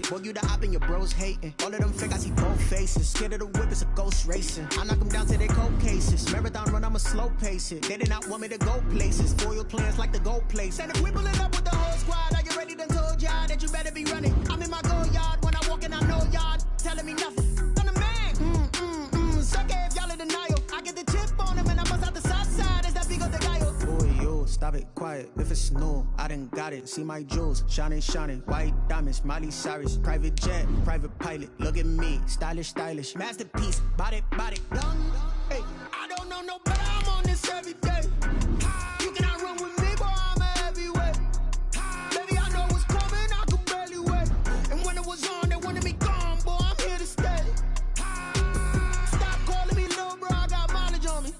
Boy, you the op and your bros hating. All of them fake, I see both faces. Scared of the whip, it's a ghost racing. I knock them down to their cold cases. Marathon run, I'ma slow pace it. They did not want me to go places. Foil plans like the go place. And if we pulling up with the whole squad, are you ready? Done told y'all that you better be running. I'm in my go yard. When I walk in, I know y'all telling me nothing. I'm the man. Suck it if y'all in denial. I get the chip on him and I bust out the south side. Is that big of the guy? Boy, yo, stop it, quiet. If it's new, I done got it. See my jewels, shining, shining. White diamonds, Miley Cyrus. Private jet, private pilot. Look at me, stylish, stylish. Masterpiece, body, body. Done. Hey, I don't know no better. I'm on this every day. You cannot run with me, boy. I'm a heavyweight. Baby, I know what's coming. I could barely wait. And when it was on, they wanted me gone, boy. I'm here to stay. Stop calling me little bro. I got mileage on me.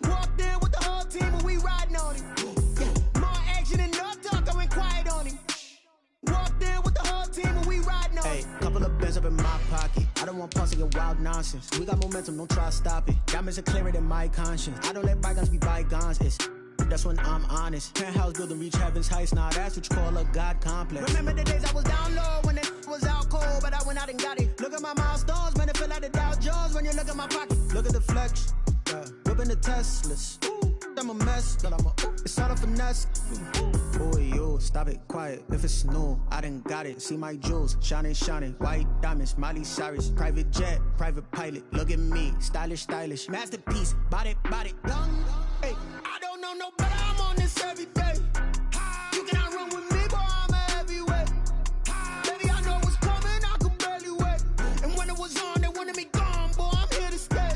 Walked in with the whole team and we riding on him. Yeah, more action and no talk. I went quiet on him. Walked in with the whole team and we riding on him. Hey, couple of bands up in my pocket. I don't want pause to get wild now. nonsense. We got momentum, don't try to stop it. Diamonds are clearer than my conscience. I don't let bygones be bygones. That's when I'm honest. Penthouse building, reach heaven's heights. Now that's what you call a God complex. Remember the days I was down low when it was out cold, but I went out and got it. Look at my milestones, man, it feel like the Dow Jones when you look at my pocket. Look at the flex, whipping the Teslas. I'm a mess, but it's all a finesse. Boy, you, stop it, quiet. If it's new, I done got it. See my jewels, shining, white diamonds, Miley Cyrus. Private jet, private pilot. Look at me, stylish, masterpiece. Body, young. Hey, I don't know no better. I'm on this every day. You cannot run with me, boy. I'm a heavyweight. Baby, I know what's coming. I could barely wait. And when it was on, they wanted me gone, boy. I'm here to stay.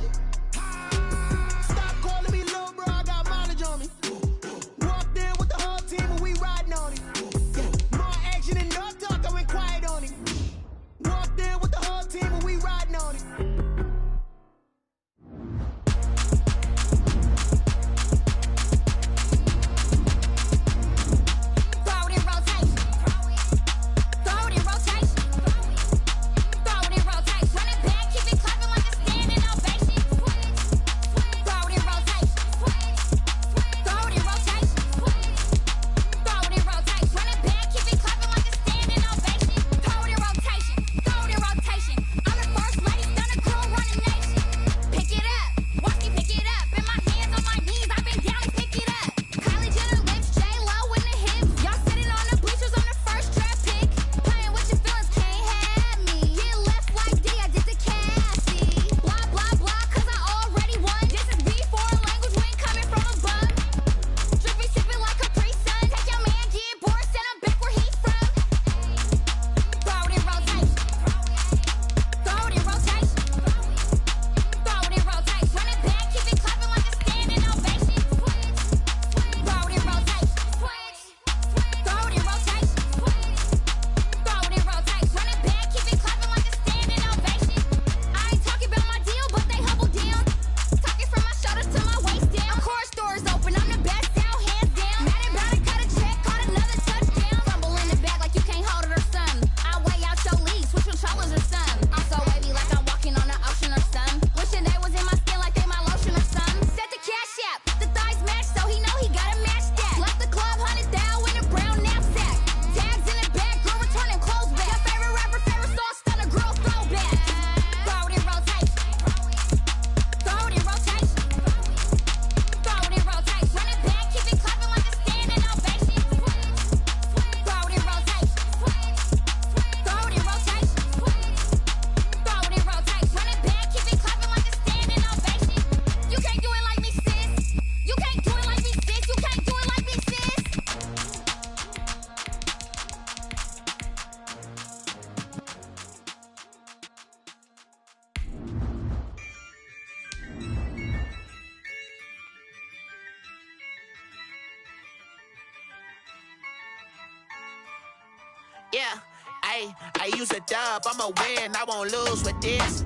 Yeah, I use a dub, I'ma win, I won't lose with this.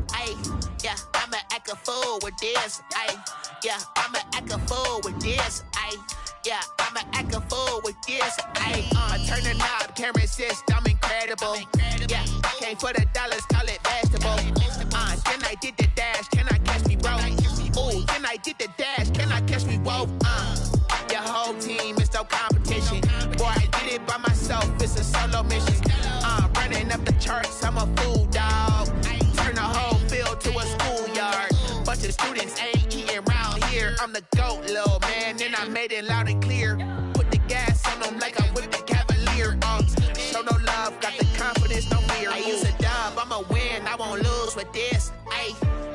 Yeah, I'ma act a fool with this. Yeah, I'ma act a fool with this. Yeah, I'ma act a fool with this. Turn the knob, can't resist, I'm incredible. Yeah, came for the dollars, call it vegetable. Then I did the dash, can I catch me, bro? Ooh, then I did the dash, can I catch me, whoa? Your whole team is no competition. Boy, I did it by myself, it's a solo mission. Running up the charts, I'm a fool, dog. Turn the whole field to a schoolyard. Bunch of students ain't eating round here. I'm the GOAT, little man, and I made it loud and clear. Put the gas on them like I'm with the Cavalier. Show no love, got the confidence, no fear. I use a dub, I'ma win, I won't lose with this.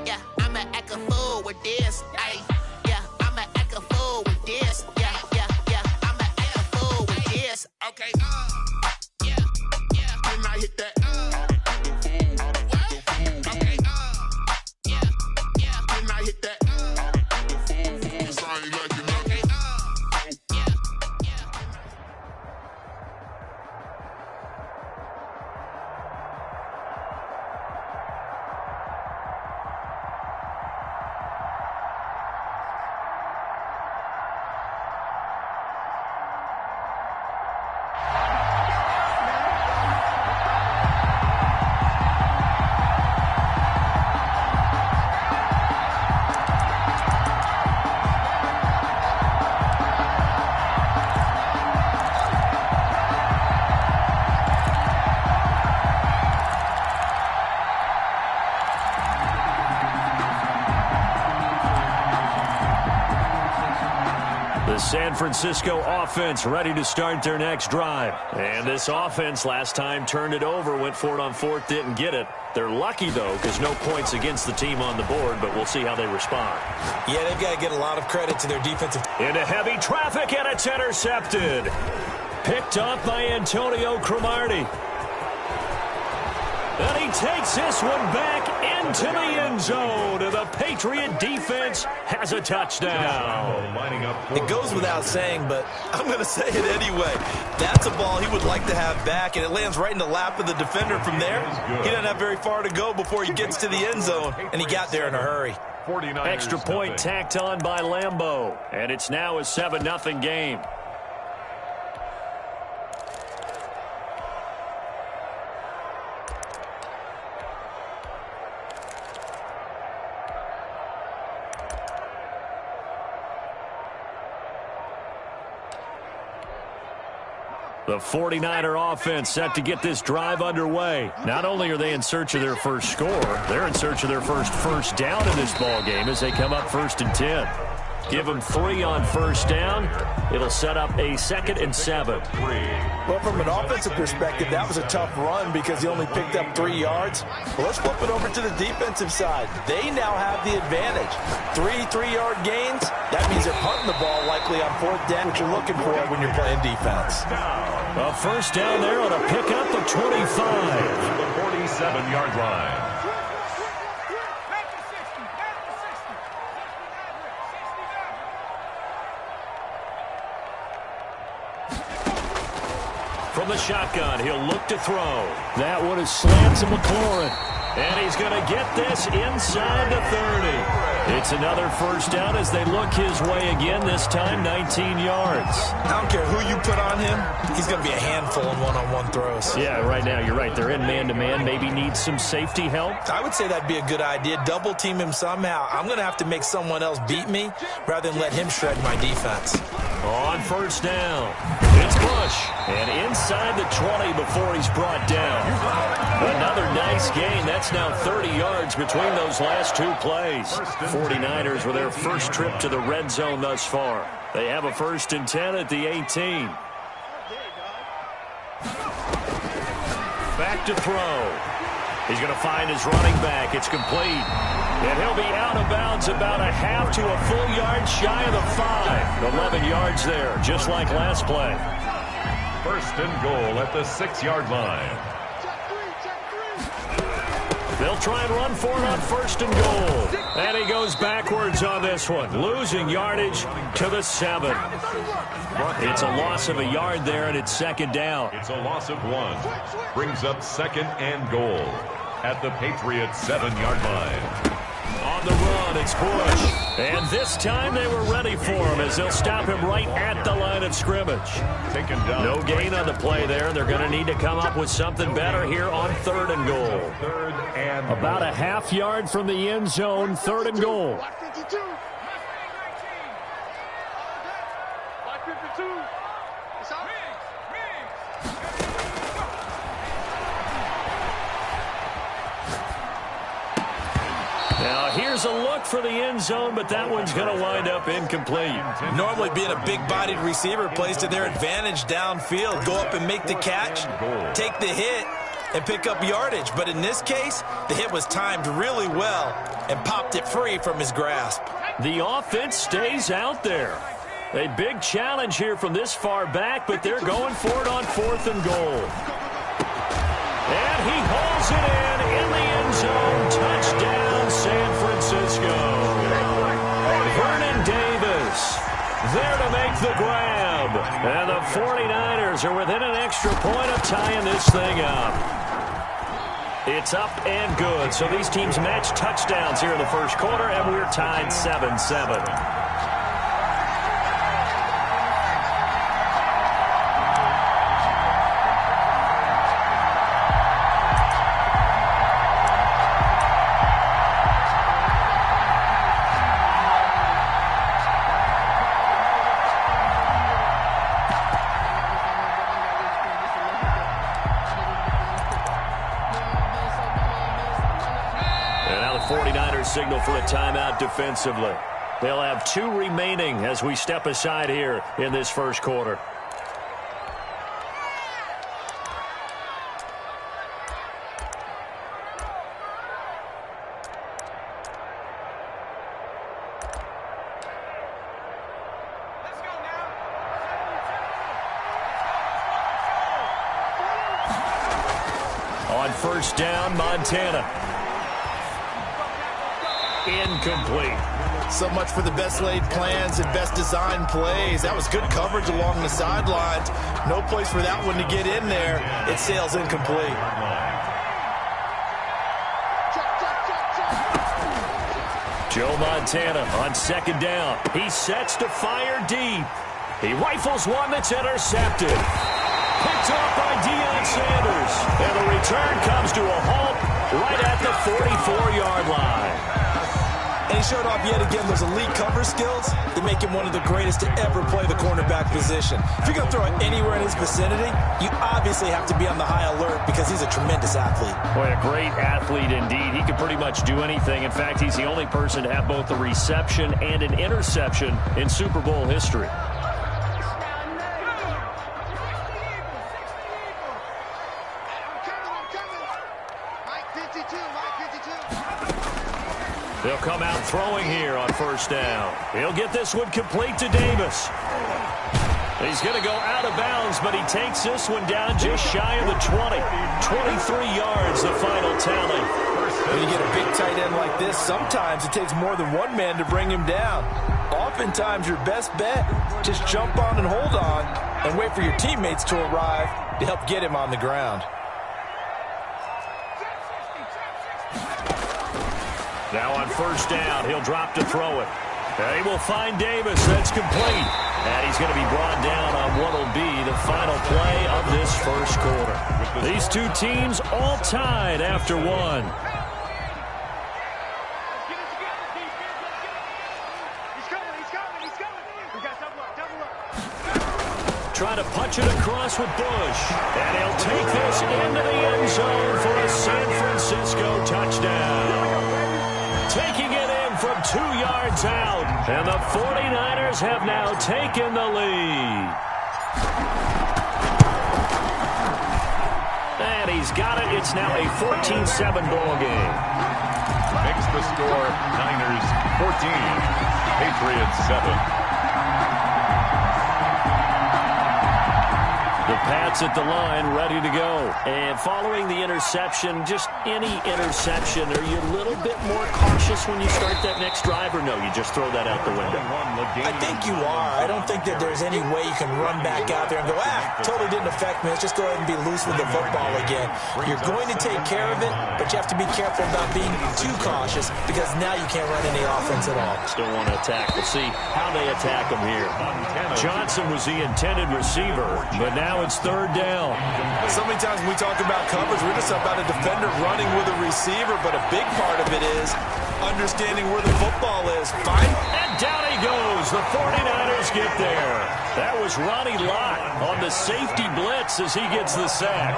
Yeah, I'ma act a fool with this. Yeah, I'ma act a fool with this. Yeah, I'ma act a fool with this. Okay, yeah, can I hit that? Okay, yeah, can I hit that? The San Francisco offense ready to start their next drive. And this offense last time turned it over, went for it on fourth, didn't get it. They're lucky, though, because no points against the team on the board, but we'll see how they respond. Yeah, they've got to get a lot of credit to their defensive. Into heavy traffic, and it's intercepted. Picked up by Antonio Cromartie. And he takes this one back into the end zone. And the Patriot defense has a touchdown. It goes without saying, but I'm going to say it anyway. That's a ball he would like to have back, and it lands right in the lap of the defender from there. He doesn't have very far to go before he gets to the end zone, and he got there in a hurry. Extra point tacked on by Lambeau. And it's now a 7-0 game. The 49er offense set to get this drive underway. Not only are they in search of their first score, they're in search of their first down in this ball game as they come up 1st and 10. Give them 3 on first down. It'll set up a 2nd and 7. Well, from an offensive perspective, that was a tough run because he only picked up 3 yards. Well, let's flip it over to the defensive side. They now have the advantage. 3 3-yard gains. That means they're punting the ball likely on 4th down, which you're looking for when you're playing defense. A first down there on a pickup of 25. The 47-yard line. From the shotgun, he'll look to throw. That one is slant to McLaurin. And he's going to get this inside the 30. It's another first down as they look his way again, this time 19 yards. I don't care who you put on him, he's going to be a handful in one-on-one throws. Yeah, right now, you're right. They're in man-to-man. Maybe needs some safety help. I would say that'd be a good idea. Double team him somehow. I'm going to have to make someone else beat me rather than let him shred my defense. On first down, it's Bush. And inside the 20 before he's brought down. Another nice gain. That's now 30 yards between those last 2 plays. 49ers with their first trip to the red zone thus far. They have a 1st and 10 at the 18. Back to throw. He's going to find his running back. It's complete. And he'll be out of bounds about a half to a full yard shy of the 5. 11 yards there, just like last play. 1st and goal at the 6-yard line. They'll try and run for it on 1st and goal. And he goes backwards on this one, losing yardage to the 7. It's a loss of a yard there, and it's 2nd down. It's a loss of 1. Brings up 2nd and goal at the Patriots' 7-yard line. On the run, it's Bush. And this time they were ready for him as they'll stop him right at the line of scrimmage. Taken down. No gain on the play there. They're going to need to come up with something better here on 3rd and goal. 3rd and about a half yard from the end zone, 3rd and goal. Now, here's a look for the end zone, but that one's going to wind up incomplete. Normally being a big-bodied receiver plays to their advantage downfield. Go up and make the catch, take the hit, and pick up yardage. But in this case, the hit was timed really well and popped it free from his grasp. The offense stays out there. A big challenge here from this far back, but they're going for it on 4th and goal. And he hauls it in the end zone. Touchdown, San Francisco. Vernon Davis there to make the grab. And the 49ers are within an extra point of tying this thing up. It's up and good. So these teams match touchdowns here in the 1st quarter, and we're tied 7-7. Signal for a timeout defensively. They'll have 2 remaining as we step aside here in this first quarter. On first down, Montana. Incomplete. So much for the best laid plans and best designed plays. That was good coverage along the sidelines. No place for that one to get in there. It sails incomplete. Joe Montana on second down. He sets to fire deep. He rifles one that's intercepted. Picked off by Deion Sanders. And the return comes to a halt right at the 44-yard line. And he showed off yet again those elite cover skills that make him one of the greatest to ever play the cornerback position. If you're going to throw it anywhere in his vicinity, you obviously have to be on the high alert because he's a tremendous athlete. Boy, a great athlete indeed. He can pretty much do anything. In fact, he's the only person to have both a reception and an interception in Super Bowl history. They'll come out throwing here on first down. He'll get this one complete to Davis. He's going to go out of bounds, but he takes this one down just shy of the 20. 23 yards, the final tally. When you get a big tight end like this, sometimes it takes more than one man to bring him down. Oftentimes, your best bet, just jump on and hold on and wait for your teammates to arrive to help get him on the ground. Now on first down, he'll drop to throw it. They will find Davis. That's complete. And he's going to be brought down on what will be the final play of this first quarter. These two teams all tied after one. Trying to punch it across with Bush. And he'll take this into the end zone for a San Francisco touchdown. Taking it in from 2 yards out. And the 49ers have now taken the lead. And he's got it. It's now a 14-7 ball game. Makes the score Niners 14, Patriots 7. The Pats at the line, ready to go. And following the interception, just any interception, are you a little bit more cautious when you start that next drive, or no, you just throw that out the window? I think you are. I don't think that there's any way you can run back out there and go, totally didn't affect me. Let's just go ahead and be loose with the football again. You're going to take care of it, but you have to be careful about being too cautious because now you can't run any offense at all. Still want to attack. We'll see how they attack him here. Johnson was the intended receiver, but now it's third down. So many times when we talk about coverage, we're just about a defender running with a receiver, but a big part of it is understanding where the football is. And down he goes. The 49ers get there. That was Ronnie Lott on the safety blitz as he gets the sack.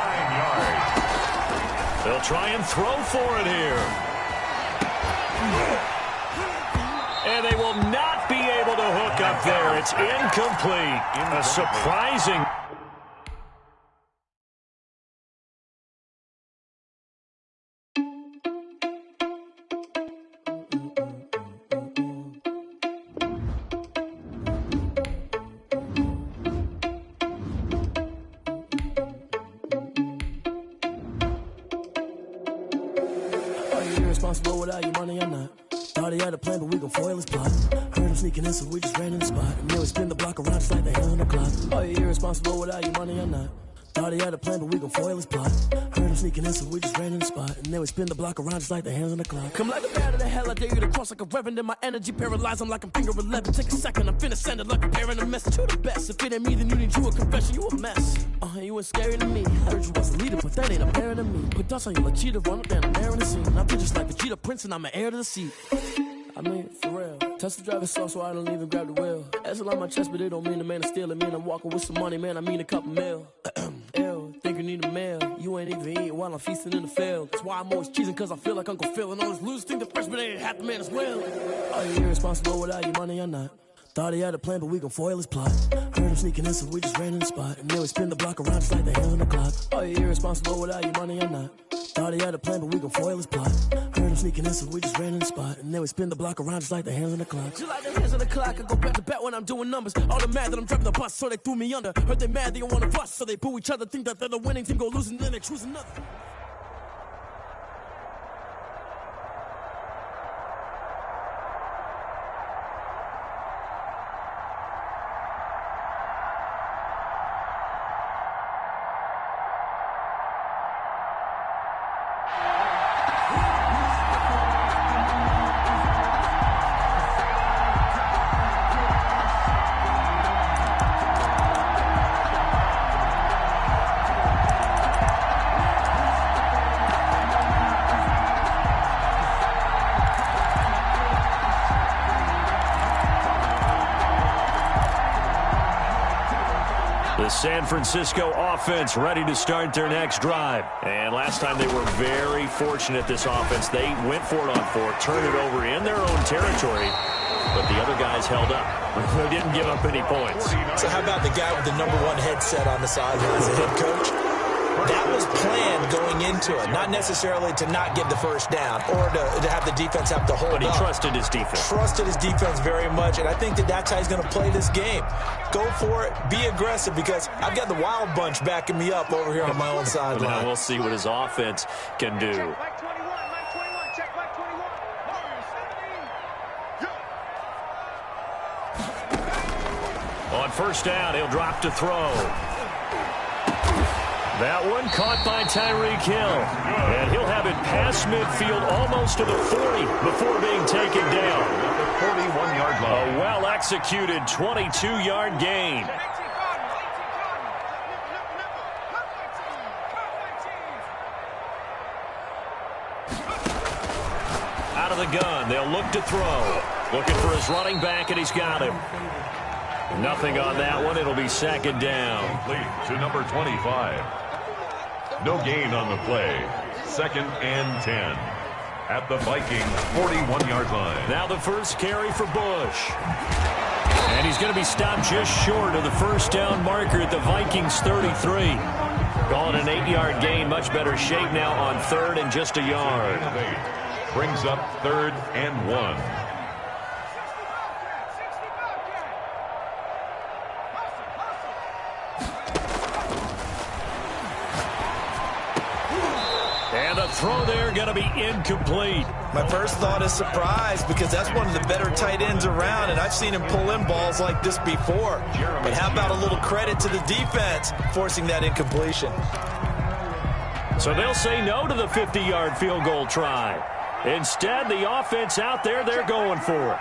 They'll try and throw for it here. And they will not be able to hook up there. It's incomplete. A surprising... Responsible without your money or not. Thought he had a plan, but we gon' foil his plot. Heard him sneaking in, so we just ran in the spot. And then we spin the block around just like the hell on the clock. Are you irresponsible without your money or not? Thought he had a plan, but we gon' foil his plot. Heard him sneaking in, so we just ran in the spot. And then we spin the block around just like the hands on the clock. Come like a bat of the hell, I dare you to cross like a reverend. And my energy paralyzed, I'm like I'm finger 11. Take a second, I'm finna send it like a parent a message to the best. If it ain't me, then you need you a confession, you a mess. You ain't scary to me. Heard you was a leader, but that ain't apparent to me. Put dust on you like cheetah, run up down the air in the scene. I'm just like the cheetah prince, and I'm an heir to the seat. I mean, for real. Touch the driver's sauce so I don't even grab the wheel. As on my chest, but it don't mean the man is stealing. Mean I'm walking with some money, man, I mean a couple mil. Ew, think you need a meal. You ain't even eating while I'm feasting in the field. That's why I'm always cheesing, cause I feel like Uncle Phil. And all those losers think the freshman ain't half the man as well. Are you irresponsible without your money or not? Thought he had a plan, but we gon' foil his plot. Heard him sneaking in, so we just ran in the spot. And then we spin the block around just like the hell in the clock. Are you irresponsible without your money or not? Thought he had a plan, but we gon' foil his plot. Heard him sneaking in, so we just ran in the spot. And then we spin the block around just like the hands on the clock. Just like the hands on the clock, I go back to back when I'm doing numbers. All the mad that I'm driving the bus, so they threw me under. Heard they mad, they don't wanna bust, so they boo each other. Think that they're the winning team, go losing, then they choose another. San Francisco offense ready to start their next drive. And last time they were very fortunate, this offense. They went for it on fourth, turned it over in their own territory, but the other guys held up. They didn't give up any points. So how about the guy with the #1 headset on the sideline as a head coach? That was planned going into it, not necessarily to not get the first down or to have the defense have to hold up. But he trusted his defense. Trusted his defense very much, and I think that's how he's going to play this game. Go for it. Be aggressive, because I've got the wild bunch backing me up over here on my own sideline. Now we'll see what his offense can do. On first down, he'll drop to throw. That one caught by Tyreek Hill. And he'll have it past midfield almost to the 40 before being taken down. At the 41-yard line. A well-executed 22-yard gain. Out of the gun, they'll look to throw. Looking for his running back, and he's got him. Nothing on that one. It'll be second down. Complete to number 25. No gain on the play. 2nd and 10. At the Viking 41-yard line. Now the first carry for Bush. And he's going to be stopped just short of the first down marker at the Vikings 33. Calling an 8-yard gain. Much better shape now on 3rd and just a yard. Brings up 3rd and 1. Throw there going to be incomplete. My first thought is surprise, because that's one of the better tight ends around, and I've seen him pull in balls like this before. But how about a little credit to the defense forcing that incompletion? So they'll say no to the 50-yard field goal try. Instead, the offense out there, they're going for it.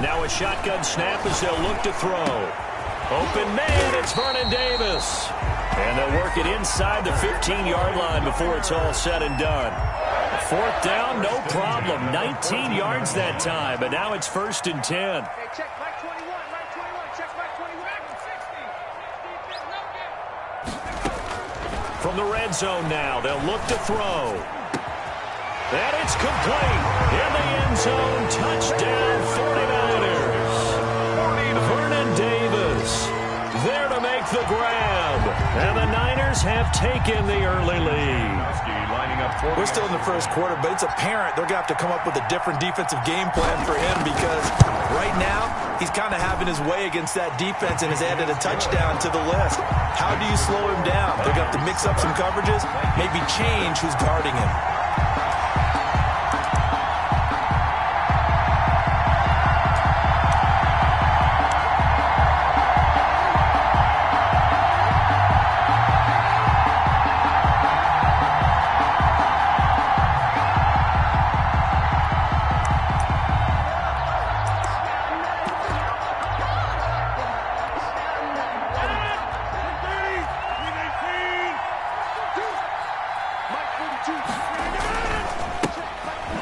Now a shotgun snap as they'll look to throw. Open man, it's Vernon Davis. And they'll work it inside the 15-yard line before it's all said and done. 4th down, no problem. 19 yards that time, but now it's 1st and 10. From the red zone now, they'll look to throw. And it's complete. In the end zone, touchdown 49ers. Vernon Davis there to make the grab. And the Niners have taken the early lead. We're still in the first quarter, but it's apparent they're going to have to come up with a different defensive game plan for him, because right now he's kind of having his way against that defense and has added a touchdown to the list. How do you slow him down? They're going to have to mix up some coverages, maybe change who's guarding him.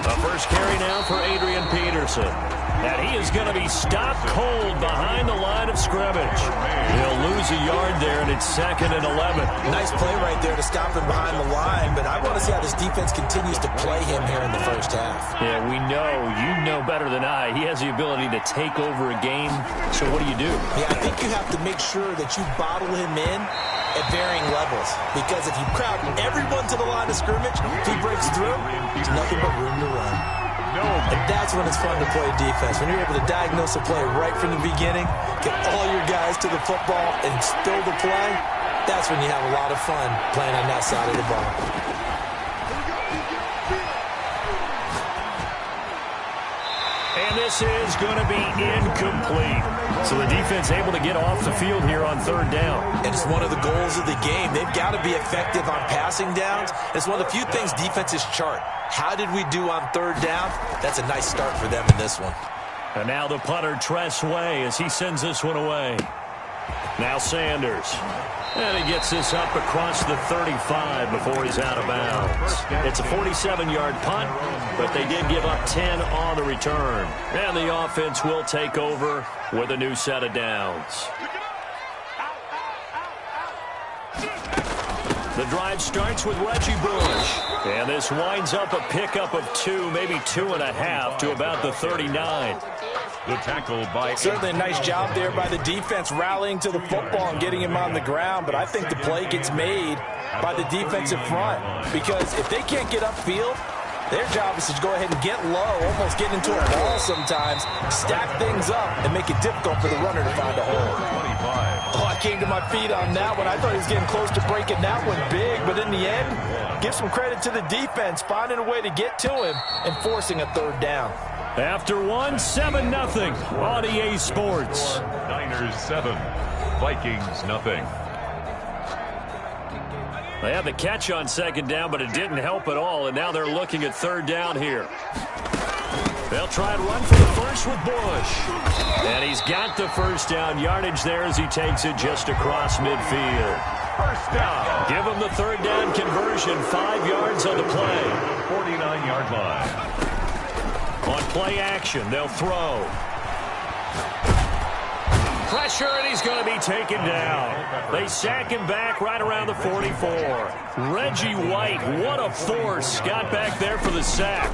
A first carry now for Adrian Peterson. And he is going to be stopped cold behind the line of scrimmage. He'll lose a yard there, and it's 2nd and 11. Nice play right there to stop him behind the line, but I want to see how this defense continues to play him here in the first half. Yeah, we know. You know better than I. He has the ability to take over a game, so what do? Yeah, I think you have to make sure that you bottle him in at varying levels, because if you crowd everyone to the line of scrimmage, if he breaks through, there's nothing but room to run. And that's when it's fun to play defense. When you're able to diagnose a play right from the beginning, get all your guys to the football, and still the play, that's when you have a lot of fun playing on that side of the ball. And this is going to be incomplete. So the defense able to get off the field here on 3rd down. And it's one of the goals of the game. They've got to be effective on passing downs. It's one of the few things defenses chart. How did we do on 3rd down? That's a nice start for them in this one. And now the punter, Tress Way, as he sends this one away. Now Sanders. And he gets this up across the 35 before he's out of bounds. It's a 47-yard punt, but they did give up 10 on the return. And the offense will take over with a new set of downs. The drive starts with Reggie Bush. And this winds up a pickup of 2, maybe 2.5 to about the 39. The tackle by... Certainly a nice job there by the defense rallying to the football and getting him on the ground, but I think the play gets made by the defensive front, because if they can't get upfield, their job is to go ahead and get low, almost get into a ball sometimes, stack things up, and make it difficult for the runner to find a hole. 25. Oh, I came to my feet on that one. I thought he was getting close to breaking that one big, but in the end, give some credit to the defense, finding a way to get to him and forcing a 3rd down. After 1, 7-0 on EA Sports. Niners 7, Vikings nothing. They had the catch on 2nd down, but it didn't help at all, and now they're looking at 3rd down here. They'll try and run for the first with Bush. And he's got the first down yardage there as he takes it just across midfield. First down. Give him the 3rd down conversion, 5 yards on the play. 49-yard line. On play action, they'll throw. Pressure, and he's going to be taken down. They sack him back right around the 44. Reggie White, what a force. Got back there for the sack.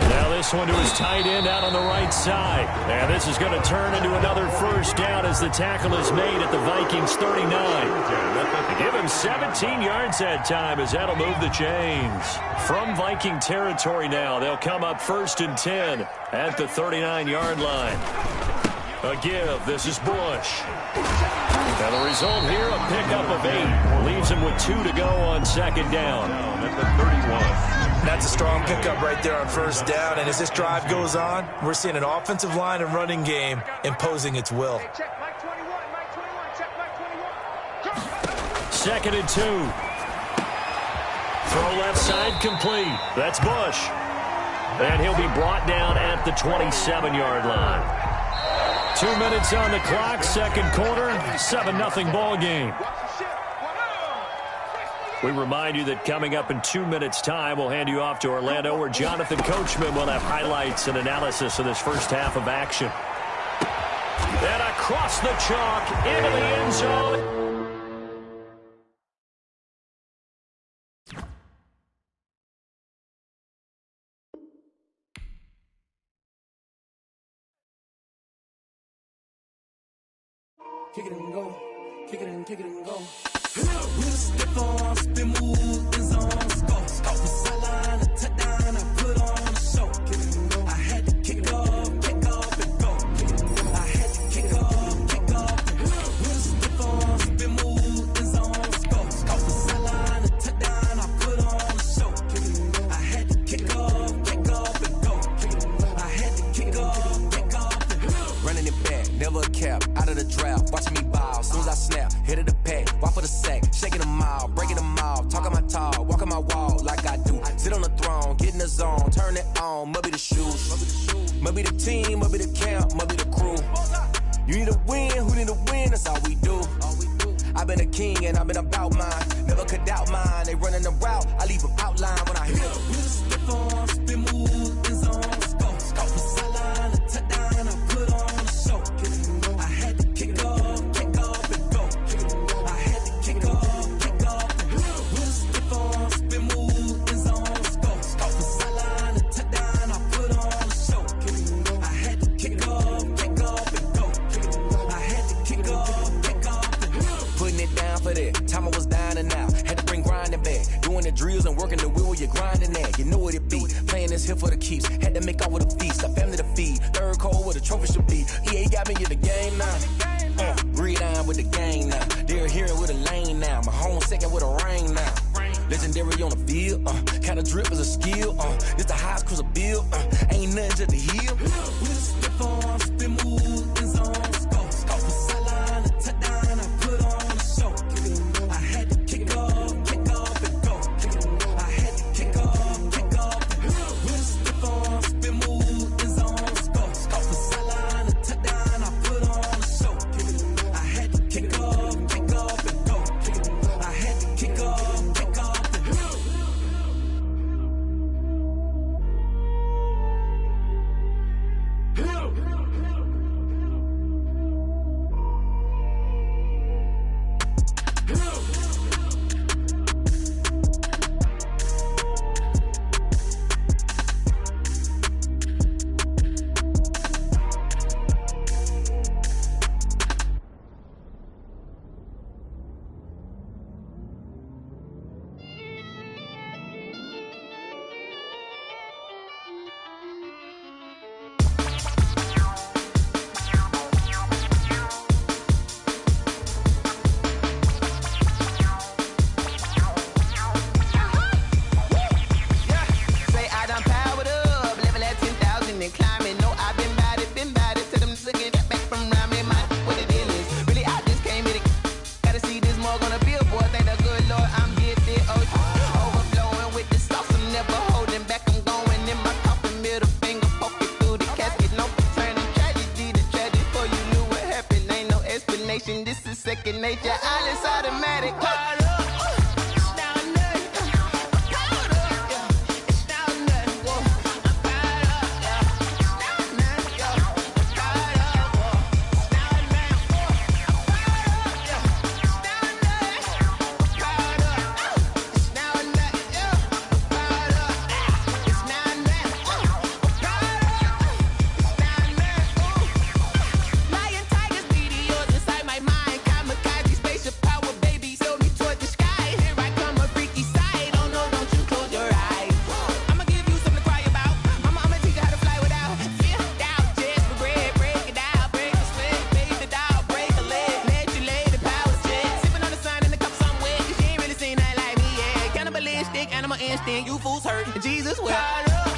Now this one to his tight end out on the right side. And this is going to turn into another first down as the tackle is made at the Vikings 39. Give him 17 yards that time as that'll move the chains. From Viking territory now, they'll come up 1st and 10 at the 39-yard line. A give. This is Bush. And the result here, a pickup of 8. Leaves him with 2 to go on 2nd down. At the 31. That's a strong pickup right there on 1st down, and as this drive goes on, we're seeing an offensive line and running game imposing its will. 2nd and 2. Throw left side complete. That's Bush. And he'll be brought down at the 27-yard line. 2 minutes on the clock, 2nd quarter, 7-0 ball game. We remind you that coming up in 2 minutes' time, we'll hand you off to Orlando, where Jonathan Coachman will have highlights and analysis of this first half of action. And across the chalk, into the end zone. Kick it and go, kick it and go. We'll step on, spin, move, and zone, score. Off the sideline, a touchdown, I put on a show. Kick it and go. I had to kick off and go. Kick it and go. I had to kick off and go. We'll step on, spin, move, and zone, score. Off the sideline, a touchdown, I put on a show. Kick it and go. I had to kick off and go. Kick it and go. I had to kick off and go. Running it back, never a cap, out of the draft, watching me ball. Soon as I snap, hit of the pack, walk for the sack, shaking them out, breaking them off, talking my talk, walking my wall like I do. Sit on the throne, get in the zone, turn it on, must be the shoes, must be the team, must be the camp, must be the crew. You need a win, who need a win, that's all we do. I've been a king and I've been about mine, never could doubt mine. They running the route, I leave them outline. the drills and working the wheel where you're grinding at. You know what it be. Playing this here for the keeps. Had to make out with a feast. A family to feed. Third cold where the trophy should be. EA got me in the game now. Gridiron with the gang now. They're hearing with a lane now. My home second with a ring now. Legendary on the field. Kind of drip is a skill. It's the highest cruiser bill. Ain't nothing to the heel. We step on, spin move, in zone, scope. From sideline to touchdown, I put on a show. I had to kick off and go. I had to kick off and go. We step on, spin move, in zone, scope. From sideline to touchdown, I put on a show. I had to kick off and go. I had to kick off and go. This is second nature, all is automatic. Animal instinct, you fools hurt. Jesus will.